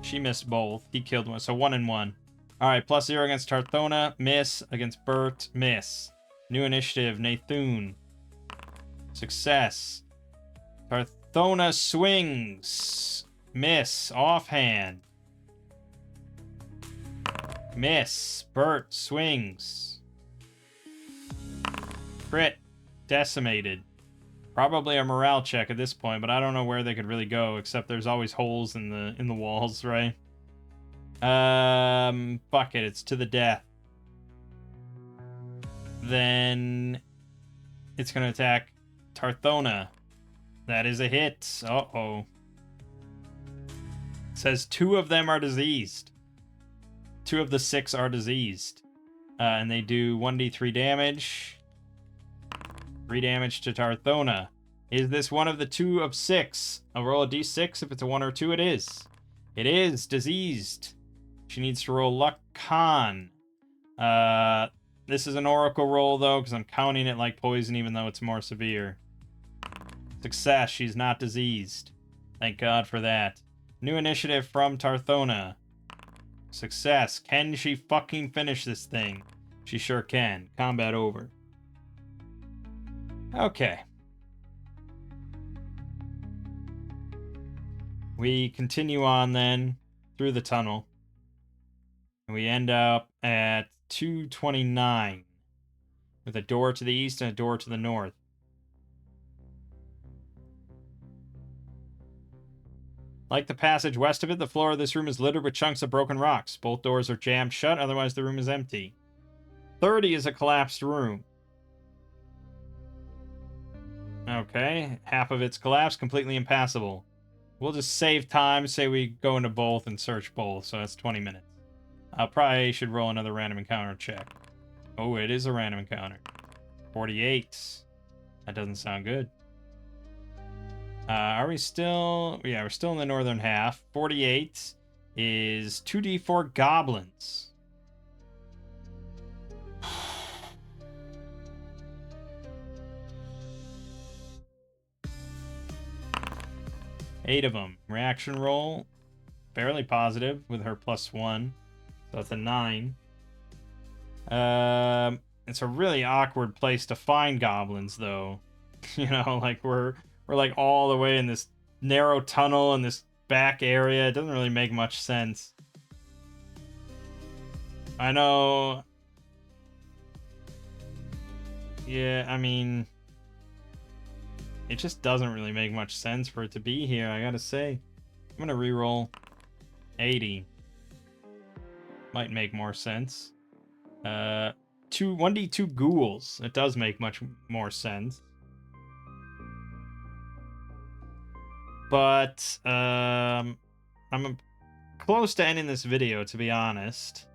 She missed both. He killed one. So 1 and 1. Alright, +0 against Tarthona. Miss against Bert. Miss. New initiative. Nathun. Success. Tarthona swings. Miss. Offhand. Miss. Bert swings. Crit. Decimated. Probably a morale check at this point, but I don't know where they could really go, except there's always holes in the walls, right? Fuck it, it's to the death. Then it's gonna attack Tarthona. That is a hit. Uh-oh. It says 2 of them are diseased. 2 of the 6 are diseased. And they do 1d3 damage. 3 damage to Tarthona. Is this one of the 2 of 6? I'll roll a d6. If it's a 1 or 2, it is. It is diseased. She needs to roll luck con. This is an oracle roll, though, because I'm counting it like poison, even though it's more severe. Success. She's not diseased. Thank God for that. New initiative from Tarthona. Success. Can she fucking finish this thing? She sure can. Combat over. Okay. We continue on then through the tunnel. And we end up at 229 with a door to the east and a door to the north. Like the passage west of it, the floor of this room is littered with chunks of broken rocks. Both doors are jammed shut, otherwise the room is empty. 30 is a collapsed room. Okay, half of it's collapsed, completely impassable. We'll just save time, say we go into both and search both, so that's 20 minutes. I probably should roll another random encounter check. Oh, it is a random encounter. 48. That doesn't sound good. Are we still... Yeah, we're still in the northern half. 48 is 2d4 goblins. Eight of them. Reaction roll. Fairly positive with her +1. So that's a 9. It's a really awkward place to find goblins, though. You know, like we're like all the way in this narrow tunnel in this back area. It doesn't really make much sense. I know. Yeah, I mean, it just doesn't really make much sense for it to be here, I gotta say. I'm gonna reroll 80. Might make more sense. 1d2 ghouls. It does make much more sense. But I'm close to ending this video, to be honest.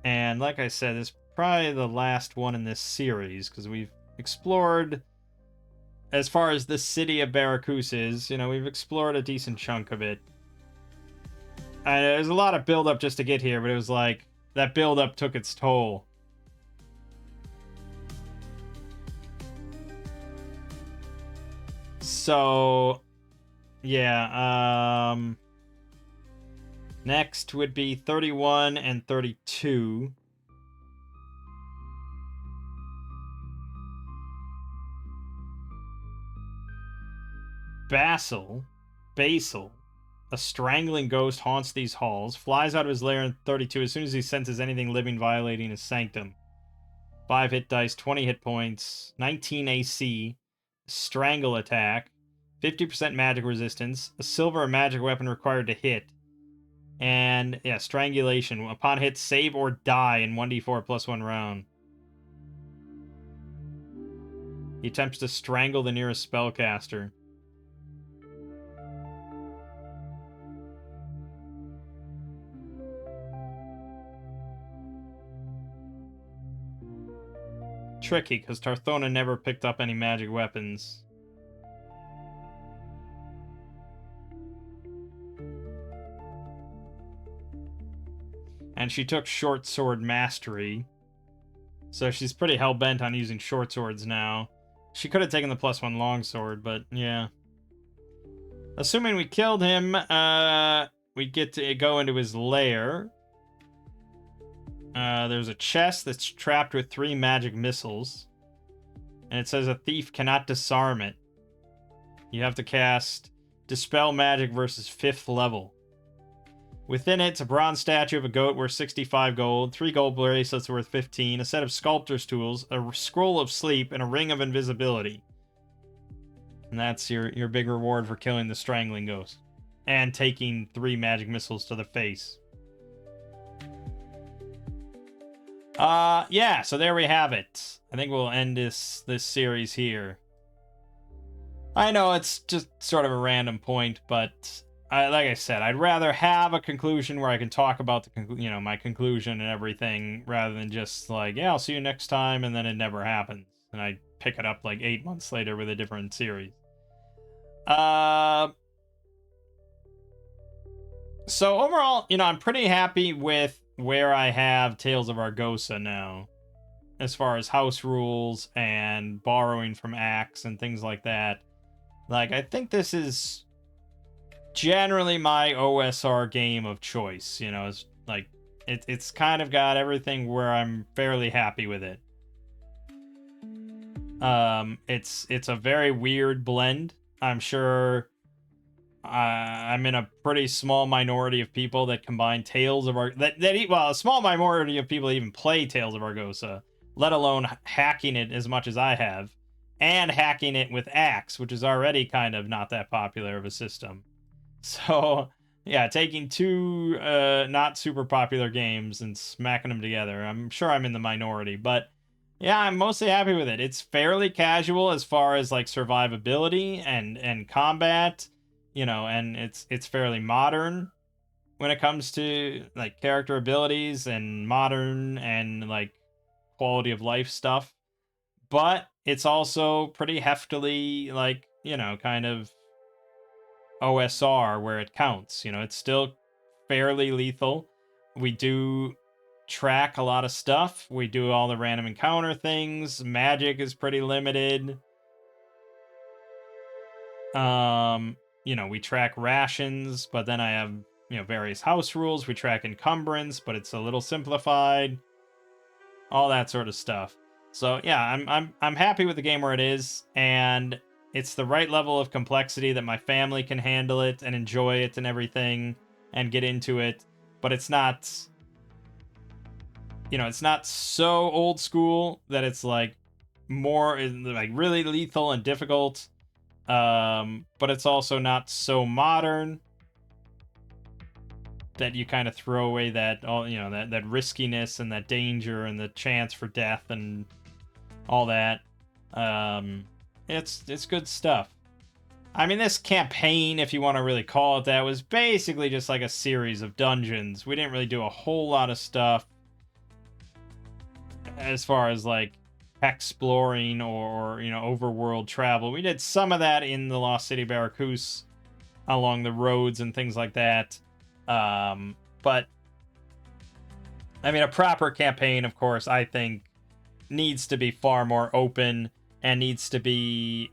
And like I said, this is probably the last one in this series, because we've explored, as far as the city of Barakus is, you know, we've explored a decent chunk of it. There's a lot of build-up just to get here, but it was like, that build-up took its toll. So... yeah, next would be 31 and 32. Basil, a strangling ghost haunts these halls, flies out of his lair in 32 as soon as he senses anything living violating his sanctum. 5 hit dice, 20 hit points, 19 AC, strangle attack, 50% magic resistance, a silver magic weapon required to hit, and, yeah, strangulation. Upon hit, save or die in 1d4 +1 round. He attempts to strangle the nearest spellcaster. Tricky, because Tarthona never picked up any magic weapons. And she took short sword mastery. So she's pretty hell-bent on using short swords now. She could have taken the +1 longsword, but yeah. Assuming we killed him, we get to go into his lair. There's a chest that's trapped with 3 magic missiles. And it says a thief cannot disarm it. You have to cast Dispel Magic versus 5th level. Within it's a bronze statue of a goat worth 65 gold, 3 gold bracelets worth 15, a set of sculptor's tools, a scroll of sleep, and a ring of invisibility. And that's your big reward for killing the strangling ghost. And taking 3 magic missiles to the face. Yeah, so there we have it. I think we'll end this series here. I know it's just sort of a random point, but... like I said, I'd rather have a conclusion where I can talk about the my conclusion and everything, rather than just like, yeah, I'll see you next time, and then it never happens, and I pick it up like 8 months later with a different series. So overall, I'm pretty happy with where I have Tales of Argosa now, as far as house rules and borrowing from acts and things like that. Like, I think this is generally my OSR game of choice, is like It's kind of got everything where I'm fairly happy with it. It's a very weird blend. I'm sure I'm in a pretty small minority of people that combine Tales of well, a small minority of people even play Tales of Argosa, let alone hacking it as much as I have, and hacking it with Axe, which is already kind of not that popular of a system. So yeah, taking two not super popular games and smacking them together, I'm sure I'm in the minority, but yeah, I'm mostly happy with it. It's fairly casual as far as like survivability and combat, and it's fairly modern when it comes to like character abilities and modern and like quality of life stuff. But it's also pretty heftily like, kind of OSR where it counts. It's still fairly lethal. We do track a lot of stuff. We do all the random encounter things. Magic is pretty limited. We track rations, but then I have, various house rules. We track encumbrance, but it's a little simplified. All that sort of stuff. So yeah, I'm happy with the game where it is, and it's the right level of complexity that my family can handle it and enjoy it and everything and get into it. But it's not, it's not so old school that it's like more like really lethal and difficult. But it's also not so modern that you kind of throw away that that riskiness and that danger and the chance for death and all that. It's good stuff. I mean, this campaign, if you want to really call it that, was basically just like a series of dungeons. We didn't really do a whole lot of stuff as far as like exploring or overworld travel. We did some of that in the Lost City Barakus along the roads and things like that. But I mean, a proper campaign, of course, I think needs to be far more open and needs to be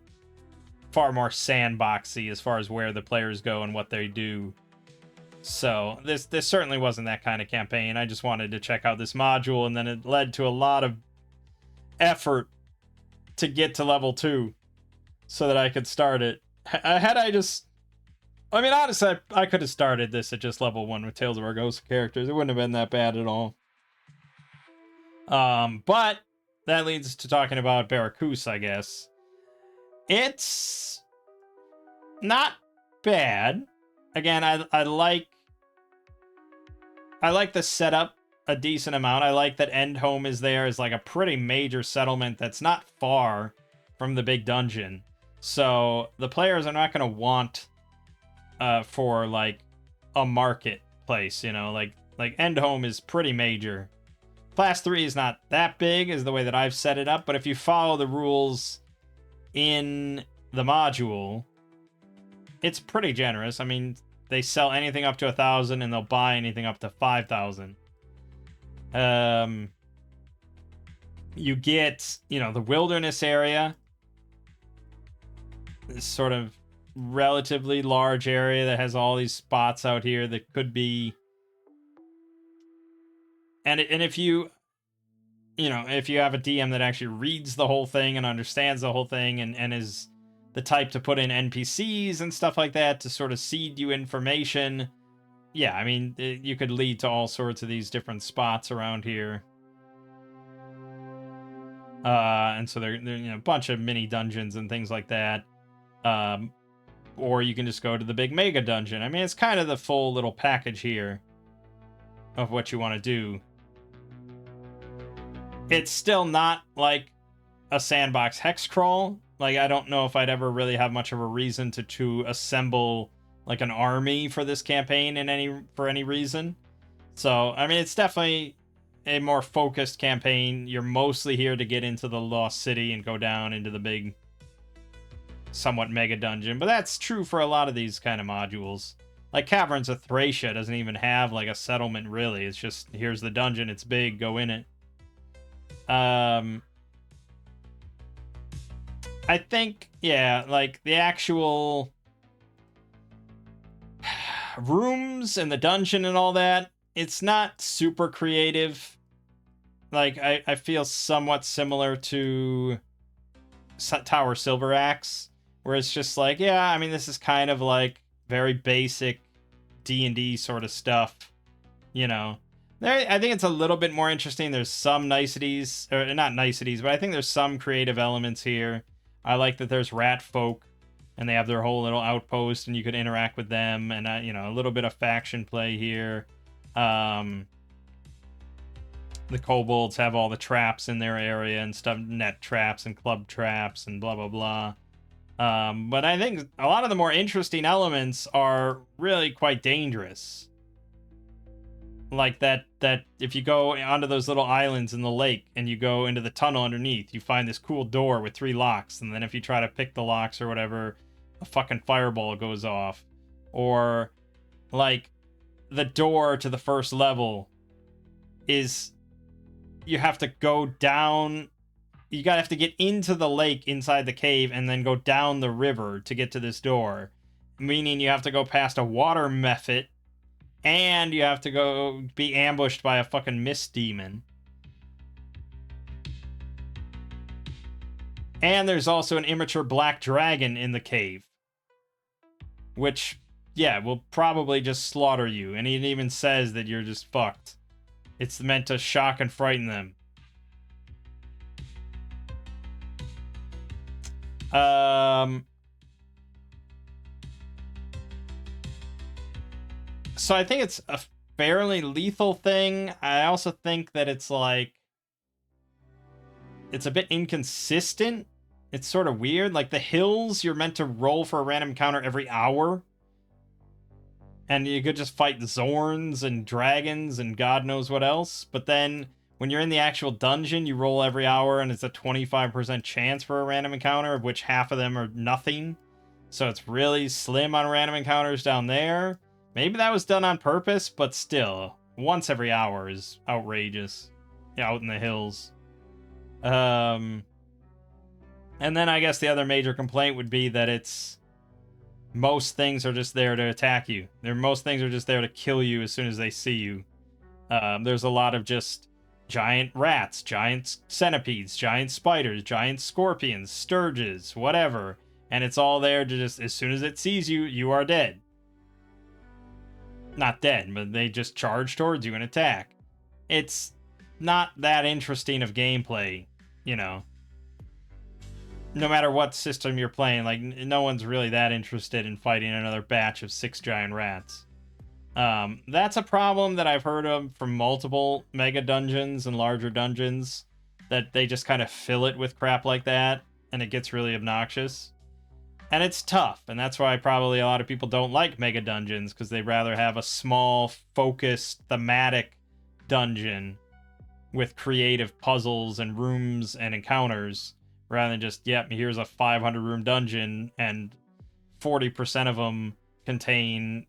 far more sandboxy as far as where the players go and what they do. So this certainly wasn't that kind of campaign. I just wanted to check out this module, and then it led to a lot of effort to get to level 2 so that I could start it. I mean, honestly, I could have started this at just level 1 with Tales of Argosa characters. It wouldn't have been that bad at all. But that leads to talking about Barakus, I guess. It's not bad. Again, I like the setup a decent amount. I like that Endhome is there as like a pretty major settlement that's not far from the big dungeon. So the players are not going to want for like a marketplace, like Endhome is pretty major. Class 3 is not that big is the way that I've set it up, but if you follow the rules in the module, it's pretty generous. I mean, they sell anything up to 1,000 and they'll buy anything up to 5,000. You get, the wilderness area, this sort of relatively large area that has all these spots out here that could be, and if you if you have a DM that actually reads the whole thing and understands the whole thing and is the type to put in NPCs and stuff like that to sort of seed you information, yeah, I mean, you could lead to all sorts of these different spots around here. And so they're a bunch of mini dungeons and things like that. Or you can just go to the big mega dungeon. I mean, it's kind of the full little package here of what you want to do. It's still not like a sandbox hex crawl. Like, I don't know if I'd ever really have much of a reason to assemble like an army for this campaign for any reason. So, I mean, it's definitely a more focused campaign. You're mostly here to get into the Lost City and go down into the big, somewhat mega dungeon. But that's true for a lot of these kind of modules. Like Caverns of Thracia doesn't even have like a settlement really. It's just, here's the dungeon, it's big, go in it. I think, yeah, like the actual rooms and the dungeon and all that, it's not super creative. Like, I feel somewhat similar to Tower Silver Axe, where it's just like, yeah, I mean, this is kind of like very basic D&D sort of stuff, you know. I think it's a little bit more interesting. There's some niceties, or not niceties, but I think there's some creative elements here. I like that there's rat folk, and they have their whole little outpost, and you could interact with them, and, you know, a little bit of faction play here. The kobolds have all the traps in their area and stuff, net traps and club traps and blah, blah, blah. But I think a lot of the more interesting elements are really quite dangerous. Like that if you go onto those little islands in the lake and you go into the tunnel underneath, you find this cool door with 3 locks, and then if you try to pick the locks or whatever, a fucking fireball goes off. Or, like, the door to the first level is... you have to go down... you gotta have to get into the lake inside the cave and then go down the river to get to this door. Meaning you have to go past a water mephit, and you have to go be ambushed by a fucking mist demon. And there's also an immature black dragon in the cave. Which, yeah, will probably just slaughter you. And it even says that you're just fucked. It's meant to shock and frighten them. So I think it's a fairly lethal thing. I also think that it's like... it's a bit inconsistent. It's sort of weird. Like, the hills, you're meant to roll for a random encounter every hour. And you could just fight Zorns and dragons and God knows what else. But then, when you're in the actual dungeon, you roll every hour, and it's a 25% chance for a random encounter, of which half of them are nothing. So it's really slim on random encounters down there. Maybe that was done on purpose, but still, once every hour is outrageous. Out in the hills. And then I guess the other major complaint would be that it's... most things are just there to attack you. Most things are just there to kill you as soon as they see you. There's a lot of just giant rats, giant centipedes, giant spiders, giant scorpions, sturges, whatever. And it's all there to just, as soon as it sees you, you are dead. Not dead, but they just charge towards you and attack. It's not that interesting of gameplay, you know. No matter what system you're playing, like, no one's really that interested in fighting another batch of 6 giant rats. That's a problem that I've heard of from multiple mega dungeons and larger dungeons, that they just kind of fill it with crap like that, and it gets really obnoxious. And it's tough, and that's why probably a lot of people don't like mega dungeons, because they'd rather have a small, focused, thematic dungeon with creative puzzles and rooms and encounters, rather than just, yep, here's a 500 room dungeon, and 40% of them contain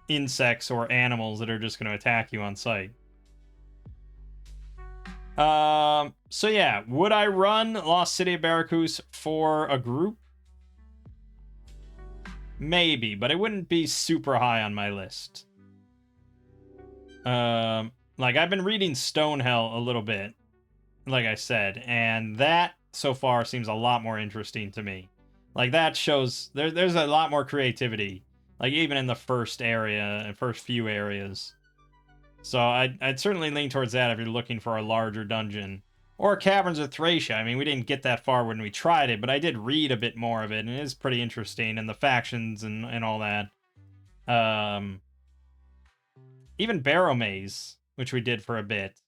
insects or animals that are just going to attack you on sight. So yeah, would I run Lost City of Barakus for a group? Maybe, but it wouldn't be super high on my list. Like, I've been reading Stonehell a little bit, like I said, and that so far seems a lot more interesting to me. Like, that shows there's a lot more creativity, like, even in the first area and first few areas. So I'd certainly lean towards that if you're looking for a larger dungeon. Or Caverns of Thracia. I mean, we didn't get that far when we tried it, but I did read a bit more of it, and it is pretty interesting, and the factions and all that. Even Barrow Maze, which we did for a bit.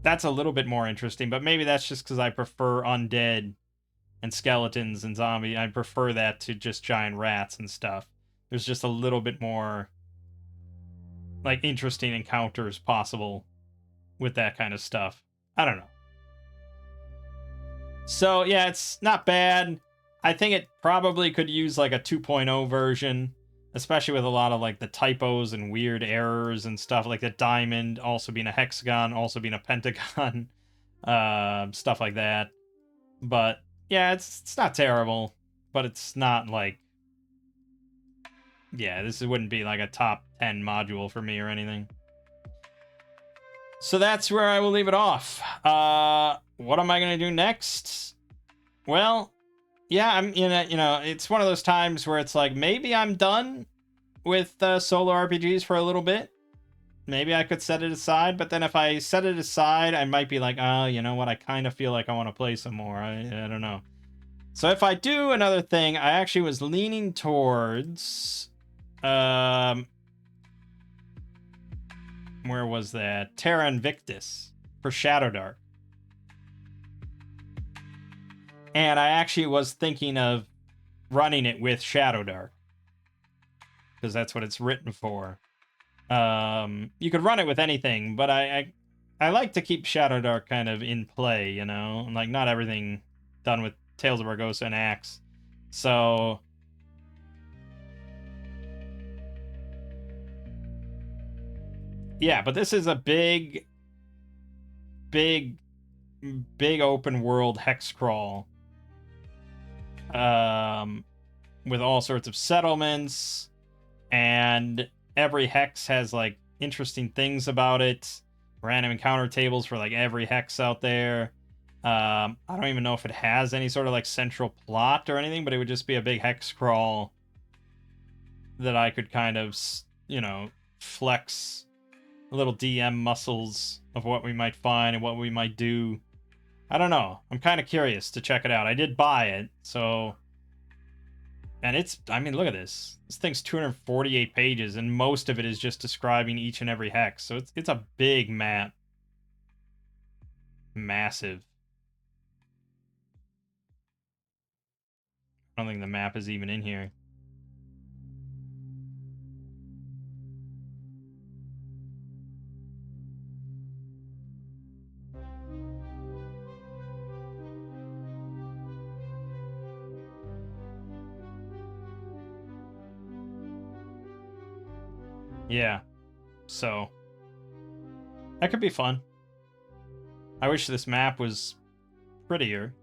That's a little bit more interesting, but maybe that's just because I prefer undead and skeletons and zombie. I prefer that to just giant rats and stuff. There's just a little bit more, like, interesting encounters possible with that kind of stuff. I don't know. So, yeah, it's not bad. I think it probably could use, like, a 2.0 version, especially with a lot of, like, the typos and weird errors and stuff, like the diamond also being a hexagon, also being a pentagon, stuff like that. But, yeah, it's not terrible, but it's not, like, yeah, this wouldn't be like a top 10 module for me or anything. So that's where I will leave it off. What am I going to do next? Well, yeah, I'm it's one of those times where it's like, maybe I'm done with solo RPGs for a little bit. Maybe I could set it aside, but then if I set it aside, I might be like, oh, you know what? I kind of feel like I want to play some more. I don't know. So if I do another thing, I actually was leaning towards, where was that? Terra Invictus for Shadowdark. And I actually was thinking of running it with Shadowdark, because that's what it's written for. You could run it with anything, but I like to keep Shadowdark kind of in play, you know? Like, not everything done with Tales of Argosa and Axe. So yeah, but this is a big open world hex crawl. With all sorts of settlements, and every hex has like interesting things about it. Random encounter tables for like every hex out there. I don't even know if it has any sort of like central plot or anything, but it would just be a big hex crawl that I could kind of, you know, flex little DM muscles of what we might find and what we might do. I don't know. I'm kind of curious to check it out. I did buy it, so... And it's... I mean, look at this. This thing's 248 pages, and most of it is just describing each and every hex. So it's a big map. Massive. I don't think the map is even in here. Yeah, so that could be fun. I wish this map was prettier.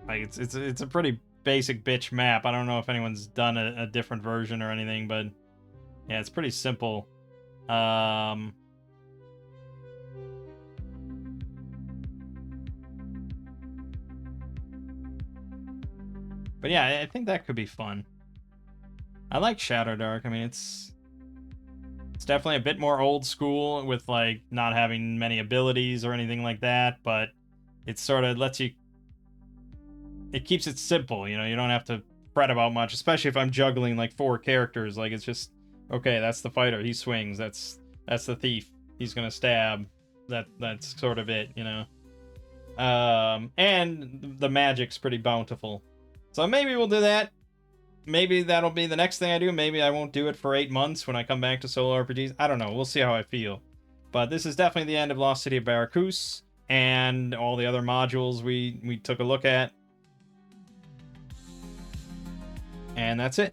Like, it's a pretty basic bitch map. I don't know if anyone's done a different version or anything, but yeah, it's pretty simple. But yeah, I think that could be fun. I like Shadowdark. I mean, it's definitely a bit more old school with like not having many abilities or anything like that, but it sort of lets you, it keeps it simple, you know, you don't have to fret about much, especially if I'm juggling like 4 characters. Like, it's just, okay, that's the fighter, he swings, that's the thief, he's gonna stab, that's sort of it, you know. And the magic's pretty bountiful. So maybe we'll do that. Maybe that'll be the next thing I do. Maybe I won't do it for 8 months when I come back to solo RPGs. I don't know. We'll see how I feel. But this is definitely the end of Lost City of Barakus and all the other modules we took a look at. And that's it.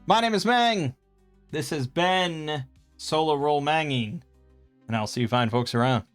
My name is Mang. This has been Solo Roll Manging. And I'll see you fine folks around.